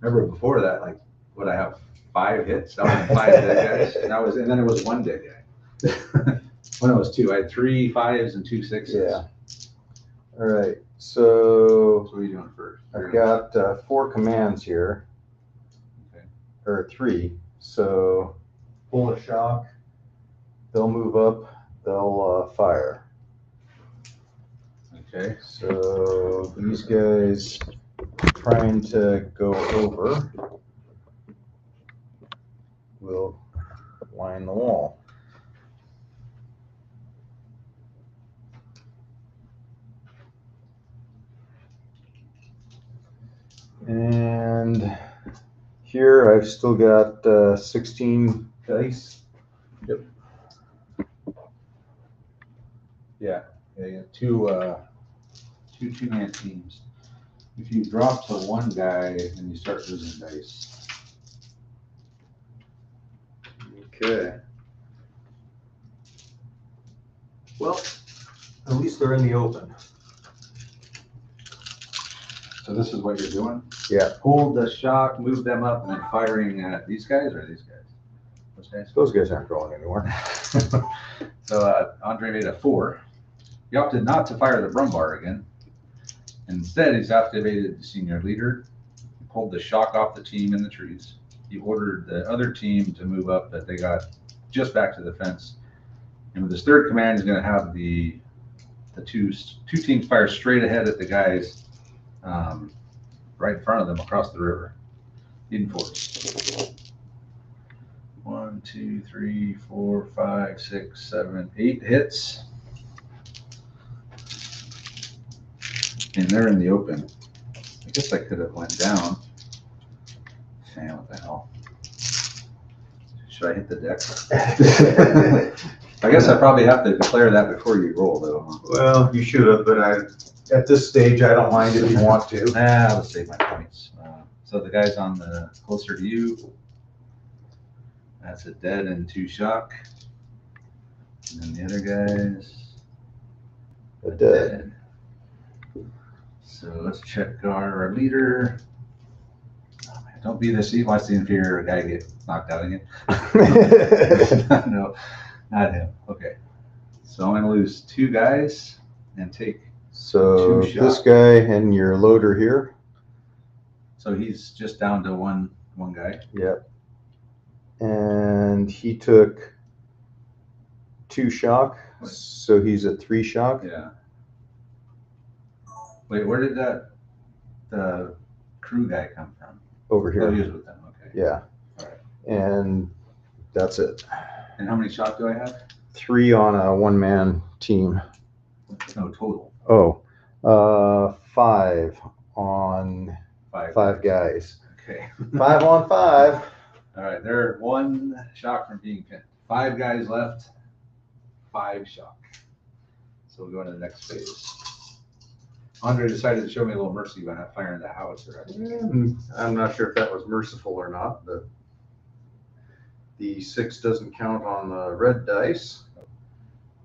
Remember before that, like, what I have 5 hits? That was 5 dead guys. And then it was 1 dead guy. When it was 2, I had 3 5s and 2 6s. Yeah. All right. So what are you doing first? I've got 4 commands here, Okay. or 3. So pull a shock. They'll move up. They'll fire. Okay. So these guys trying to go over will line the wall. And here I've still got 16 dice. Yep. Yeah, you have 2 2-man teams. If you drop to 1 guy, then you start losing dice. Okay. Well, at least they're in the open. So this is what you're doing? Yeah. Hold the shock, move them up, and then firing at these guys or these guys? Those guys? Those guys aren't going anywhere. So Andre made a 4. He opted not to fire the Brumbar again. Instead, he's activated the senior leader, pulled the shock off the team in the trees. He ordered the other team to move up, but they got just back to the fence. And with his third command, he's going to have the two teams fire straight ahead at the guys right in front of them across the river. In force. 1, 2, 3, 4, 5, 6, 7, 8 hits. And they're in the open. I guess I could have went down. Man, what the hell? Should I hit the deck? I guess I probably have to declare that before you roll, though. Huh? Well, you should have, but at this stage, I don't mind if you want to. I'll save my points. So the guys on the closer to you, that's a dead and 2 shock. And then the other guys, A dead. So let's check our leader. Oh, man, don't be this evil. I see inferior guy get knocked out again. No, not him. Okay. So I'm going to lose 2 guys and take. So 2 this shots. guy and your loader here. So he's just down to one guy. Yep. And he took 2 shock, so he's at 3 shock. Yeah. Wait, where did the crew guy come from? Over Oh, he here. was with them. Okay. Yeah. All right. And that's it. And how many shock do I have? 3 on a 1-man team. No, total. 5 on 5. 5 guys. Okay. 5 on 5. All right, they're 1 shock from being pinned. 5 guys left, 5 shock. So we'll go into the next phase. Andre decided to show me a little mercy by not firing the howitzer. I'm not sure if that was merciful or not, but the 6 doesn't count on the red dice.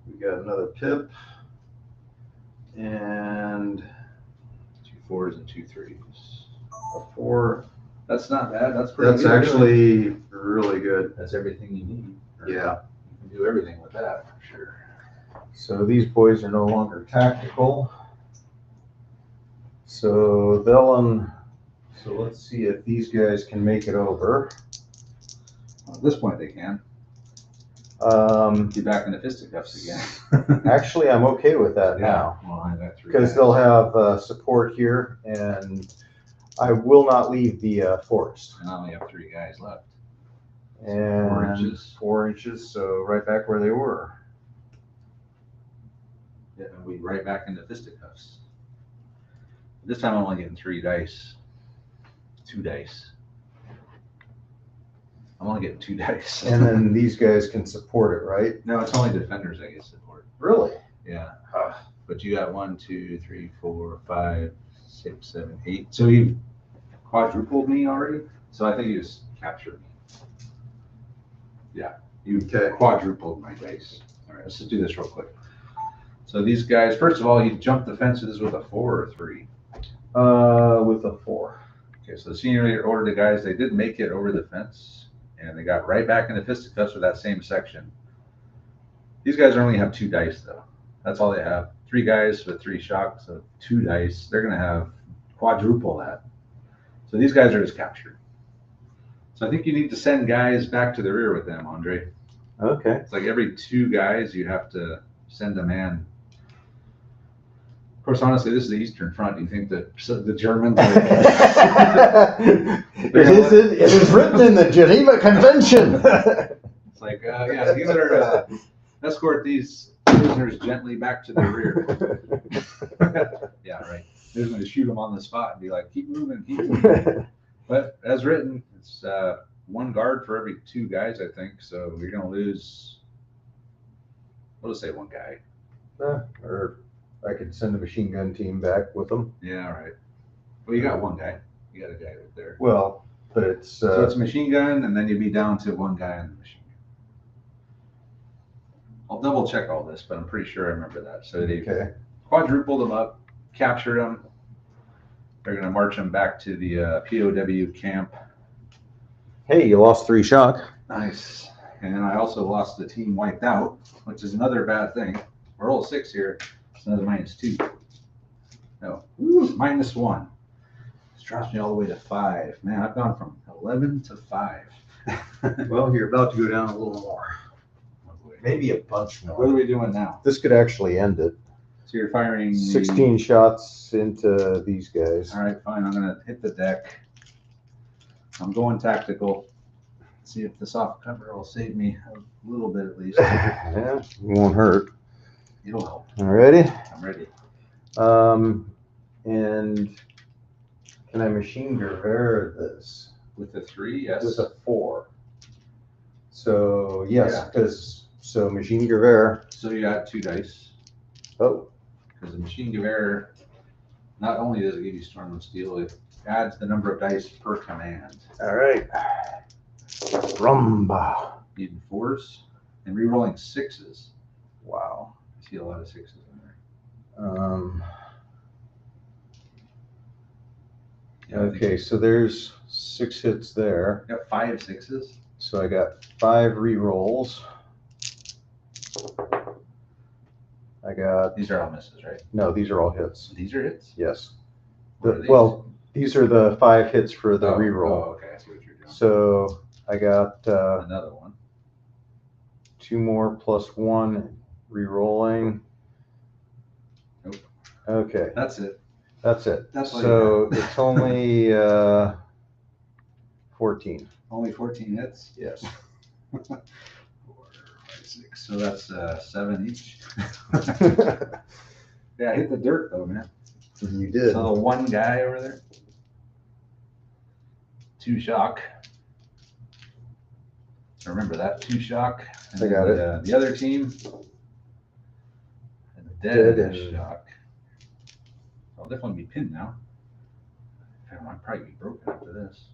We got another pip and 2 4s and 2 3s. a 4. That's not bad. That's pretty That's good. actually really good. That's everything you need. Yeah. You can do everything with that for sure. So these boys are no longer tactical. So so let's see if these guys can make it over. Well, at this point, they can. Be back in the fisticuffs again. Actually, I'm okay with that now. Well, I got 3 Because guys. they'll have support here, and I will not leave the forest. And I only have 3 guys left. And 4 inches. 4 inches, so right back where they were. Yeah, and we right back into fisticuffs. This time I'm only getting 3 dice. 2 dice. I'm only getting 2 dice. And then these guys can support it, right? No, it's only defenders I get support. Really? Yeah. But you got 1, 2, 3, 4, 5, 6, 7, 8. So you quadrupled me already? So I think you just captured me. Yeah. You quadrupled my dice. All right, let's just do this real quick. So these guys, first of all, you jumped the fences with a 4 or 3. With a 4. Okay, so the senior leader ordered the guys, they did make it over the fence, and they got right back into fisticuffs with that same section. These guys only have 2 dice, though. That's all they have. 3 guys with 3 shocks, so 2 dice. They're going to have quadruple that. So these guys are just captured. So I think you need to send guys back to the rear with them, Andre. Okay. It's like every 2 guys, you have to send a man. Of course, honestly, this is the Eastern Front. You think that the Germans are... It is written in the Geneva Convention. It's like, yeah, you better escort these prisoners gently back to the rear. Yeah, right. They're going to shoot them on the spot and be like, keep moving, keep moving. But as written, it's 1 guard for every 2 guys, I think. So you're going to lose, we'll just say 1 guy. Or I could send a machine gun team back with them. Yeah, right. Well, you got 1 guy. You got a guy right there. Well, but it's So it's a machine gun, and then you'd be down to 1 guy on the machine gun. I'll double check all this, but I'm pretty sure I remember that. So they quadrupled them up, captured them. They're going to march them back to the POW camp. Hey, you lost 3 shock. Nice. And I also lost the team wiped out, which is another bad thing. Roll 6 here. It's another -2. No, -1. Let's drops me all the way to 5. Man, I've gone from 11 to 5. Well, you're about to go down a little more. Maybe a bunch What are more. we doing now? This could actually end it. So you're firing the- 16 shots into these guys. All right, fine. I'm gonna hit the deck. I'm going tactical. See if the soft cover will save me a little bit at least. Yeah, it won't hurt. It'll help. All ready? I'm ready. And can I machine Gervais this With the 3, yes. with a 4? So yes, Yeah. because so machine Gervais. So you got 2 dice. Oh, Because the machine Gervais, not only does it give you Storm and Steel, it adds the number of dice per command. all right. Brumbar. Needing 4s and re-rolling 6s. Wow. I see a lot of 6s in there. Yeah, I think Okay, so there's 6 hits there. you got 5 6s. So I got 5 re-rolls. I got, These are all misses, right? no, these are all hits. These are hits. Yes. What are these? Well, these are the 5 hits for the Oh, re-roll. Oh, okay, I see what you're doing. So I got Another one. 2 more plus 1 re-rolling. Nope. Okay, That's it. that's it. That's all you So it's only 14. Only 14 hits. Yes. 4, 5, 6. So that's 7 each. Yeah, I hit the dirt though, man. You did. So the one guy over there. 2 shock. Remember that 2 shock. And I got then the other team. And the Dead dead and- shock. I'll definitely be pinned now. I might probably be broken after this.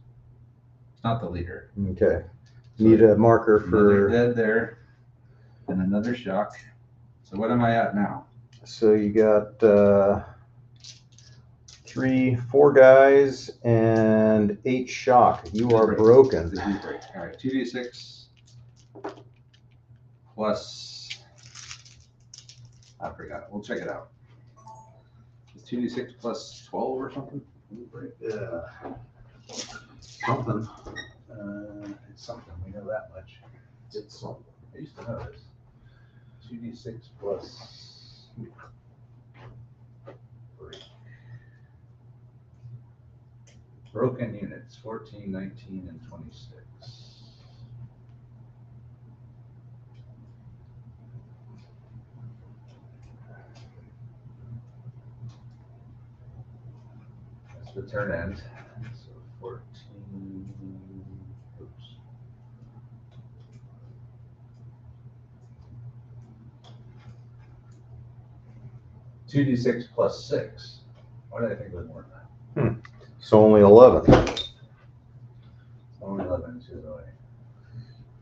It's not the leader. Okay. So Need a marker another for, dead there, and another shock. So what am I at now? so you got 4 guys and 8 shock. You are Break. broken. The D break. All right, 2d6 plus. I forgot. We'll check it out. It's 2d6 plus 12 or something. Yeah. Something. It's something. We know that much. It's something. I used to know this. 2d6 plus 3. Broken units 14, 19, and 26. That's the turn end. So 14. Oops. Two d6 plus 6. Why did I think it was more than that? So only 11. Only 11 is the way.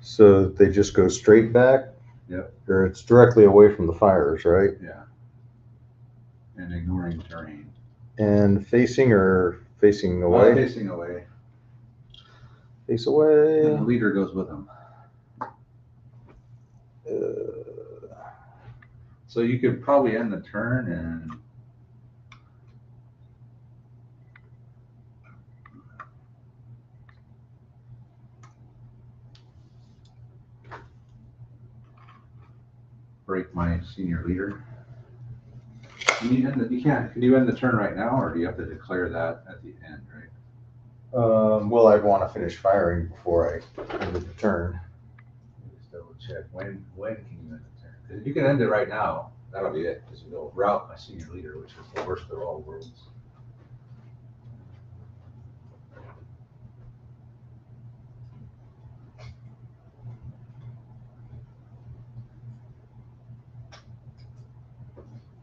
So they just go straight back? Yep. Or it's directly away from the fires, right? Yeah. And ignoring terrain. And facing or facing away? Facing away. Face And away. the leader goes with him. So you could probably end the turn and break my senior leader. Can you end you can't. Can you end the turn right now, or do you have to declare that at the end, right? Well, I'd want to finish firing before I end the turn. Just double check. When can you end the turn? 'Cause if you can end it right now, that'll be it. Because you'll rout my senior leader, which is the worst of all worlds.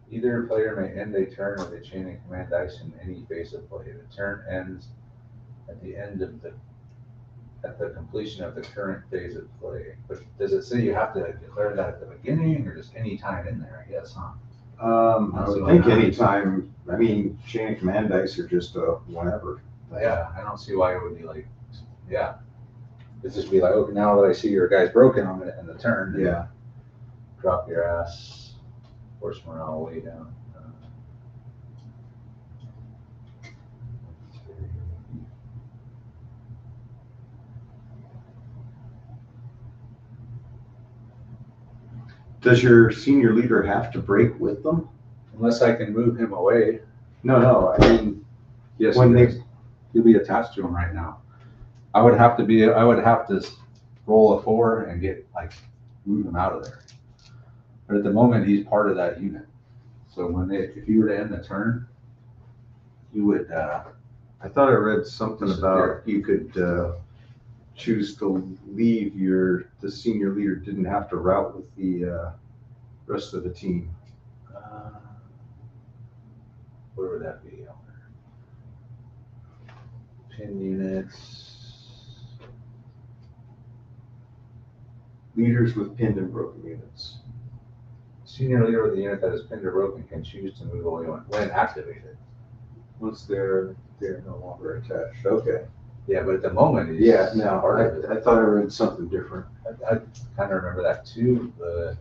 Either player may end a turn with a chain of command dice in any phase of play. The turn ends at the end of at the completion of the current phase of play. But does it say you have to declare that at the beginning, or just any time in there? I guess, huh? I would think anytime, I mean, chain of command dice are just whenever. Yeah, I don't see why it would be like, yeah. It's just be like, okay, now that I see your guy's broken, I'm gonna end the turn. and Yeah. Drop your ass. Force morale way down. Does your senior leader have to break with them? Unless I can move him away. No, I mean, Yes, When he they- does. He'll be attached to him right now. I would have to roll a 4 and move him out of there. But at the moment, he's part of that unit. So if you were to end the turn, you would, I thought I read something Disappear. about you could choose to leave the senior leader didn't have to route with the rest of the team. where would that be? Pin units. Leaders with pinned and broken units. Senior leader of the unit that is pinned or broken can choose to move away when activated. Once they're no longer attached. Okay. Yeah, but at the moment, he's Yeah, no, part of it. I thought I read something different, I kind of remember that too, but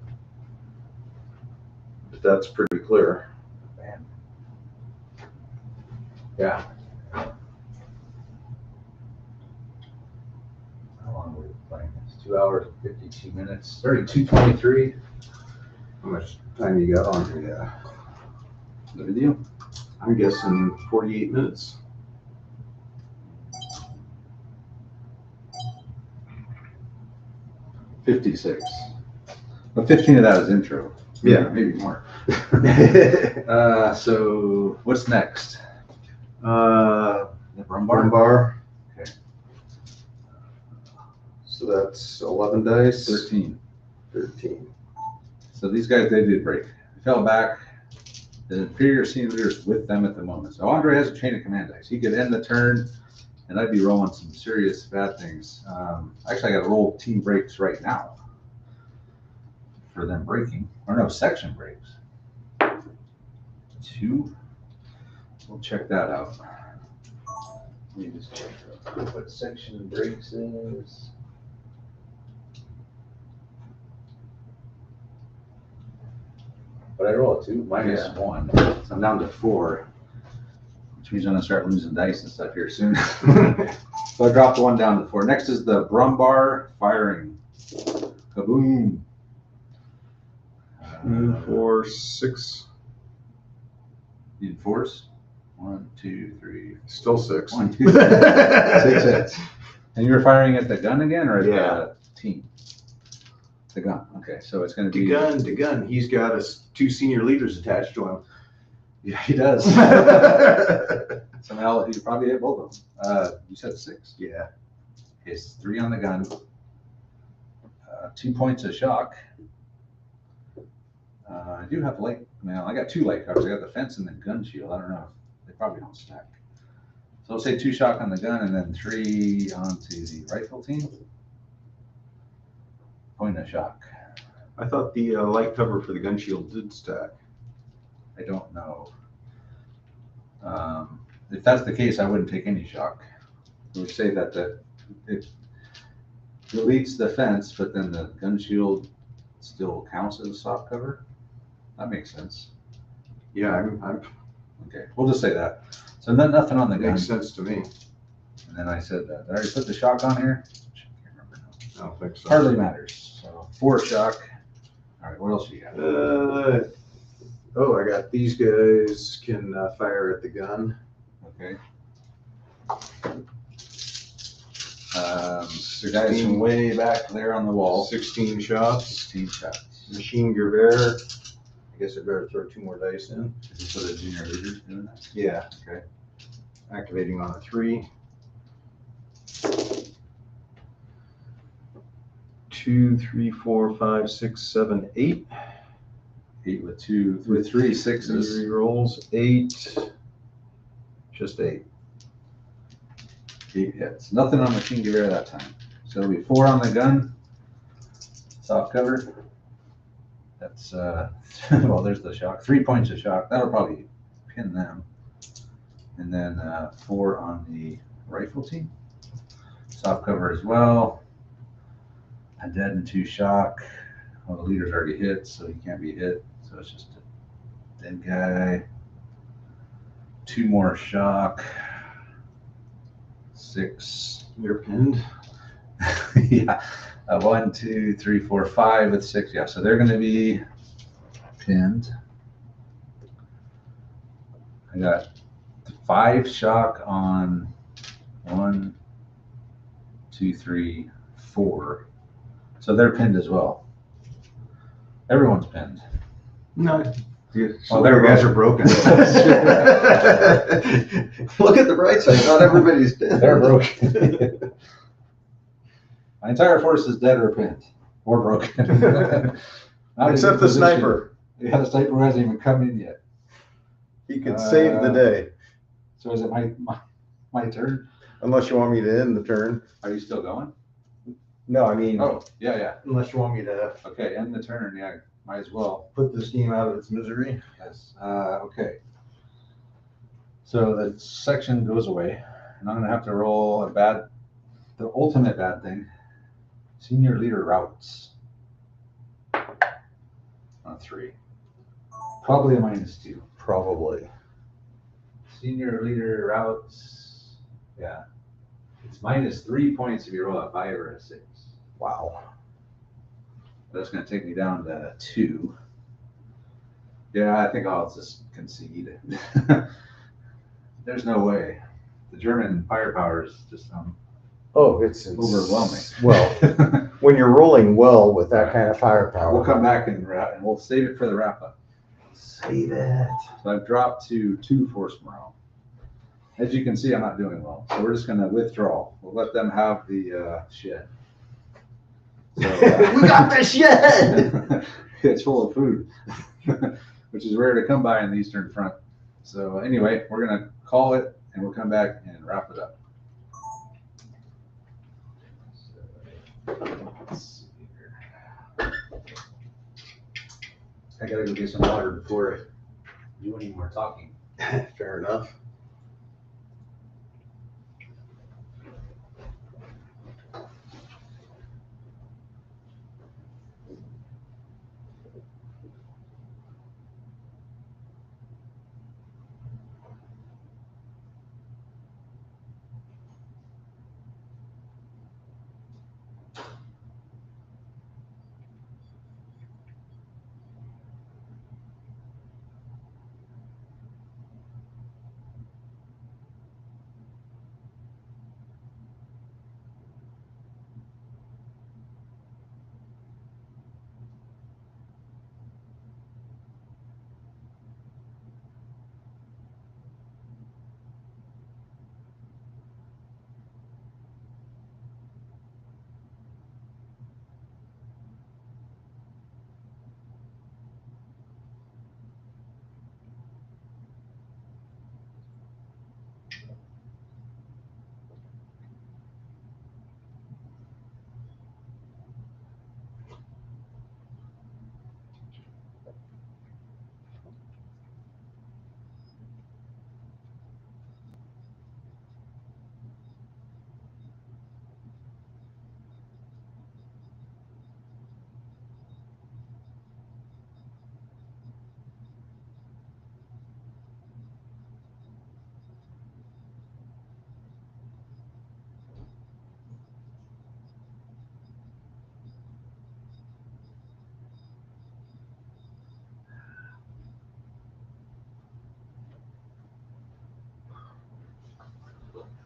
but that's pretty clear. man. Yeah. How long were we playing this? 2 hours and 52 minutes, 32:23. How much time you got on here? Yeah. Good deal. I'm guessing 48 minutes. $56. But 15 of that is intro. Yeah. Maybe more. So what's next? The Brumbar? Brumbar. Okay. So that's 11 dice. 13. 13. So these guys, they did break. They fell back. The inferior senior leader's with them at the moment. So Andre has a chain of command dice. He could end the turn, and I'd be rolling some serious bad things. Actually, I got to roll team breaks right now for them breaking. Or no, section breaks. 2. We'll check that out. Let me just check real quick what section breaks is. But I roll a 2, minus 1. So I'm down to 4, which means I'm gonna start losing dice and stuff here soon. So I dropped 1 down to 4. Next is the Brumbar firing. Kaboom. 2, 4, 6. Need force? 1, 2, 3. Still 6. 1, 2, 3. 6 hits. And you're firing at the gun again or at the team? The gun. Okay, so it's going to be. The gun. He's got 2 senior leaders attached to him. Yeah, he does. Somehow he probably hit both of them. You said 6. Yeah. It's 3 on the gun. 2 points of shock. I do have light. Well, I got 2 light covers. I got the fence and the gun shield. I don't know. They probably don't stack. So I'll say 2 shock on the gun and then 3 onto the rifle team. Point of shock. I thought the light cover for the gun shield did stack. I don't know. If that's the case, I wouldn't take any shock. We would say that it deletes the fence, but then the gun shield still counts as a soft cover. That makes sense. Yeah, I'm Okay, we'll just say that. So nothing on the gun. makes sense to me. And then I said that. Did I already put the shock on here? I can't remember now. I don't think so. Hardly matters. So 4 shock. All right, what else you got? I got these guys can fire at the gun. Okay. The guys from way back there on the wall. 16 shots. 16 shots. Machine Gervais. I guess I better throw 2 more dice in. Is this for the junior leaders doing that? Yeah. Okay. Activating on a 3. 2, 3, 4, 5, 6, 7, 8. 8 with 2, with 3 sixes. 3 rolls. 8. Just 8. 8 hits. Nothing on Machine Gewehr that time. So it'll be 4 on the gun. Soft cover. That's, well, there's the shock. 3 points of shock. That'll probably pin them. And then 4 on the rifle team. Soft cover as well. A dead and 2 shock. Well, the leader's already hit, so he can't be hit. So it's just a dead guy. 2 more shock. 6. You're pinned. Yeah. 1, 2, 3, 4, 5 with 6. Yeah, so they're going to be pinned. I got 5 shock on 1, 2, 3, 4. So they're pinned as well. Everyone's pinned. No. Well, their guys are broken. Look at the bright side. Not everybody's dead. They're broken. My entire force is dead or pinned or broken. Not Except in the position. sniper. Yeah, the sniper hasn't even come in yet. He could save the day. So is it my turn? Unless you want me to end the turn. Are you still going? No, I mean, Oh, yeah. unless you want me to Okay, end the turn. Yeah, might as well. put this game out of its misery. Yes. Okay. So the section goes away, and I'm gonna have to roll the ultimate bad thing. Senior leader routes. On 3. Probably a -2. Probably. Senior leader routes. Yeah. It's -3 points if you roll a 5 or a 6. Wow. That's going to take me down to 2. Yeah, I think I'll just concede. There's no way. The German firepower is just Oh, it's overwhelming. Well, when you're rolling well with that kind of firepower. We'll come back and we'll save it for the wrap up. Save it. So I've dropped to 2 force morale. As you can see, I'm not doing well. So we're just going to withdraw. We'll let them have the shed. So, We got the shed! It's full of food, which is rare to come by in the Eastern Front. So anyway, we're going to call it and we'll come back and wrap it up. So, let's see here. I got to go get some water before I do any more talking. Fair enough.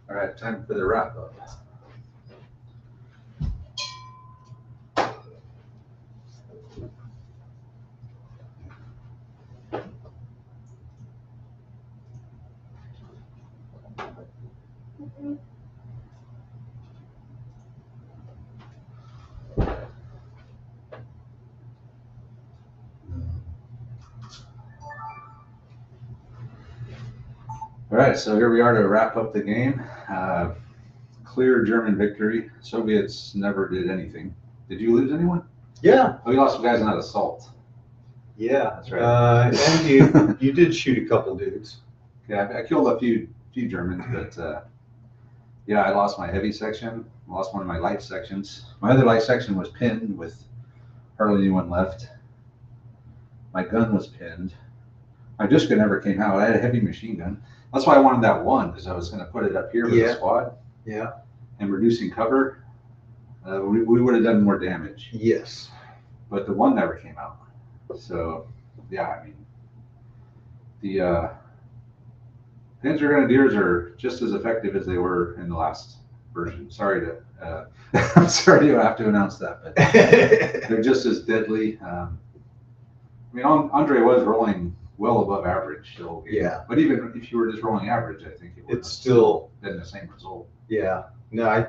All right, time for the wrap up. All right, so here we are to wrap up the game. Clear German victory. Soviets never did anything. Did you lose anyone? Yeah. Oh, you lost some guys in that assault. Yeah. That's right. And you did shoot a couple dudes. Yeah, I killed a few Germans, but yeah, I lost my heavy section. Lost one of my light sections. My other light section was pinned with hardly anyone left. My gun was pinned. My Dushka never came out. I had a heavy machine gun. That's why I wanted that one, because I was going to put it up here with the squad. Yeah. And reducing cover. we would have done more damage, Yes. but the one never came out. So, yeah, I mean, the Panzer Grenadiers are just as effective as they were in the last version. Sorry to, I'm sorry to have to announce that, but they're just as deadly. I mean, Andre was rolling well above average the whole game. Yeah. But even if you were just rolling average, I think it would It's still been the same result. Yeah, no, I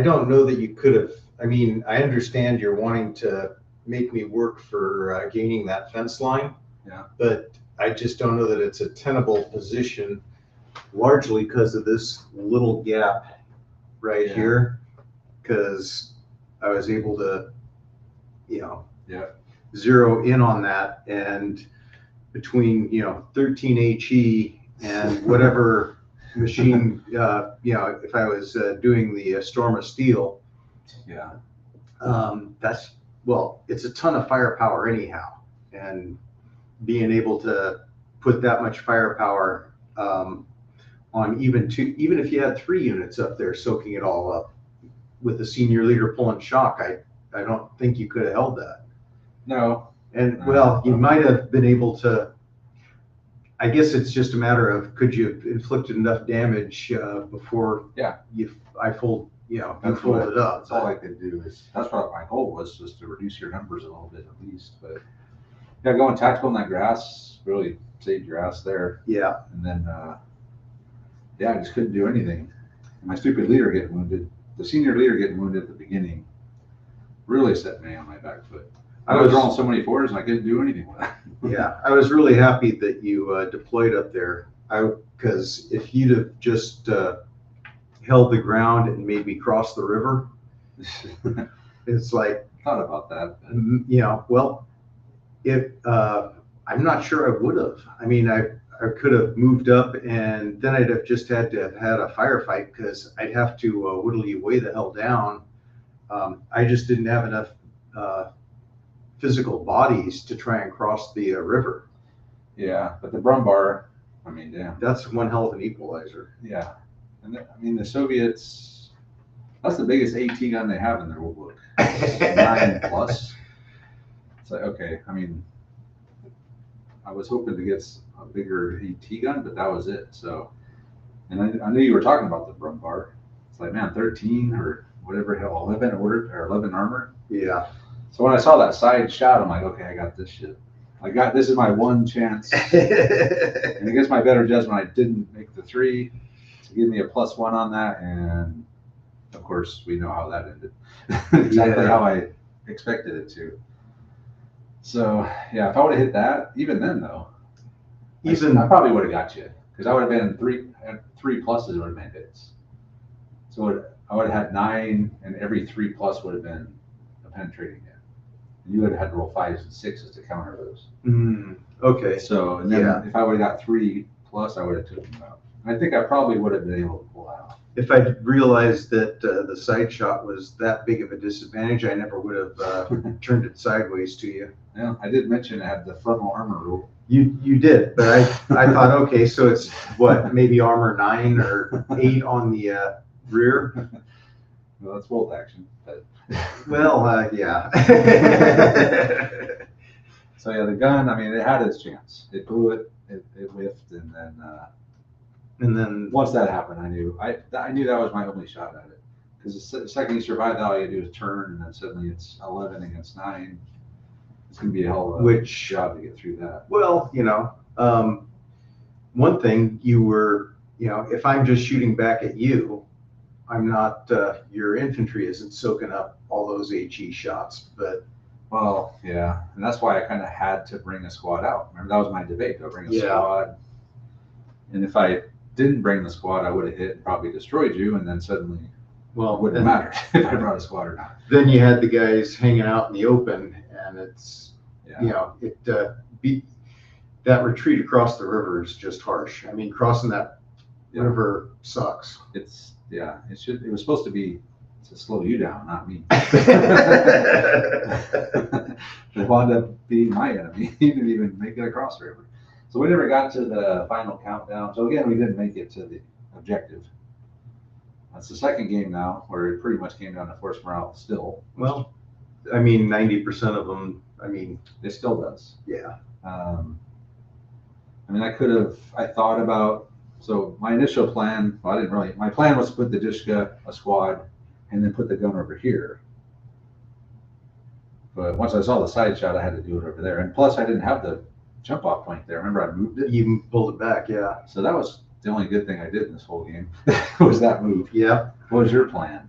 don't know that you could have. I mean, I understand you're wanting to make me work for gaining that fence line. Yeah. But I just don't know that it's a tenable position, largely because of this little gap right Yeah. here. Because I was able to, Yeah. zero in on that, and between 13 HE and whatever machine, if I was doing the Storm of Steel, Yeah. it's a ton of firepower anyhow, and being able to put that much firepower on even if you had 3 units up there soaking it all up with the senior leader pulling shock, I don't think you could have held that. No. And well, you might have been able to. I guess it's just a matter of could you have inflicted enough damage before you fold it up. That's all I could do that's what my goal was, just to reduce your numbers a little bit at least. But yeah, going tactical in that grass really saved your ass there. Yeah. And then I just couldn't do anything. And my stupid leader getting wounded. The senior leader getting wounded at the beginning really set me on my back foot. I was rolling so many 4s and I couldn't do anything with it. Yeah, I was really happy that you deployed up there. Because if you'd have just held the ground and made me cross the river, it's like Thought about that. Well, I'm not sure I would have. I mean, I could have moved up, and then I'd have just had to have had a firefight because I'd have to whittle you way the hell down. I just didn't have enough physical bodies to try and cross the river. Yeah, but the Brumbar, I mean, damn. That's one hell of an equalizer. Yeah. And I mean, the Soviets, that's the biggest AT gun they have in their rule book. 9 plus. It's like, okay, I mean, I was hoping to get a bigger AT gun, but that was it. So, and I knew you were talking about the Brumbar. It's like, man, 13 or whatever, hell, 11 ordered or 11 armor. Yeah. So when I saw that side shot, I'm like, okay, I got this shit. This is my one chance. And against my better judgment, I didn't make the 3 to give me a +1 on that. And of course, we know how that ended. Exactly how I expected it to. So yeah, if I would have hit that, even then though, I probably would have got you, because I would have been 3 pluses would have been hits. So I would have had 9, and every 3 plus would have been a penetrating hit. And you would have had to roll 5s and 6s to counter those. Okay. So and then if I would have got 3 plus, I would have taken them out. And I think I probably would have been able to pull that off. If I realized that the side shot was that big of a disadvantage, I never would have turned it sideways to you. Yeah, I did mention I had the frontal armor rule. You did, but I thought, okay, so it's what, maybe armor 9 or 8 on the rear? Well, that's bolt action, but well, yeah. So yeah, the gun, I mean, it had its chance. It blew it, it whiffed, and then once that happened, I knew that was my only shot at it. Because the second you survive that, all you do is turn, and then suddenly it's 11 against 9. It's going to be a hell of a job to get through that. Well, one thing you were, if I'm just shooting back at you, I'm not, your infantry isn't soaking up all those HE shots, but. Well, yeah, and that's why I kind of had to bring a squad out. Remember, that was my debate. Do I bring a squad? And if I didn't bring the squad, I would have hit and probably destroyed you, and then suddenly, it wouldn't matter if I brought a squad or not. Then you had the guys hanging out in the open, and it's, that retreat across the river is just harsh. I mean, crossing that river sucks. It was supposed to be to slow you down, not me. They wound up being my enemy. He didn't even make it across the river. So we never got to the final countdown. So again, we didn't make it to the objective. That's the second game now where it pretty much came down to force morale still. Well, I mean, 90% of them, I mean, It still does. yeah. I mean, I thought about, so my initial plan, well, I didn't really, my plan was to put the Dishka, a squad, and then put the gun over here. But once I saw the side shot, I had to do it over there. And plus, I didn't have the jump off point there. Remember, I moved it? You pulled it back, yeah. So that was the only good thing I did in this whole game, was that move. Yeah. What was your plan?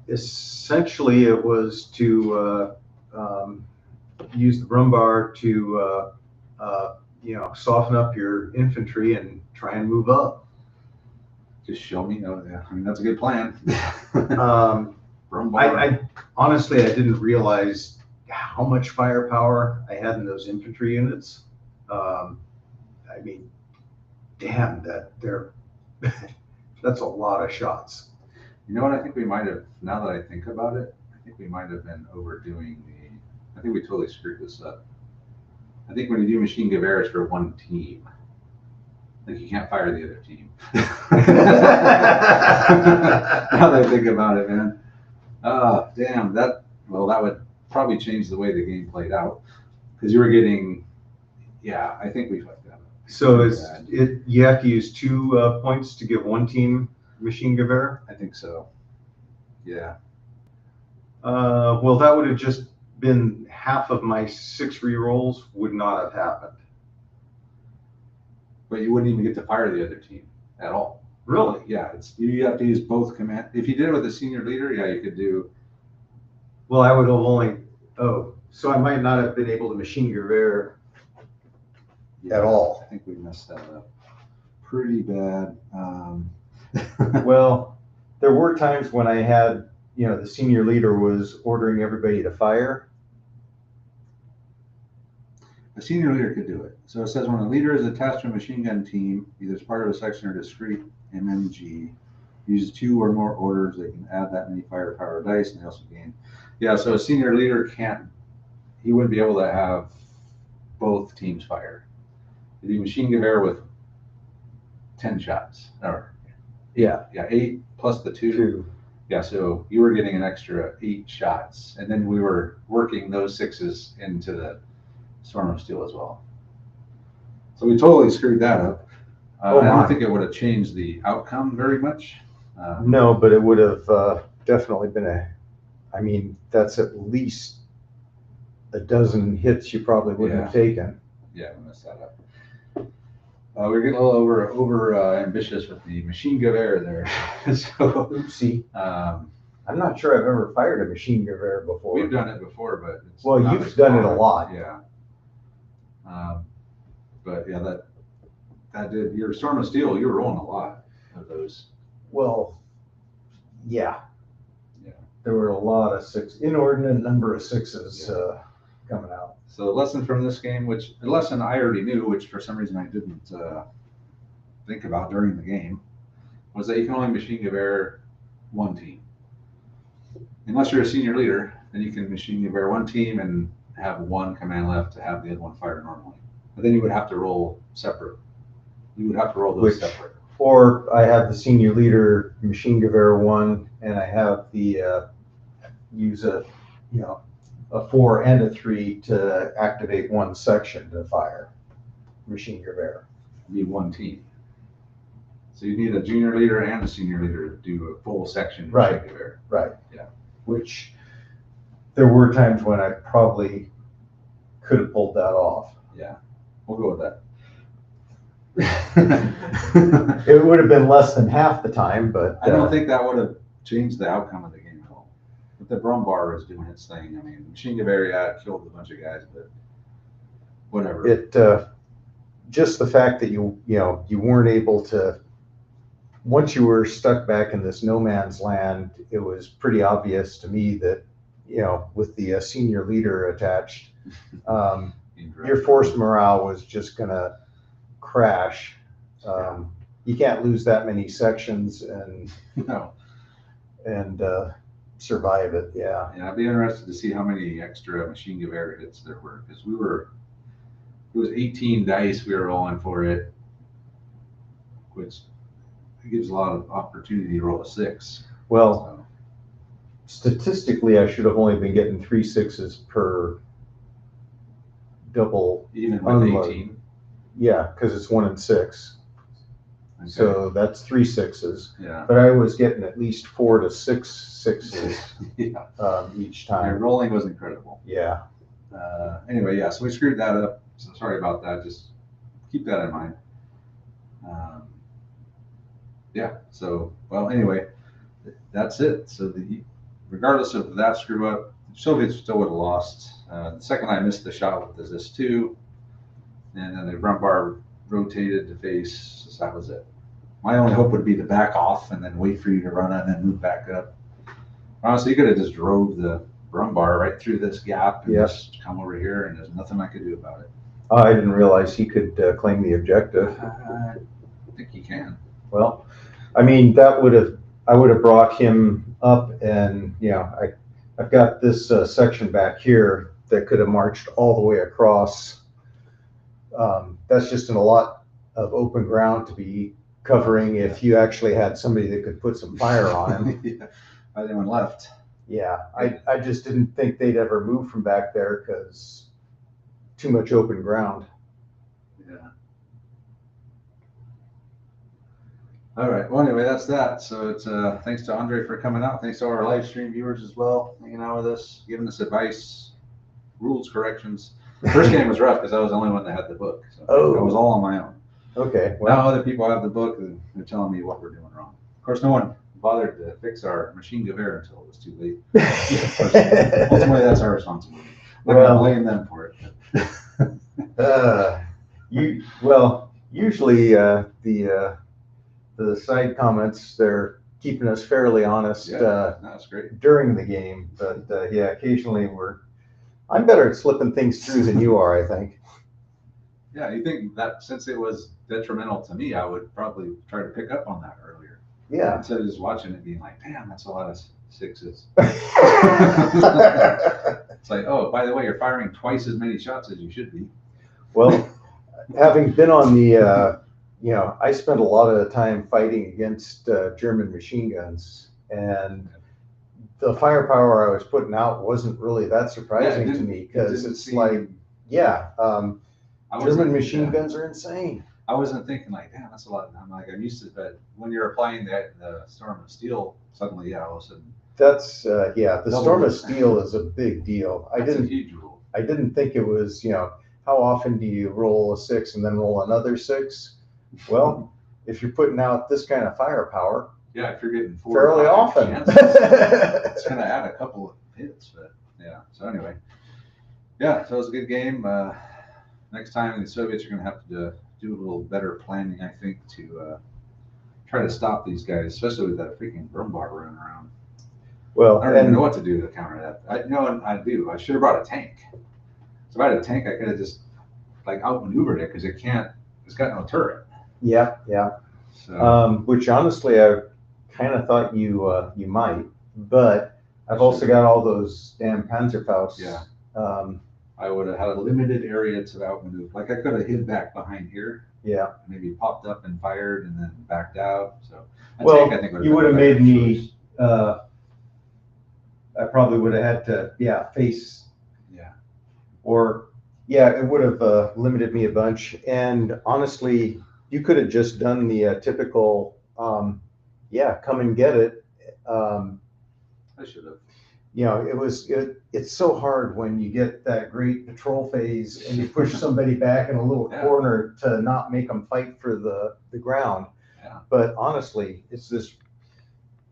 Essentially, it was to use the Brumbar to, soften up your infantry and try and move up. Just show me. Oh, yeah. I mean, that's a good plan. Brumbar. I honestly, I didn't realize how much firepower I had in those infantry units. I mean, damn, that's a lot of shots. You know what? I think we might have, now that I think about it, I think we might have been overdoing I think we totally screwed this up. I think when you do machine gewehr, for one team. Like, you can't fire the other team. Now that I think about it, man. Damn, that would probably change the way the game played out. Because you were getting, yeah, I think we fucked that up. So you have to use 2 points to give one team machine gewehr? I think so. Yeah. Well, that would have just been half of my 6 rerolls would not have happened. But you wouldn't even get to fire the other team at all. Really? Yeah, you have to use both command. If you did it with a senior leader, yeah, you could do. Well, I would have only, so I might not have been able to machine gewehr at all. I think we messed that up pretty bad. Well, there were times when I had, the senior leader was ordering everybody to fire. A senior leader could do it. So it says when a leader is attached to a machine gun team, either as part of a section or discrete MMG, uses 2 or more orders, they can add that many firepower dice, and they also gain. Yeah, so a senior leader he wouldn't be able to have both teams fire. If you machine gewehr with 10 shots, or Yeah. 8 plus the 2. Yeah, so you were getting an extra 8 shots, and then we were working those 6s into the Storm of Steel as well. So we totally screwed that up. I don't think it would have changed the outcome very much. No, but it would have definitely been that's at least a dozen hits you probably wouldn't have taken. Yeah, we messed that up. We're getting a little over ambitious with the machine gewehr there. So, oopsie. I'm not sure I've ever fired a machine gewehr before. We've done it before, but you've done it a lot. Yeah. But yeah, that did your Storm of Steel. You were rolling a lot of those. Well, yeah. Yeah. There were a lot of inordinate number of 6s coming out. So the lesson from this game, a lesson I already knew, which for some reason I didn't think about during the game, was that you can only machine gewehr one team. Unless you're a senior leader, then you can machine gewehr one team and have one command left to have the other one fire normally. But then you would have to roll separate. You would have to roll those separate. Or I have the senior leader machine gewehr 1, and I have the use a 4 and a 3 to activate one section to fire machine gewehr. Be one team. So you need a junior leader and a senior leader to do a full section machine gewehr. Right. Yeah. Which there were times when I probably could have pulled that off. Yeah. We'll go with that. It would have been less than half the time, but I don't think that would have changed the outcome of the game at all. But the Brumbar was doing its thing. I mean, machine gewehr, it killed a bunch of guys, but whatever. It just the fact that you weren't able to. Once you were stuck back in this no man's land, it was pretty obvious to me that with the senior leader attached, your force morale was just gonna crash. You can't lose that many sections and survive it. Yeah. Yeah, I'd be interested to see how many extra machine gewehr hits there were, because it was 18 dice we were rolling for it, which it gives a lot of opportunity to roll a 6. Well, So, statistically, I should have only been getting 3 6s per double. even with Unload. 18. Yeah, because it's 1 and 6. Okay. So that's 3 6s. Yeah. But I was getting at least 4 to 6 6s Yeah. each Your time. rolling was incredible. Yeah. Anyway, yeah, so we screwed that up. So sorry about that. Just keep that in mind. Yeah, so, well, anyway, that's it. So regardless of that screw up, the Soviets still would have lost. The second I missed the shot with this 2, and then the Brumbar rotated to face, so that was it. My only hope would be to back off and then wait for you to run and then move back up. Honestly, you could have just drove the Brumbar right through this gap and just come over here, and there's nothing I could do about it. I didn't realize he could claim the objective. I think he can. Well, I mean, I would have brought him up, and I've got this section back here that could have marched all the way across. That's just a lot of open ground to be covering if you actually had somebody that could put some fire on him. Yeah, anyone left. Yeah, I just didn't think they'd ever move from back there because too much open ground. Yeah. All right. Well, anyway, that's that. So it's thanks to Andre for coming out. Thanks to our live stream viewers as well, hanging out with us, giving us advice, rules corrections. The first game was rough because I was the only one that had the book. So I was all on my own. Okay. Well, now other people have the book and they're telling me what we're doing wrong. Of course, no one bothered to fix our machine gewehr until it was too late. Ultimately, that's our responsibility. I'm not going to blame them for it. Usually the side comments, they're keeping us fairly honest That's great. during the game, but occasionally I'm better at slipping things through than you are, I think. Yeah, you think that since it was detrimental to me, I would probably try to pick up on that earlier. Yeah. Instead of just watching it being like, damn, that's a lot of 6s. It's like, oh, by the way, you're firing twice as many shots as you should be. Well, having been on the, I spent a lot of the time fighting against German machine guns, and the firepower I was putting out wasn't really that surprising to me because it's like, German machine guns are insane. I wasn't thinking like, damn, that's a lot. I'm used to it, but when you're applying the Storm of Steel, suddenly, all of a sudden. That's the Storm of Steel is a big deal. That's a huge rule. I didn't think it was, how often do you roll a 6 and then roll another 6? Well, if you're putting out this kind of firepower, yeah, if you're getting 4 fairly often, it's going to add a couple of hits. But yeah, so anyway, so it was a good game. Next time the Soviets are going to have to do a little better planning, I think, to try to stop these guys, especially with that freaking Brumbar running around. Well, I don't even know what to do to counter that. I do. I should have brought a tank. So if I had a tank, I could have just outmaneuvered it because it's got no turret. Yeah. So, which honestly, I kind of thought you might, but I've also got all those damn Panzerfaust. Yeah. I would have had a limited area to outmaneuver. Like I could have hid back behind here. Yeah. Maybe popped up and fired and then backed out. So Well, tank, I think, you would have made me. I probably would have had to, face. Yeah. Or, it would have limited me a bunch. And honestly, you could have just done the typical, come and get it. I should have. It's so hard when you get that great patrol phase and you push somebody back in a little corner to not make them fight for the ground. Yeah. But honestly,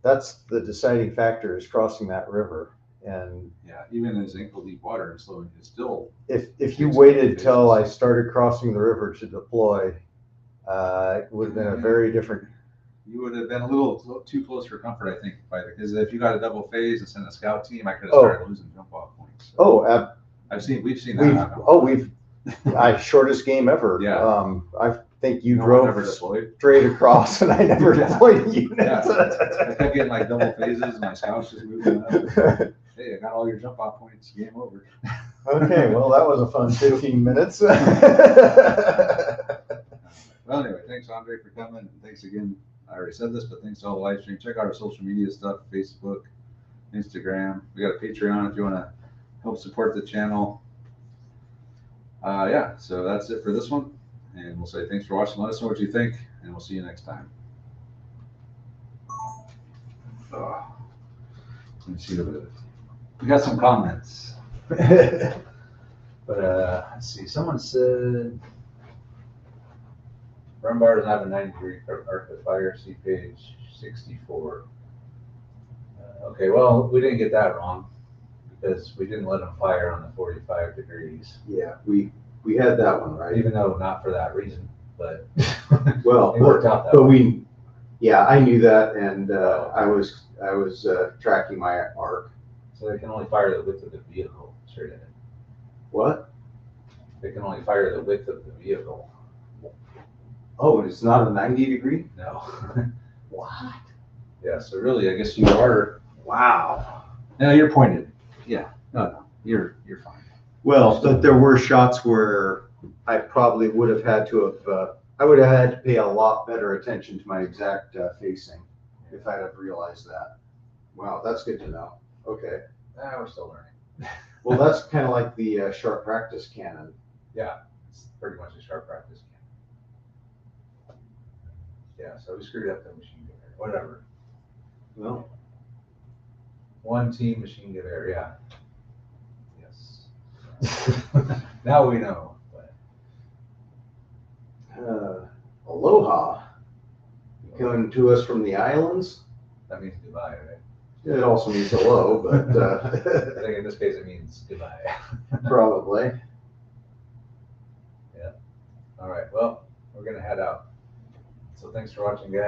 that's the deciding factor is crossing that river. And even as ankle deep water, it's still. If you waited till I started crossing the river to deploy, it would have been a very different. You would have been a little too close for comfort, I think, because if you got a double phase and sent a scout team, I could have started losing jump off points. So we've seen that happen. Shortest game ever. Yeah. I think you drove straight across, and I never deployed a unit. I kept getting double phases, and my scouts just moving up. Hey, I got all your jump off points. Game over. Okay, well, that was a fun 15 minutes. Well, anyway, thanks, Andre, for coming, and thanks again I already said this, but thanks to all the live stream. Check out our social media stuff, Facebook, Instagram. We got a Patreon if you want to help support the channel. Yeah, so that's it for this one. And we'll say thanks for watching. Let us know what you think, and we'll see you next time. Let's see we got some comments. But let's see. Someone said Brumbar doesn't have a 90-degree arc of fire. See page 64. Okay, well, we didn't get that wrong because we didn't let them fire on the 45 degrees. Yeah, we had that one right. Even though not for that reason, but Well, it worked out that but way. yeah, I knew that, and I was tracking my arc. So they can only fire the width of the vehicle straight ahead. What? They can only fire the width of the vehicle. Oh, it's not a 90-degree? No. What? Yeah, so really, I guess you are. Wow. No, you're pointed. Yeah. No, you're fine. Well, but there were shots where I probably would have had to have, I would have had to pay a lot better attention to my exact facing if I'd have realized that. Wow, that's good to know. Okay. We're still learning. Well, that's kind of like the sharp practice cannon. Yeah, it's pretty much a sharp practice game. Yeah, so we screwed up the machine gun area. Whatever. Well, One team machine gun area. Yes. Now we know. But aloha. Coming to us from the islands. that means goodbye, right? It also means hello, but I think in this case it means goodbye. probably. Yeah. All right. Well, we're gonna head out. So thanks for watching, guys.